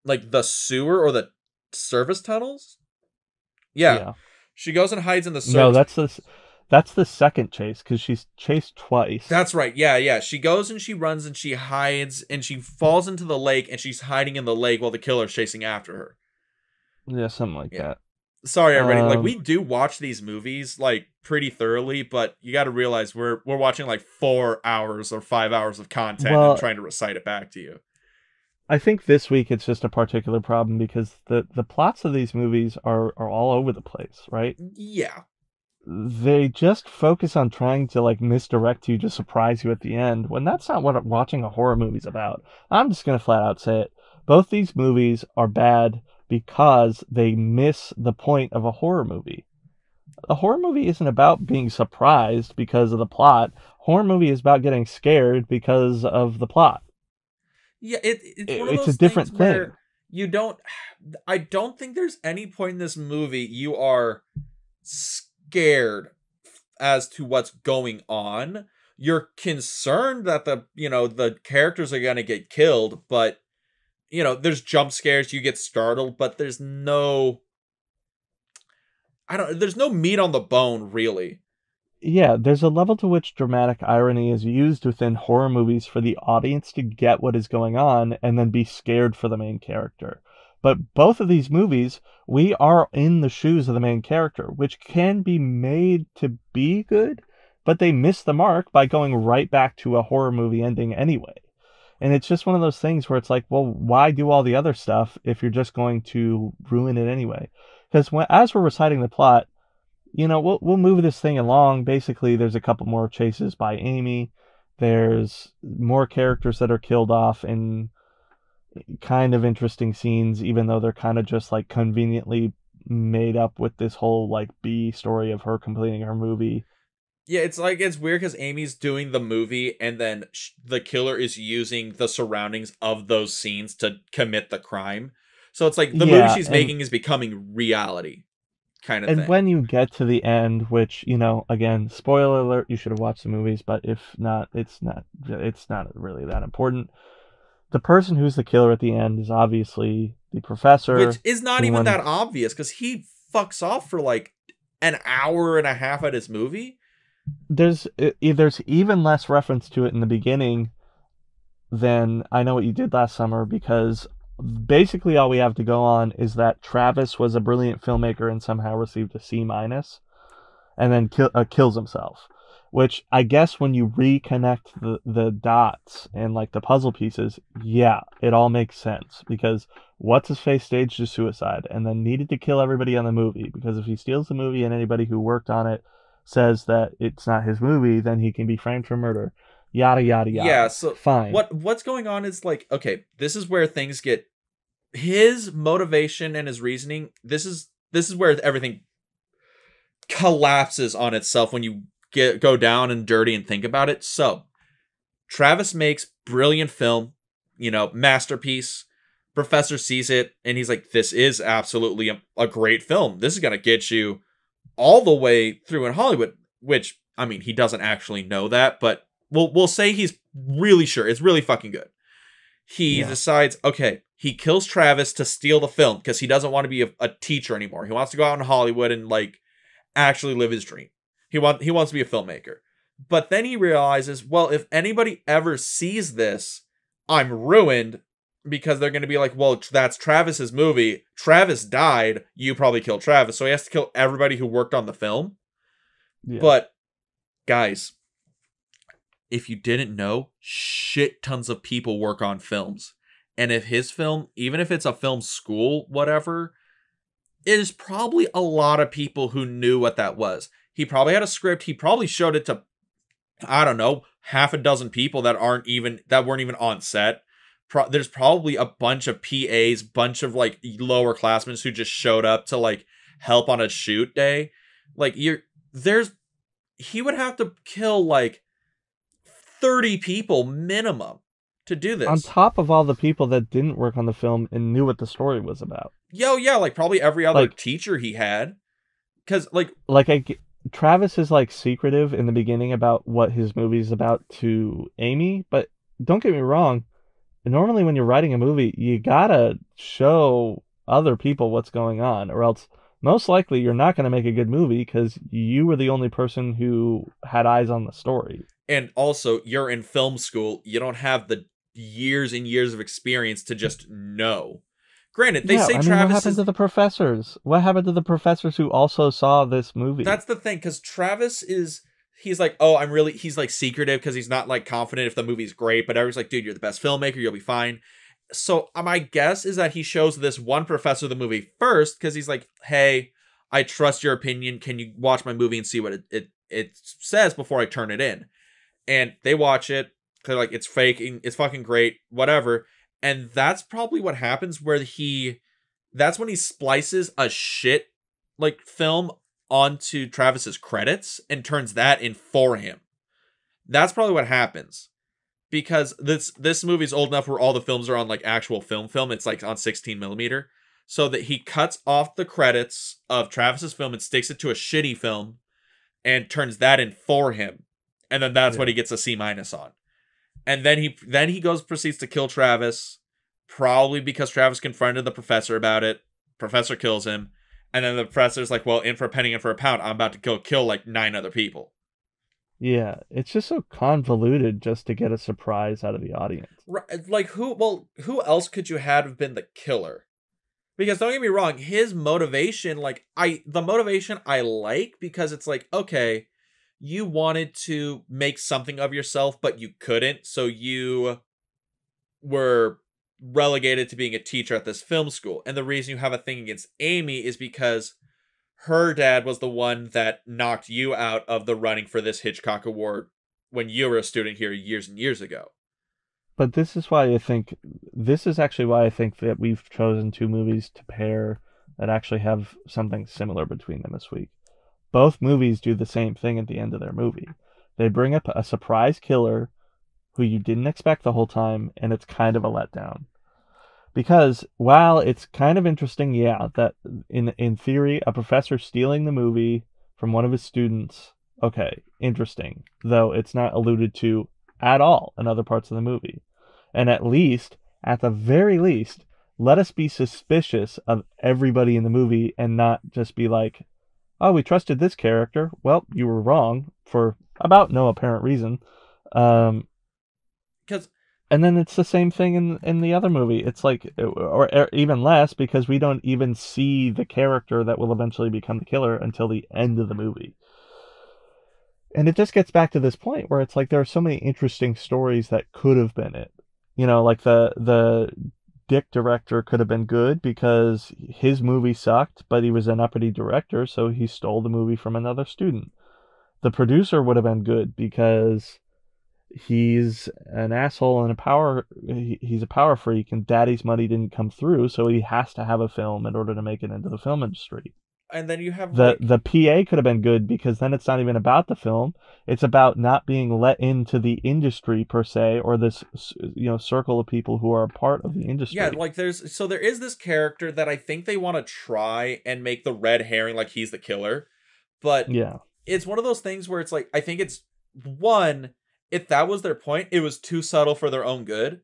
like the sewer or the service tunnels. Yeah. She goes and hides in the No, service. that's the second chase because she's chased twice. That's right. Yeah. She goes and she runs and she hides and she falls into the lake and she's hiding in the lake while the killer's chasing after her. Yeah, something like that. Sorry, everybody. Like, we do watch these movies like pretty thoroughly, but you got to realize we're watching like 4 hours or 5 hours of content and trying to recite it back to you. I think this week it's just a particular problem because the plots of these movies are all over the place, right? Yeah. They just focus on trying to like misdirect you to surprise you at the end when that's not what watching a horror movie's about. I'm just gonna flat out say it. Both these movies are bad because they miss the point of a horror movie. A horror movie isn't about being surprised because of the plot. Horror movie is about getting scared because of the plot. Yeah, it's one of It's those a different things where thing. I don't think there's any point in this movie you are scared as to what's going on. You're concerned that the characters are going to get killed, but there's jump scares, you get startled, but there's no meat on the bone really. Yeah, there's a level to which dramatic irony is used within horror movies for the audience to get what is going on and then be scared for the main character. But both of these movies, we are in the shoes of the main character, which can be made to be good, but they miss the mark by going right back to a horror movie ending anyway. And it's just one of those things where it's like, well, why do all the other stuff if you're just going to ruin it anyway? Because as we're reciting the plot, we'll move this thing along. Basically, there's a couple more chases by Amy. There's more characters that are killed off in kind of interesting scenes, even though they're kind of just like conveniently made up with this whole like B story of her completing her movie. Yeah, it's weird because Amy's doing the movie and then the killer is using the surroundings of those scenes to commit the crime. So it's like the movie she's making is becoming reality kind of thing. And when you get to the end, which, again, spoiler alert, you should have watched the movies, but if not, it's not really that important. The person who's the killer at the end is obviously the professor. Which is not even that obvious because he fucks off for like an hour and a half at his movie. There's even less reference to it in the beginning than I Know What You Did Last Summer, because basically all we have to go on is that Travis was a brilliant filmmaker and somehow received a C-, and then kills himself. which I guess when you reconnect the dots and like the puzzle pieces, yeah, it all makes sense, because what's his face staged a suicide and then needed to kill everybody on the movie, because if he steals the movie and anybody who worked on it says that it's not his movie, then he can be framed for murder. Yada yada Yeah, yada. so Fine. what's going on is like, okay, this is where things get his motivation and his reasoning. This is where everything collapses on itself when you go down and dirty and think about it. So Travis makes brilliant film, masterpiece. Professor sees it and he's like, this is absolutely a great film. This is going to get you all the way through in Hollywood, which, I mean, he doesn't actually know that, but we'll say he's really sure. It's really fucking good. He decides, okay, he kills Travis to steal the film because he doesn't want to be a teacher anymore. He wants to go out in Hollywood and like actually live his dream. He wants to be a filmmaker. But then he realizes, well, if anybody ever sees this, I'm ruined, because they're going to be like, well, that's Travis's movie. Travis died. You probably killed Travis. So he has to kill everybody who worked on the film. Yeah. But guys, if you didn't know, shit tons of people work on films. And if his film, even if it's a film school, whatever, it is probably a lot of people who knew what that was. He probably had a script. He probably showed it to, I don't know, half a dozen people that weren't even on set. There's probably a bunch of PAs, bunch of like lower classmen who just showed up to like help on a shoot day. Like he would have to kill like 30 people minimum to do this. On top of all the people that didn't work on the film and knew what the story was about. Yeah, like probably every other teacher he had. Because Travis is like secretive in the beginning about what his movie's about to Amy, but don't get me wrong, normally when you're writing a movie, you gotta show other people what's going on, or else most likely you're not going to make a good movie because you were the only person who had eyes on the story. And also, you're in film school. You don't have the years and years of experience to just know. Granted, they say Travis what happened to the professors? What happened to the professors who also saw this movie? That's the thing, because Travis he's like, oh, he's like secretive because he's not like confident if the movie's great, but everyone's like, dude, you're the best filmmaker, you'll be fine. So my guess is that he shows this one professor the movie first because he's like, hey, I trust your opinion. Can you watch my movie and see what it says before I turn it in? And they watch it. They're like, it's fake. It's fucking great. Whatever. And that's probably what happens that's when he splices a shit like film onto Travis's credits and turns that in for him. That's probably what happens. Because this movie's old enough where all the films are on like actual film. It's like on 16 millimeter. So that he cuts off the credits of Travis's film and sticks it to a shitty film and turns that in for him. And then that's what he gets a C- on. And then he proceeds to kill Travis, probably because Travis confronted the professor about it. Professor kills him. And then the professor's like, well, in for a penny, in for a pound. I'm about to kill like 9 other people. Yeah, it's just so convoluted just to get a surprise out of the audience. Right, like who else could you have been the killer? Because don't get me wrong, his motivation, the motivation I like, because it's like, okay, you wanted to make something of yourself, but you couldn't, so you were relegated to being a teacher at this film school. And the reason you have a thing against Amy is because her dad was the one that knocked you out of the running for this Hitchcock Award when you were a student here years and years ago. But this is actually why I think that we've chosen 2 movies to pair that actually have something similar between them this week. Both movies do the same thing at the end of their movie. They bring up a surprise killer who you didn't expect the whole time, and it's kind of a letdown. Because while it's kind of interesting, that in theory, a professor stealing the movie from one of his students, okay, interesting. Though it's not alluded to at all in other parts of the movie. And at the very least, let us be suspicious of everybody in the movie and not just be like, oh, we trusted this character. Well, you were wrong for about no apparent reason. And then it's the same thing in the other movie. It's like, or even less, because we don't even see the character that will eventually become the killer until the end of the movie. And it just gets back to this point where it's like there are so many interesting stories that could have been it. You know, like the Dick director could have been good because his movie sucked, but he was an uppity director, so he stole the movie from another student. The producer would have been good because he's an asshole and he's a power freak, and daddy's money didn't come through, so he has to have a film in order to make it into the film industry. And then you have The PA could have been good because then it's not even about the film. It's about not being let into the industry per se, or this circle of people who are a part of the industry. Yeah, like there is this character that I think they want to try and make the red herring like he's the killer. But yeah, it's one of those things where it's like, I think it's one, if that was their point, it was too subtle for their own good.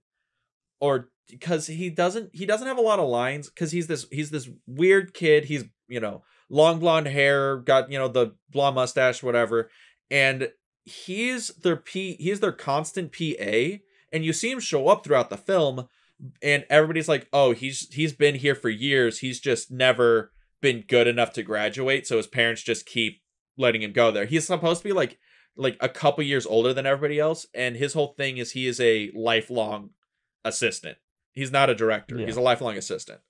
Or because he doesn't have a lot of lines, because he's this weird kid. He's, long blonde hair, got, the blonde mustache, whatever. And he's their constant PA. And you see him show up throughout the film, and everybody's like, oh, he's been here for years. He's just never been good enough to graduate. So his parents just keep letting him go there. He's supposed to be like a couple years older than everybody else. And his whole thing is he is a lifelong assistant. He's not a director. Yeah. He's a lifelong assistant.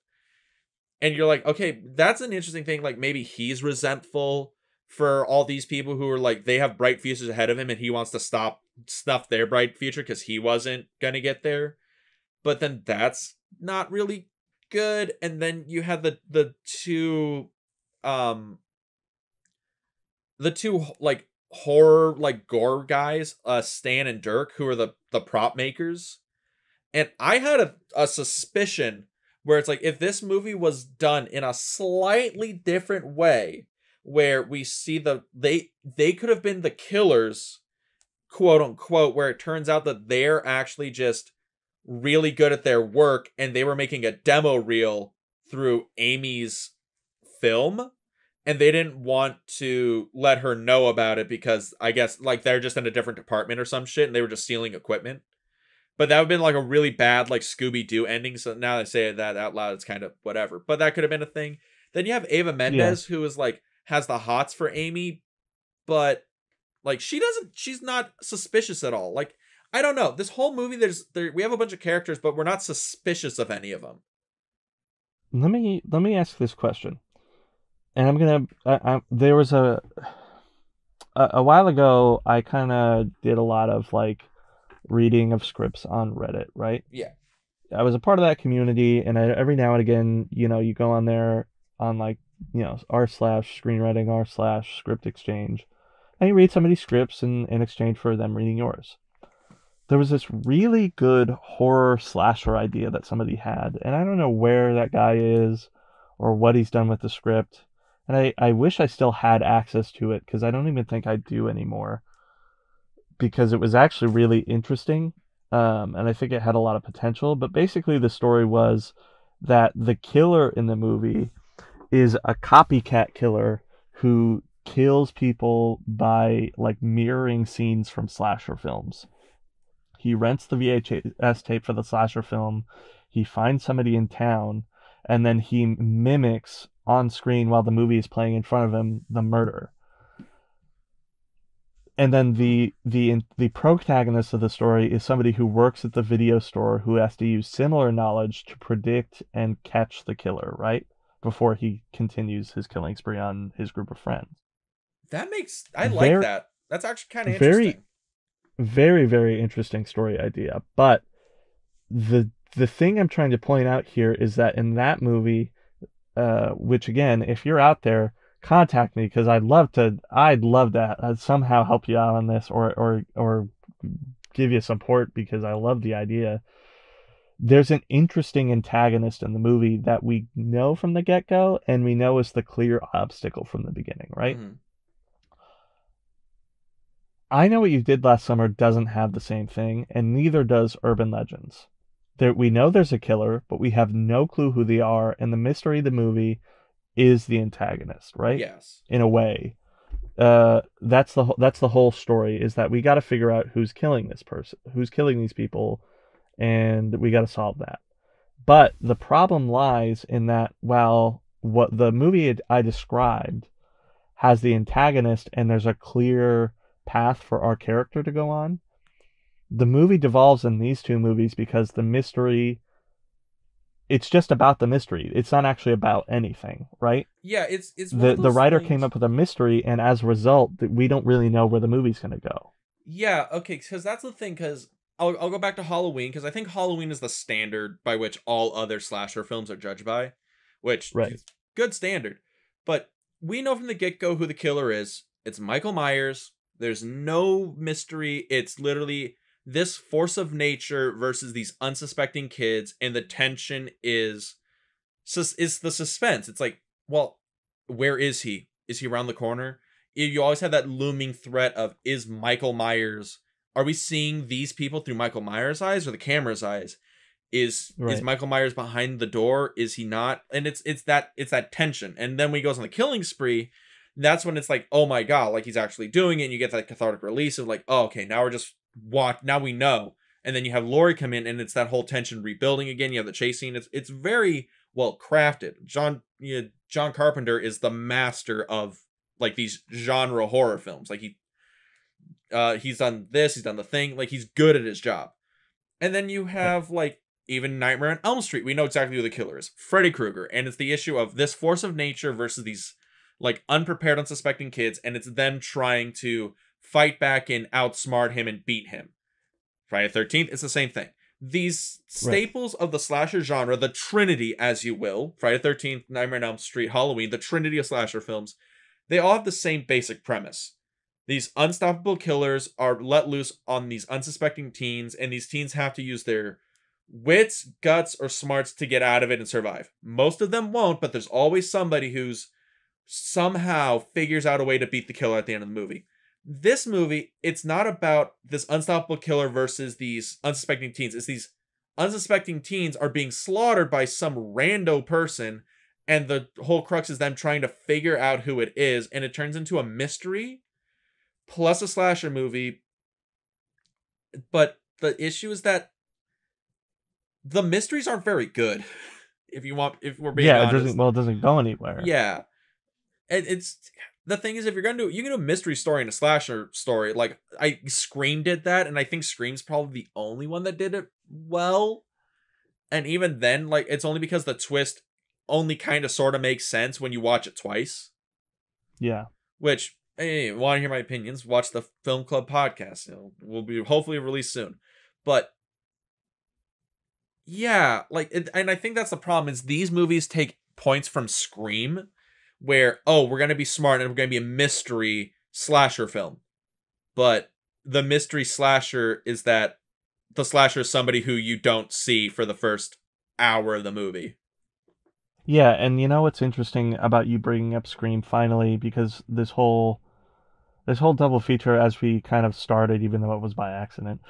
And you're like, okay, that's an interesting thing. Like, maybe he's resentful for all these people who are like, they have bright futures ahead of him, and he wants to snuff their bright future because he wasn't going to get there. But then that's not really good. And then you have the two like horror, like gore guys, Stan and Dirk, who are the prop makers. And I had a suspicion where it's like, if this movie was done in a slightly different way, where we see they could have been the killers, quote unquote, where it turns out that they're actually just really good at their work, and they were making a demo reel through Amy's film, and they didn't want to let her know about it because I guess like they're just in a different department or some shit, and they were just stealing equipment. But that would have been like a really bad like Scooby-Doo ending. So now that I say that out loud, it's kind of whatever. But that could have been a thing. Then you have Ava Mendes, who is like has the hots for Amy, but like she's not suspicious at all. Like, I don't know. This whole movie, we have a bunch of characters, but we're not suspicious of any of them. Let me ask this question, and I'm gonna. There was a while ago, I kind of did a lot of like reading of scripts on Reddit, right? Yeah. I was a part of that community, and every now and again, you go on there on like, r/screenwriting, r/script exchange, and you read somebody's scripts in exchange for them reading yours. There was this really good horror slasher idea that somebody had, and I don't know where that guy is or what he's done with the script. And I wish I still had access to it, because I don't even think I do anymore, because it was actually really interesting, and I think it had a lot of potential. But basically the story was that the killer in the movie is a copycat killer who kills people by like mirroring scenes from slasher films. He rents the VHS tape for the slasher film, he finds somebody in town, and then he mimics on screen while the movie is playing in front of him the murder. And then the protagonist of the story is somebody who works at the video store, who has to use similar knowledge to predict and catch the killer, right? Before he continues his killing spree on his group of friends. I like that. That's actually kind of interesting. Very, very interesting story idea. But the thing I'm trying to point out here is that in that movie, which again, if you're out there, contact me, because I'd love to somehow help you out on this, or give you support, because I love the idea. There's an interesting antagonist in the movie that we know from the get-go, and we know is the clear obstacle from the beginning, right? Mm-hmm. I Know What You Did Last Summer doesn't have the same thing, and neither does Urban Legends. We know there's a killer, but we have no clue who they are, and the mystery of the movie is the antagonist, right? Yes. In a way. That's the whole story, is that we got to figure out who's killing this person, who's killing these people, and we got to solve that. But the problem lies in that while what the movie I described has the antagonist, and there's a clear path for our character to go on. The movie devolves in these two movies because the mystery, it's just about the mystery. It's not actually about anything, right? Yeah, it's one of The those writer came things. up with a mystery, and as a result, we don't really know where the movie's going to go. Yeah, okay, because that's the thing. Because I'll go back to Halloween, because I think Halloween is the standard by which all other slasher films are judged by, which Right. is good standard. But we know from the get go who the killer is. It's Michael Myers. There's no mystery. It's literally this force of nature versus these unsuspecting kids, and the tension is the suspense. It's like, well, where is he? Is he around the corner? You always have that looming threat of, is Michael Myers, are we seeing these people through Michael Myers' eyes or the camera's eyes? Is Right. Michael Myers behind the door? Is he not? And it's that tension. And then when he goes on the killing spree, that's when it's like, oh my god, like he's actually doing it, and you get that cathartic release of like, oh, okay, now we're just now we know. And then you have Laurie come in, and it's that whole tension rebuilding again. You have the chase scene. It's very well crafted. John Carpenter is the master of like these genre horror films. Like he's done this, he's done The Thing. Like he's good at his job. And then you Right. have like even Nightmare on Elm Street. We know exactly who the killer is, Freddy Krueger, and it's the issue of this force of nature versus these like unprepared, unsuspecting kids, and it's them trying to fight back and outsmart him and beat him. Friday the 13th, it's the same thing. These Right. staples of the slasher genre, the trinity, as you will, Friday the 13th, Nightmare on Elm Street, Halloween, the trinity of slasher films, they all have the same basic premise. These unstoppable killers are let loose on these unsuspecting teens, and these teens have to use their wits, guts, or smarts to get out of it and survive. Most of them won't, but there's always somebody who's somehow figures out a way to beat the killer at the end of the movie. This movie, it's not about this unstoppable killer versus these unsuspecting teens. It's these unsuspecting teens are being slaughtered by some rando person, and the whole crux is them trying to figure out who it is, and it turns into a mystery plus a slasher movie. But the issue is that the mysteries aren't very good. If we're being Yeah, honest. it doesn't go anywhere. Yeah. It's the thing is, if you're gonna do, you can do a mystery story and a slasher story. Like Scream did that, and I think Scream's probably the only one that did it well. And even then, like it's only because the twist only kind of sort of makes sense when you watch it twice. Yeah. Which, hey, want to hear my opinions? Watch the Film Club podcast. Will be hopefully released soon. But yeah, and I think that's the problem is these movies take points from Scream, where we're gonna be smart and we're gonna be a mystery slasher film, but the mystery slasher is that the slasher is somebody who you don't see for the first hour of the movie. Yeah, and you know what's interesting about you bringing up Scream finally, because this whole double feature, as we kind of started, even though it was by accident,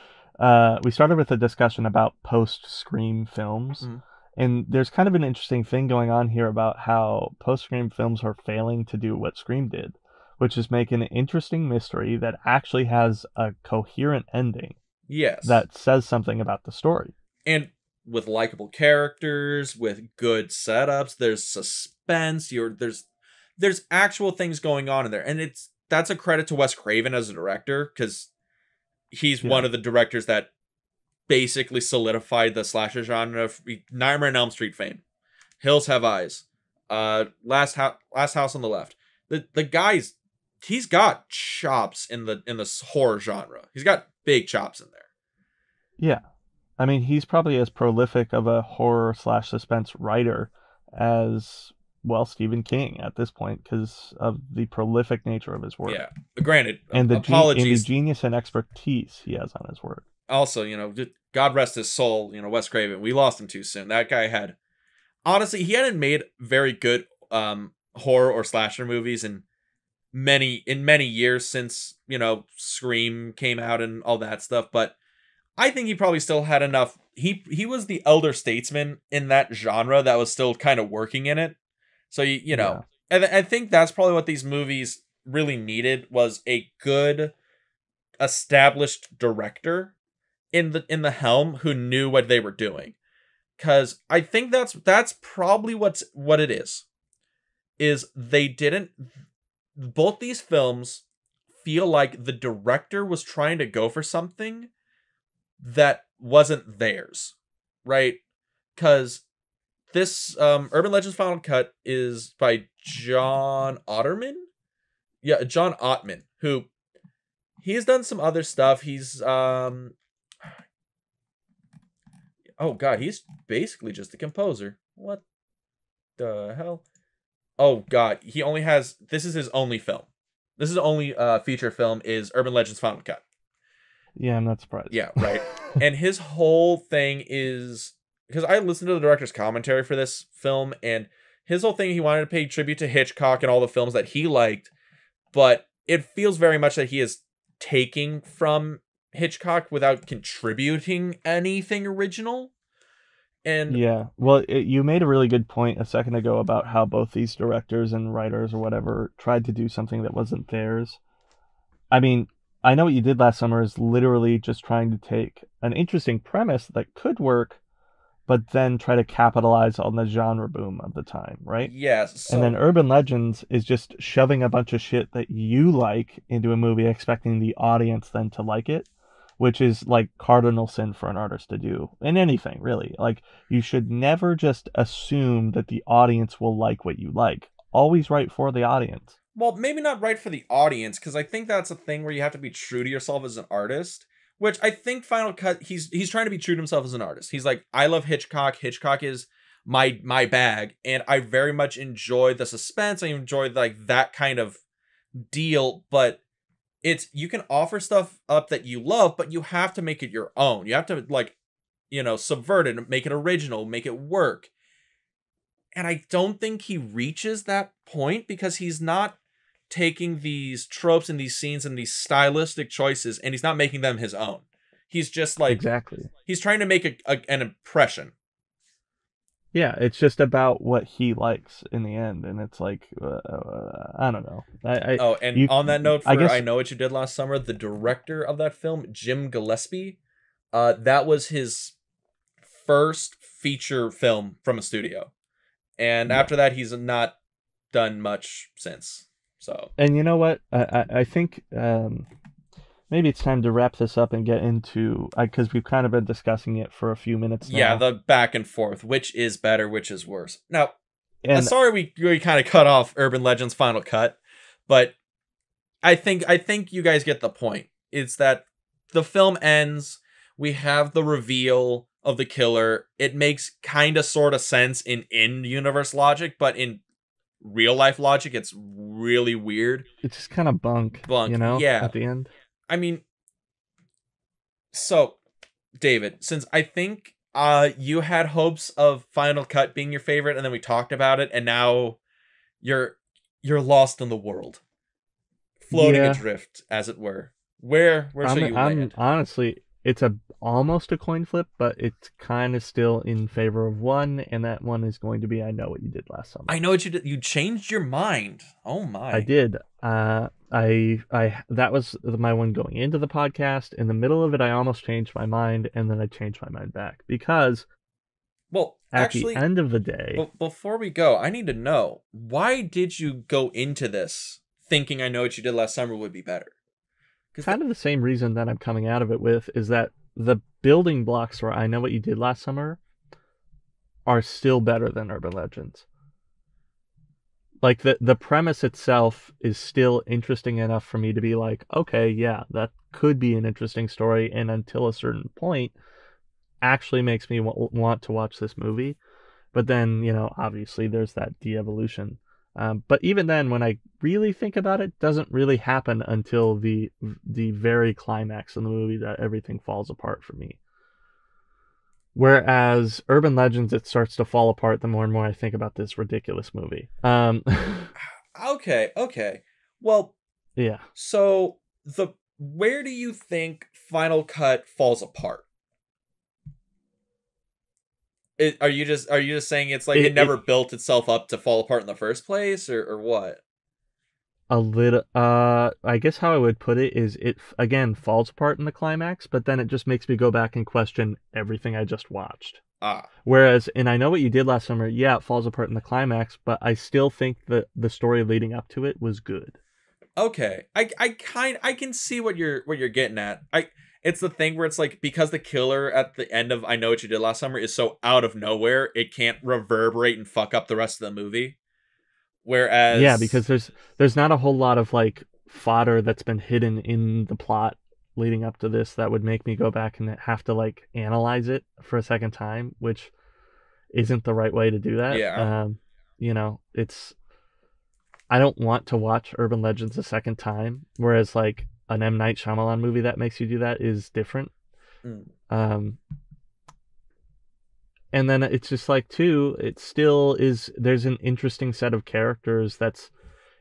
we started with a discussion about post-Scream films. Mhm. And there's kind of an interesting thing going on here about how post-Scream films are failing to do what Scream did, which is make an interesting mystery that actually has a coherent ending Yes, that says something about the story. and with likable characters, with good setups, there's suspense. There's actual things going on in there, and that's a credit to Wes Craven as a director, because he's Yeah. one of the directors that basically solidified the slasher genre. Nightmare on Elm Street fame, Hills Have Eyes, Last House on the Left. The guy's he's got chops in the horror genre. He's got big chops in there. Yeah. I mean, he's probably as prolific of a horror slash suspense writer as, well, Stephen King at this point because of the prolific nature of his work. Yeah. Granted, And the apologies. genius and expertise he has on his work. Also, God rest his soul, Wes Craven. We lost him too soon. That guy honestly, he hadn't made very good horror or slasher movies in many years since, Scream came out and all that stuff, but I think he probably still had enough. He was the elder statesman in that genre that was still kind of working in it. So Yeah. and I think that's probably what these movies really needed, was a good established director in the helm who knew what they were doing. Cuz I think that's probably what it is they didn't, both these films feel like the director was trying to go for something that wasn't theirs, right? Because this Urban Legends Final Cut is by John Otterman. Yeah, John Ottman, who he's done some other stuff. He's oh god, he's basically just a composer. What the hell? Oh god, he only has, this is his only film. This is the only feature film is Urban Legends Final Cut. Yeah, I'm not surprised. Yeah, right. And his whole thing is, because I listened to the director's commentary for this film, and his whole thing, he wanted to pay tribute to Hitchcock and all the films that he liked, but it feels very much that he is taking from Hitchcock without contributing anything original. And yeah, well, you made a really good point a second ago about how both these directors and writers or whatever tried to do something that wasn't theirs. I mean, I Know What You Did Last Summer is literally just trying to take an interesting premise that could work, but then try to capitalize on the genre boom of the time, right? yes, And then Urban Legends is just shoving a bunch of shit that you like into a movie, expecting the audience then to like it, which is like cardinal sin for an artist to do in anything, really. Like, you should never just assume that the audience will like what you like. Always write for the audience. well, maybe not right for the audience, because I think that's a thing where you have to be true to yourself as an artist. Which I think Final Cut, he's trying to be true to himself as an artist. He's like, I love Hitchcock. Hitchcock is my bag, and I very much enjoy the suspense. I enjoy like that kind of deal, but it's, you can offer stuff up that you love, but you have to make it your own. You have to, like, subvert it, make it original, make it work. And I don't think he reaches that point, because he's not taking these tropes and these scenes and these stylistic choices, and he's not making them his own. He's just like, exactly. He's trying to make an impression. Yeah, it's just about what he likes in the end, and it's like, I don't know. On that note, I guess, I Know What You Did Last Summer, the director of that film, Jim Gillespie, that was his first feature film from a studio, and after that, he's not done much since. So, and you know what? I think maybe it's time to wrap this up and get into, because we've kind of been discussing it for a few minutes now. Yeah, the back and forth, which is better, which is worse. Now, and sorry we kind of cut off Urban Legends Final Cut, but I think you guys get the point. It's that the film ends, we have the reveal of the killer. It makes kind of sort of sense in universe logic, but in real life logic, it's really weird. It's just kind of bunk, yeah, at the end. I mean, so David, since I think you had hopes of Final Cut being your favorite, and then we talked about it, and now you're lost in the world, floating adrift, as it were. Where shall you land? Honestly, it's almost a coin flip, but it's kind of still in favor of one, and that one is going to be I Know What You Did Last Summer. I Know What You Did. You changed your mind. Oh my! I did. That was my one going into the podcast. In the middle of it, I almost changed my mind, and then I changed my mind back because, well, at the end of the day, before we go, I need to know, why did you go into this thinking I Know What You Did Last Summer would be better? Kind of the same reason that I'm coming out of it with is that the building blocks for I Know What You Did Last Summer are still better than Urban Legends. Like, the premise itself is still interesting enough for me to be like, okay, yeah, that could be an interesting story, and until a certain point actually makes me want to watch this movie. But then, obviously there's that de-evolution. But even then, when I really think about it, doesn't really happen until the very climax of the movie that everything falls apart for me. Whereas Urban Legends, it starts to fall apart the more and more I think about this ridiculous movie. Okay. Well, yeah. So where do you think Final Cut falls apart? Are you just saying it's like it never built itself up to fall apart in the first place, or what? A little, I guess how I would put it is it again falls apart in the climax, but then it just makes me go back and question everything I just watched. Whereas in I Know What You Did Last Summer, yeah, it falls apart in the climax, but I still think that the story leading up to it was good. okay. I can see what you're getting at. It's the thing where it's like, because the killer at the end of I Know What You Did Last Summer is so out of nowhere, it can't reverberate and fuck up the rest of the movie. Yeah, Whereas, because there's not a whole lot of like fodder that's been hidden in the plot leading up to this that would make me go back and have to like analyze it for a second time, which isn't the right way to do that. yeah. It's I don't want to watch Urban Legends a second time, whereas like an M. Night Shyamalan movie that makes you do that is different. Mm. And then it's just like, too, it still is, there's an interesting set of characters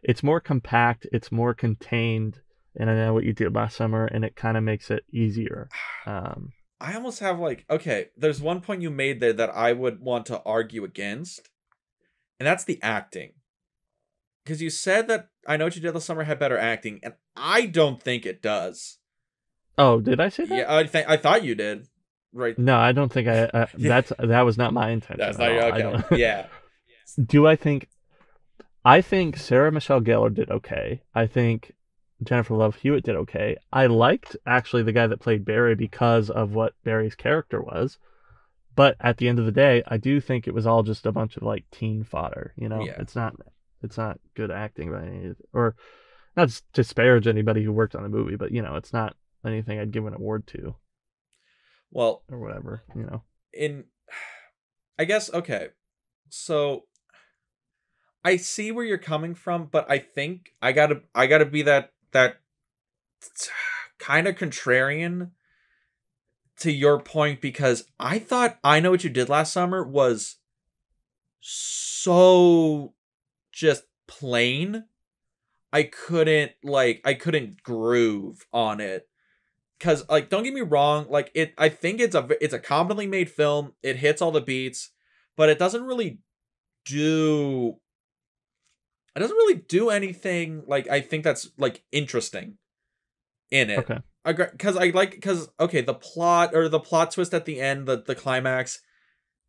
it's more compact, it's more contained, and I Know What You Did Last Summer, and it kind of makes it easier. I almost have like, okay, there's one point you made there that I would want to argue against, and that's the acting. Because you said that I Know What You Did Last Summer had better acting, and I don't think it does. Oh, did I say that? Yeah, I thought you did. Right. No, I don't think Yeah. that was not my intention. That's not at all. okay. Yeah. I think Sarah Michelle Gellar did okay. I think Jennifer Love Hewitt did okay. I liked actually the guy that played Barry because of what Barry's character was. But at the end of the day, I do think it was all just a bunch of like teen fodder. Yeah. It's not good acting by any, or not to disparage anybody who worked on the movie, but it's not anything I'd give an award to. Well, or whatever, I guess, okay. So I see where you're coming from, but I think I gotta be that kind of contrarian to your point, because I thought I Know What You Did Last Summer was so just plain. I couldn't groove on it. Because, like, don't get me wrong, like, I think it's a competently made film. It hits all the beats, but it doesn't really do anything, like, I think that's, like, interesting in it. Okay. Okay, the plot twist at the end, the climax,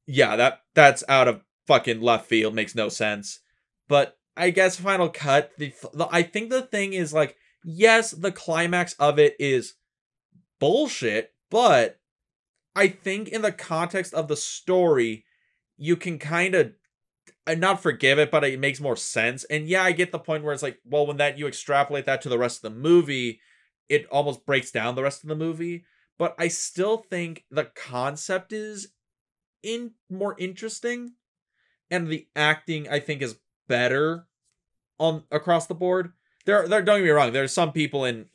yeah, that's out of fucking left field, makes no sense. But I guess final cut, I think the thing is, like, yes, the climax of it is bullshit, but I think in the context of the story, you can kind of not forgive it, but it makes more sense. And yeah, I get the point where it's like, well, when you extrapolate that to the rest of the movie, it almost breaks down the rest of the movie. But I still think the concept is more interesting, and the acting I think is better across the board. There don't get me wrong, there's some people in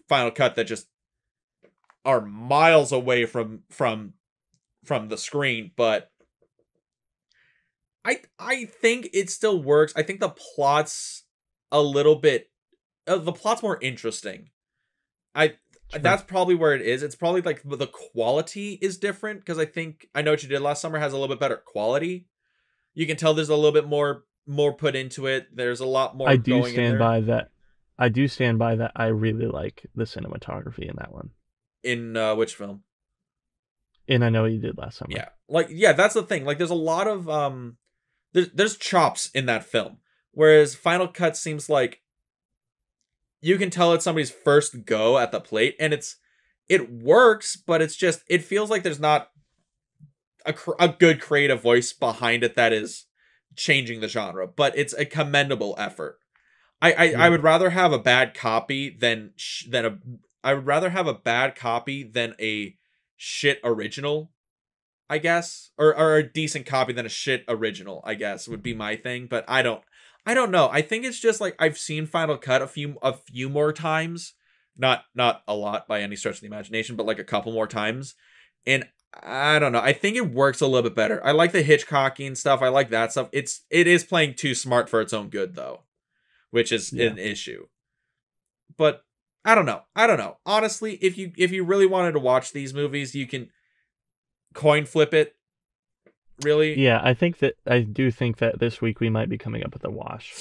Final Cut that just are miles away from the screen, but I think it still works. I think the plot's the plot's more interesting. That's probably where it is. It's probably like the quality is different, because I think I Know What You Did Last Summer has a little bit better quality. You can tell there's a little bit more put into it. There's a lot more. I do stand by that. I do stand by that. I really like the cinematography in that one. In which film? In I Know What You Did Last Summer. Yeah, that's the thing. Like, there's a lot of there's chops in that film, whereas Final Cut seems like you can tell it's somebody's first go at the plate, and it works, but it feels like there's not a good creative voice behind it that is changing the genre. But it's a commendable effort. I would rather have a bad copy than I would rather have a bad copy than a shit original, I guess, or a decent copy than a shit original, I guess, would be my thing. But I don't know. I think it's just like, I've seen Final Cut a few more times, not a lot by any stretch of the imagination, but like a couple more times, and I don't know. I think it works a little bit better. I like the Hitchcocking and stuff. I like that stuff. It is playing too smart for its own good, though, which is an issue. But I don't know. Honestly, if you really wanted to watch these movies, you can coin flip it. Really? Yeah, I do think that this week we might be coming up with a wash.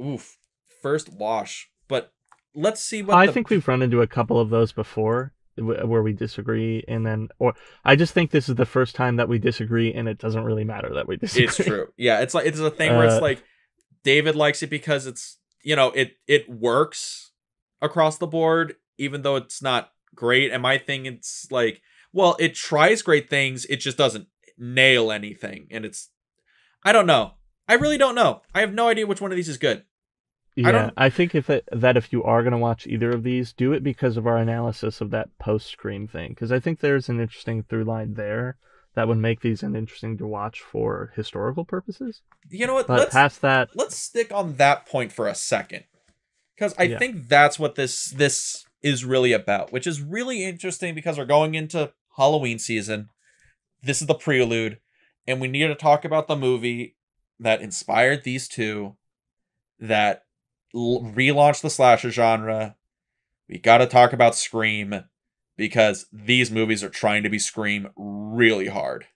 Oof. First wash. But let's see what I think we've run into a couple of those before where we disagree, or I just think this is the first time that we disagree, and it doesn't really matter that we disagree. It's true. Yeah, it's a thing where it's like David likes it because it's it works across the board, even though it's not great. And my thing, it's like, well, it tries great things, it just doesn't nail anything. And I don't know. I really don't know. I have no idea which one of these is good. Yeah, I think if you are going to watch either of these, do it because of our analysis of that post-Scream thing. Because I think there's an interesting through line there that would make these interesting to watch for historical purposes. You know what? But past that, let's stick on that point for a second, because I Yeah. think that's what this is really about, which is really interesting because we're going into Halloween season. This is the prelude, and we need to talk about the movie that inspired these two, that relaunched the slasher genre. We got to talk about Scream, because these movies are trying to be Scream really hard.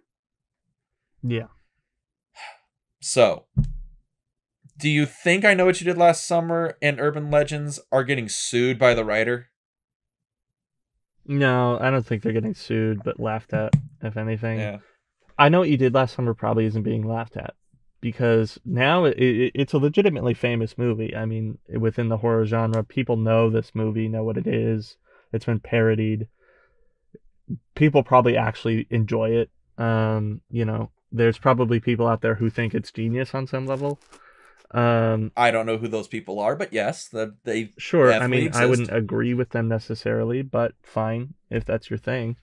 yeah. So, do you think I Know What You Did Last Summer and Urban Legends are getting sued by the writer? No, I don't think they're getting sued, but laughed at, if anything. Yeah. I Know What You Did Last Summer probably isn't being laughed at, because now it's a legitimately famous movie. I mean, within the horror genre, people know this movie, know what it is. It's been parodied. People probably actually enjoy it. There's probably people out there who think it's genius on some level. I don't know who those people are, but yes, they Sure, I definitely mean, exist. I wouldn't agree with them necessarily, but fine, if that's your thing.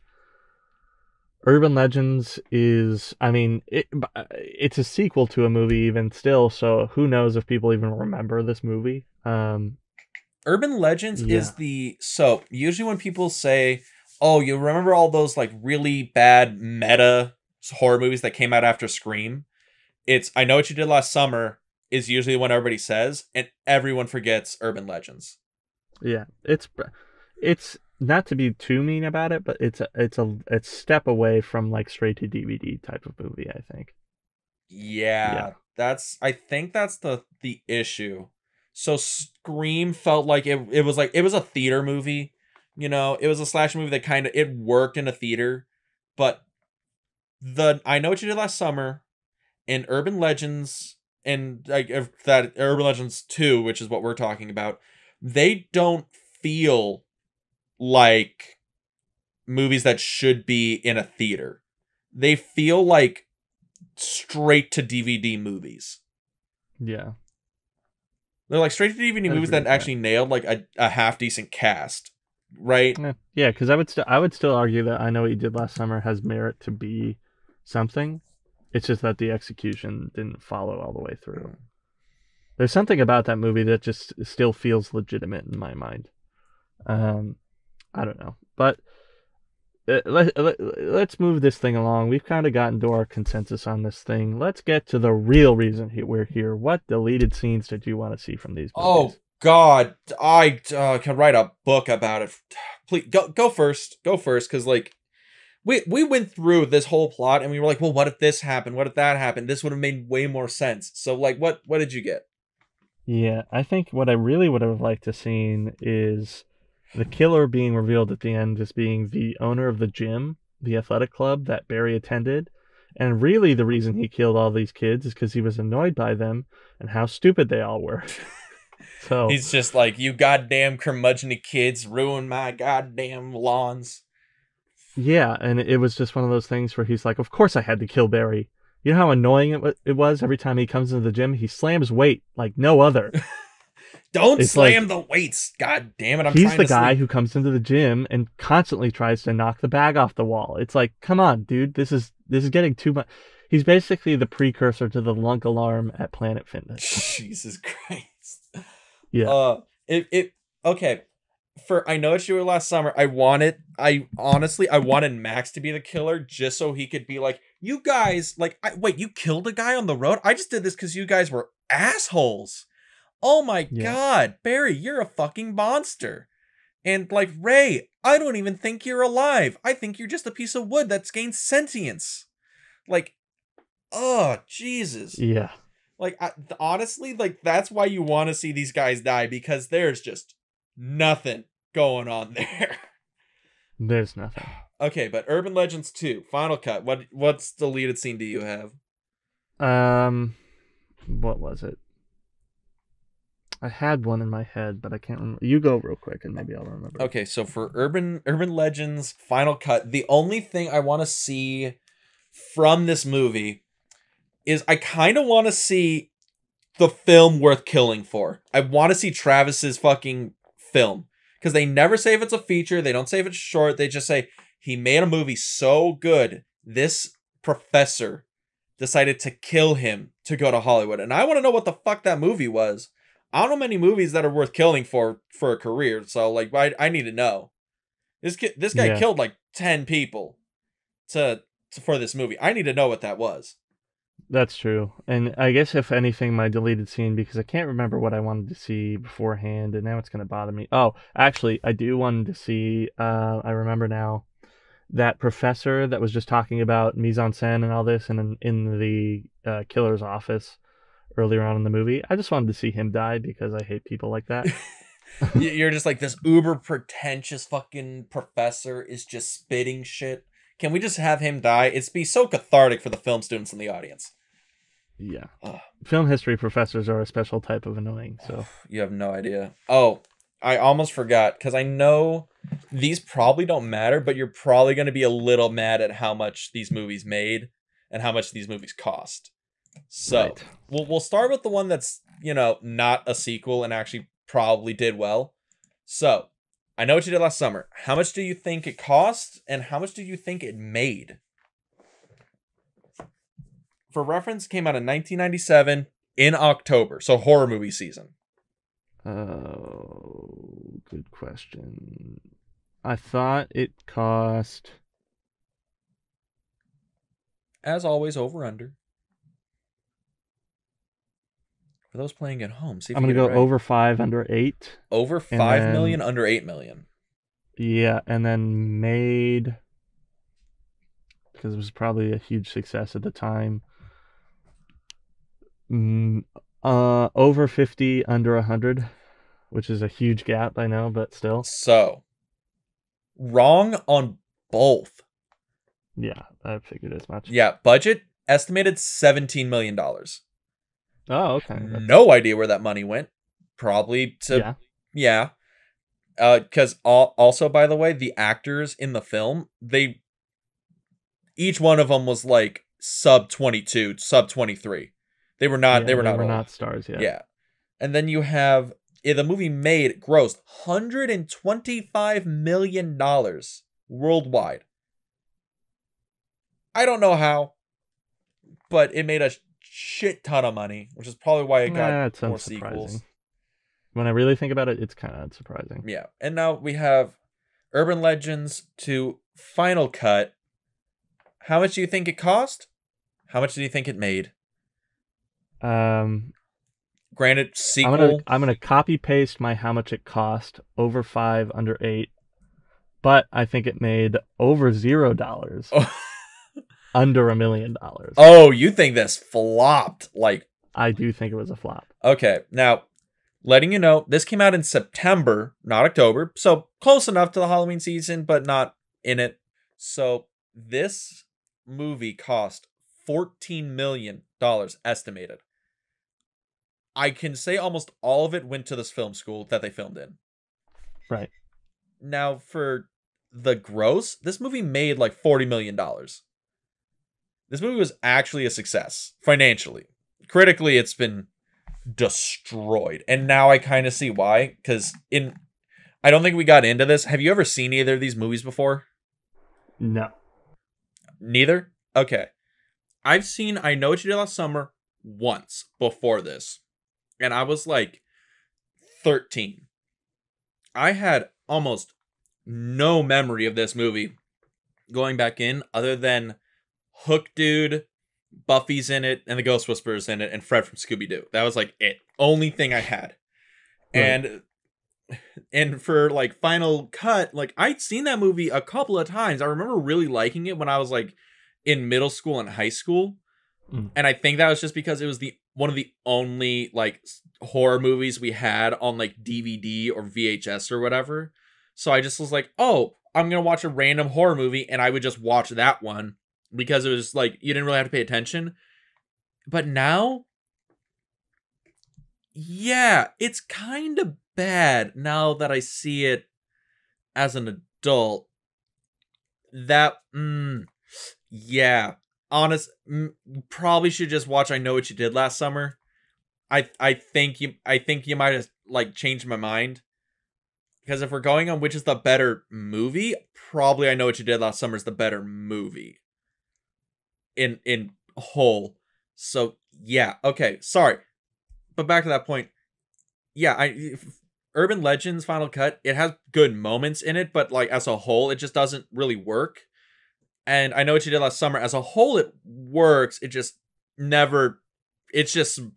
Urban Legends is, I mean, it's a sequel to a movie even still, so who knows if people even remember this movie. Urban Legends Yeah. so usually when people say, oh, you remember all those like really bad meta horror movies that came out after Scream? It's I Know What You Did Last Summer is usually what everybody says, and everyone forgets Urban Legends. Yeah, it's not to be too mean about it, but it's a step away from like straight to DVD type of movie, I think. Yeah, Yeah. I think that's the issue. So Scream felt like it was a theater movie. It was a slasher movie that kind of it worked in a theater, but the I Know What You Did Last Summer and Urban Legends, and like that Urban Legends 2, which is what we're talking about, they don't feel like movies that should be in a theater. They feel like straight to DVD movies. Yeah. They're like straight to DVD I'd movies agree that with that. actually nailed like a half decent cast, right? Yeah, because I would still argue that I Know What You Did Last Summer has merit to be something. It's just that the execution didn't follow all the way through. There's something about that movie that just still feels legitimate in my mind. I don't know, but let's move this thing along. We've kind of gotten to our consensus on this thing. Let's get to the real reason we're here. What deleted scenes did you want to see from these movies? Oh God, I can write a book about it. Please go first. Go first, because like we went through this whole plot and we were like, well, what if this happened? What if that happened? This would have made way more sense. So like, what did you get? Yeah, I think what I really would have liked to seen is the killer being revealed at the end as being the owner of the gym, the athletic club that Barry attended. And really the reason he killed all these kids is because he was annoyed by them and how stupid they all were. So He's just like, you goddamn curmudgeon kids ruin my goddamn lawns. yeah, and it was just one of those things where he's like, of course I had to kill Barry. You know how annoying it was every time he comes into the gym? He slams weight like no other. Don't It's slam like the weights. God damn it. I'm he's trying the to guy sleep. who comes into the gym and constantly tries to knock the bag off the wall. It's like, come on, dude, this is getting too much. He's basically the precursor to the Lunk alarm at Planet Fitness. Jesus Christ. Yeah. It okay. For I Know What You Were Last Summer, I wanted Max to be the killer just so he could be like, you guys, like, wait, you killed a guy on the road? I just did this because you guys were assholes. Oh my Yeah. God, Barry, you're a fucking monster. And like, Ray, I don't even think you're alive. I think you're just a piece of wood that's gained sentience. Like, oh, Jesus. Yeah. Like, honestly, like, that's why you want to see these guys die, because there's just nothing going on there. There's nothing. Okay, but Urban Legends 2, Final Cut. What's deleted scene do you have? What was it? I had one in my head, but I can't remember. You go real quick, and maybe I'll remember. Okay, so for Urban Legends Final Cut, the only thing I want to see from this movie is I kind of want to see the film worth killing for. I want to see Travis's fucking film, because they never say if it's a feature, they don't say if it's short, they just say he made a movie so good this professor decided to kill him to go to Hollywood. And I want to know what the fuck that movie was. I don't know many movies that are worth killing for a career, so like I need to know. This guy killed like 10 people for this movie. I need to know what that was. That's true. And I guess if anything, my deleted scene, because I can't remember what I wanted to see beforehand, and now it's going to bother me. Oh, actually, I do want to see, I remember now, that professor that was just talking about mise-en-scène and all this, and in the killer's office earlier on in the movie. I just wanted to see him die because I hate people like that. You're just like, this uber pretentious fucking professor is just spitting shit. Can we just have him die? It's be so cathartic for the film students in the audience. Yeah. Film history professors are a special type of annoying, so. You have no idea. Oh, I almost forgot, because I know these probably don't matter, but you're probably going to be a little mad at how much these movies made and how much these movies cost. So right. we'll start with the one that's, not a sequel and actually probably did well. So I know what you did last summer. How much do you think it cost, and how much do you think it made? For reference, it came out in 1997 in October, so horror movie season. Oh, good question. I thought it cost... As always, over under. For those playing at home, see if I'm going to go right. Over 5, under 8. Over 5 million, under 8 million. Yeah, and then made, because it was probably a huge success at the time, over 50, under 100, which is a huge gap, I know, but still. So, wrong on both. Yeah, I figured as much. Yeah, budget estimated $17 million. Oh, okay. No idea where that money went. Probably to... Yeah. Because also, by the way, the actors in the film, each one of them was like sub 22, sub 23. They were not. They were not stars yet. Yeah, and then you have the movie grossed $125 million worldwide. I don't know how, but it made a shit ton of money, which is probably why it got more sequels. When I really think about it, it's kind of unsurprising. Yeah, and now we have Urban Legends to Final Cut. How much do you think it cost? How much do you think it made? Granted, sequel. I'm gonna copy paste my how much it cost, over 5, under 8, but I think it made over $0. Under $1 million. Oh, you think this flopped? Like, I do think it was a flop. Okay, now, letting you know, this came out in September, not October, so close enough to the Halloween season, but not in it. So this movie cost $14 million estimated. I can say almost all of it went to this film school that they filmed in. Right. Now, for the gross, this movie made like $40 million. This movie was actually a success financially. Critically, it's been destroyed. And now I kind of see why. Because I don't think we got into this. Have you ever seen either of these movies before? No. Neither? Okay. I've seen I Know What You Did Last Summer once before this. And I was like 13. I had almost no memory of this movie going back in other than Hook Dude, Buffy's in it, and the Ghost Whisperer's in it, and Fred from Scooby-Doo. That was like it. Only thing I had. Right. And for like Final Cut, like I'd seen that movie a couple of times. I remember really liking it when I was like in middle school and high school. And I think that was just because it was one of the only like horror movies we had on like DVD or VHS or whatever. So I just was like, oh, I'm going to watch a random horror movie. And I would just watch that one because it was like, you didn't really have to pay attention. But now Yeah, it's kind of bad now that I see it as an adult. That, yeah. Probably should just watch I Know What You Did Last Summer. I think you might have like changed my mind. Because if we're going on which is the better movie, probably I Know What You Did Last Summer is the better movie. In whole. So yeah, okay, sorry. But back to that point. Yeah, Urban Legends Final Cut, it has good moments in it, but like as a whole, it just doesn't really work. And I Know What You Did Last Summer, as a whole, it works. It just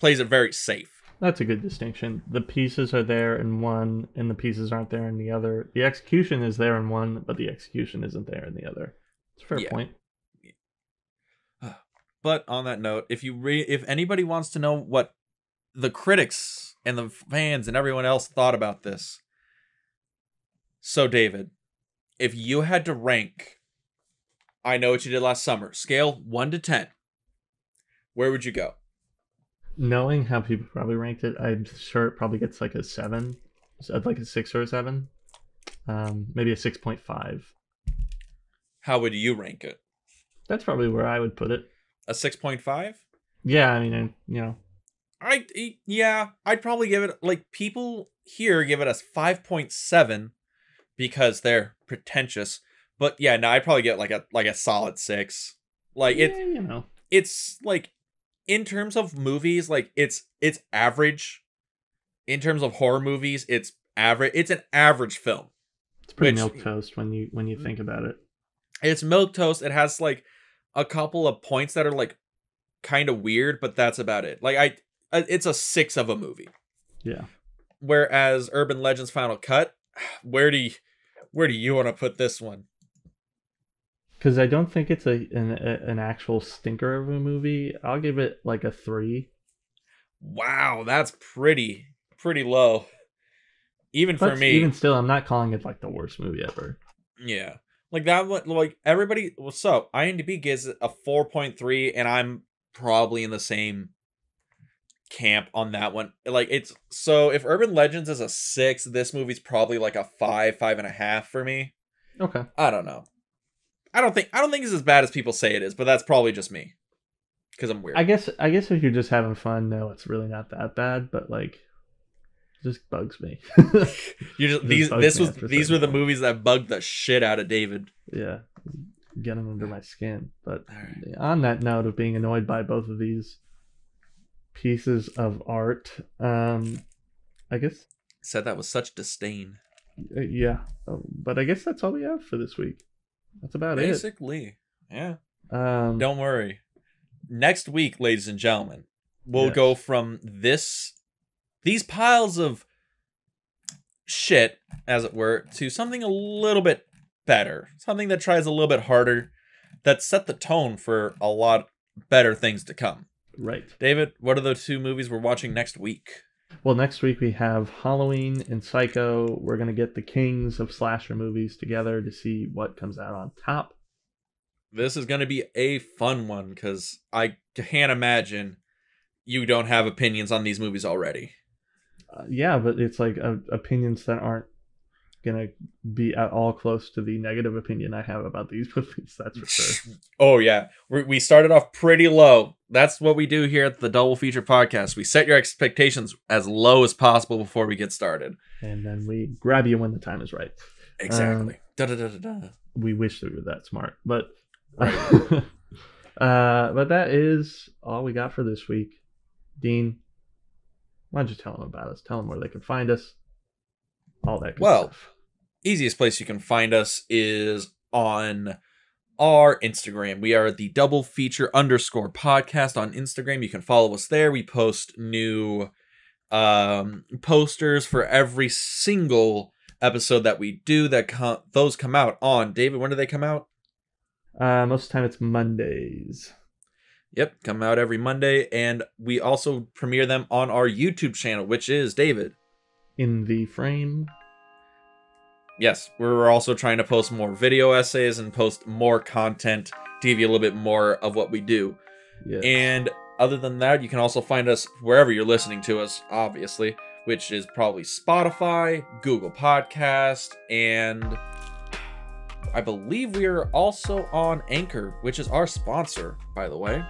plays it very safe. That's a good distinction. The pieces are there in one, and the pieces aren't there in the other. The execution is there in one, but the execution isn't there in the other. It's a fair point. But on that note, if anybody wants to know what the critics and the fans and everyone else thought about this, so David, if you had to rank I Know What You Did Last Summer, scale 1 to 10, where would you go? Knowing how people probably ranked it, I'm sure it probably gets like a 7. So like a 6 or a 7. Maybe a 6.5. How would you rank it? That's probably where I would put it. A 6.5? Yeah, I mean, you know. I'd probably give it, like, people here give it a 5.7 because they're pretentious. But yeah, no, I'd probably get like a solid 6. Like, you know. It's like, in terms of movies, like it's average. In terms of horror movies, it's average. It's an average film. It's pretty milquetoast when you think about it. It's milquetoast. It has like a couple of points that are like kind of weird, but that's about it. Like it's a 6 of a movie. Yeah. Whereas Urban Legends Final Cut, where do you want to put this one? Because I don't think it's an actual stinker of a movie. I'll give it like a 3. Wow, that's pretty low. For me. Even still, I'm not calling it like the worst movie ever. Yeah. Like that one, like everybody, so IMDb gives it a 4.3, and I'm probably in the same camp on that one. Like so if Urban Legends is a 6, this movie's probably like a 5.5 for me. Okay. I don't know. I don't think it's as bad as people say it is, but that's probably just me. Because I'm weird. I guess if you're just having fun, no, it's really not that bad, but like it just bugs me. These were the movies that bugged the shit out of David. Yeah. Getting under my skin. But on that note of being annoyed by both of these pieces of art, I guess said that with such disdain. Yeah. But I guess that's all we have for this week. That's about Basically, yeah. Don't worry. Next week, ladies and gentlemen, we'll go from these piles of shit, as it were, to something a little bit better. Something that tries a little bit harder, that set the tone for a lot better things to come. Right. David, what are the 2 movies we're watching next week? Well, next week we have Halloween and Psycho. We're going to get the kings of slasher movies together to see what comes out on top. This is going to be a fun one because I can't imagine you don't have opinions on these movies already. Yeah, but it's like opinions that aren't going to be at all close to the negative opinion I have about these movies, that's for sure. Oh, yeah. We started off pretty low. That's what we do here at the Double Feature Podcast. We set your expectations as low as possible before we get started. And then we grab you when the time is right. Exactly. We wish we were that smart. But, right. But that is all we got for this week. Dean, why don't you tell them about us? Tell them where they can find us. All that good stuff. Easiest place you can find us is on our Instagram. We are the Double Feature _ podcast on Instagram. You can follow us there. We post new posters for every single episode that we do. Those come out on, David, when do they come out? Most of the time it's Mondays. Yep, come out every Monday. And we also premiere them on our YouTube channel, which is, David, In the Frame. Yes, we're also trying to post more video essays and post more content to give you a little bit more of what we do. Yes. And Other than that, you can also find us wherever you're listening to us, obviously, which is probably Spotify, Google Podcast, and I believe we are also on Anchor, which is our sponsor, by the way.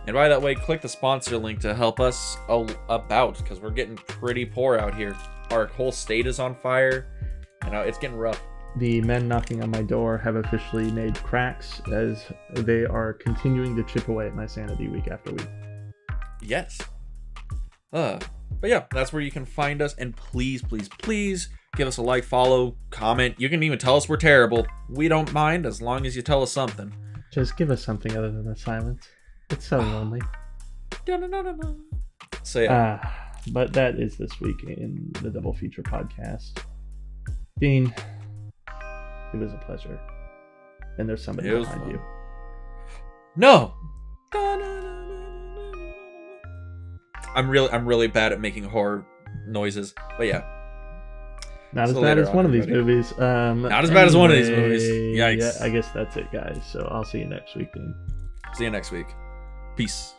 And by that way, click the sponsor link to help us about, because we're getting pretty poor out here. Our whole state is on fire, and it's getting rough. The men knocking on my door have officially made cracks as they are continuing to chip away at my sanity week after week. Yes. But yeah, that's where you can find us. And please, please, please give us a like, follow, comment. You can even tell us we're terrible. We don't mind as long as you tell us something. Just give us something other than the silence. It's so lonely. So yeah. But that is this week in the Double Feature Podcast. Dean, it was a pleasure. And there's somebody behind fun. you. No. I'm really bad at making horror noises. But yeah. Not as bad as one of these movies. Not as bad as one of these movies. Yikes. Yeah, I guess that's it, guys. So I'll see you next week, Dean. See you next week. Peace.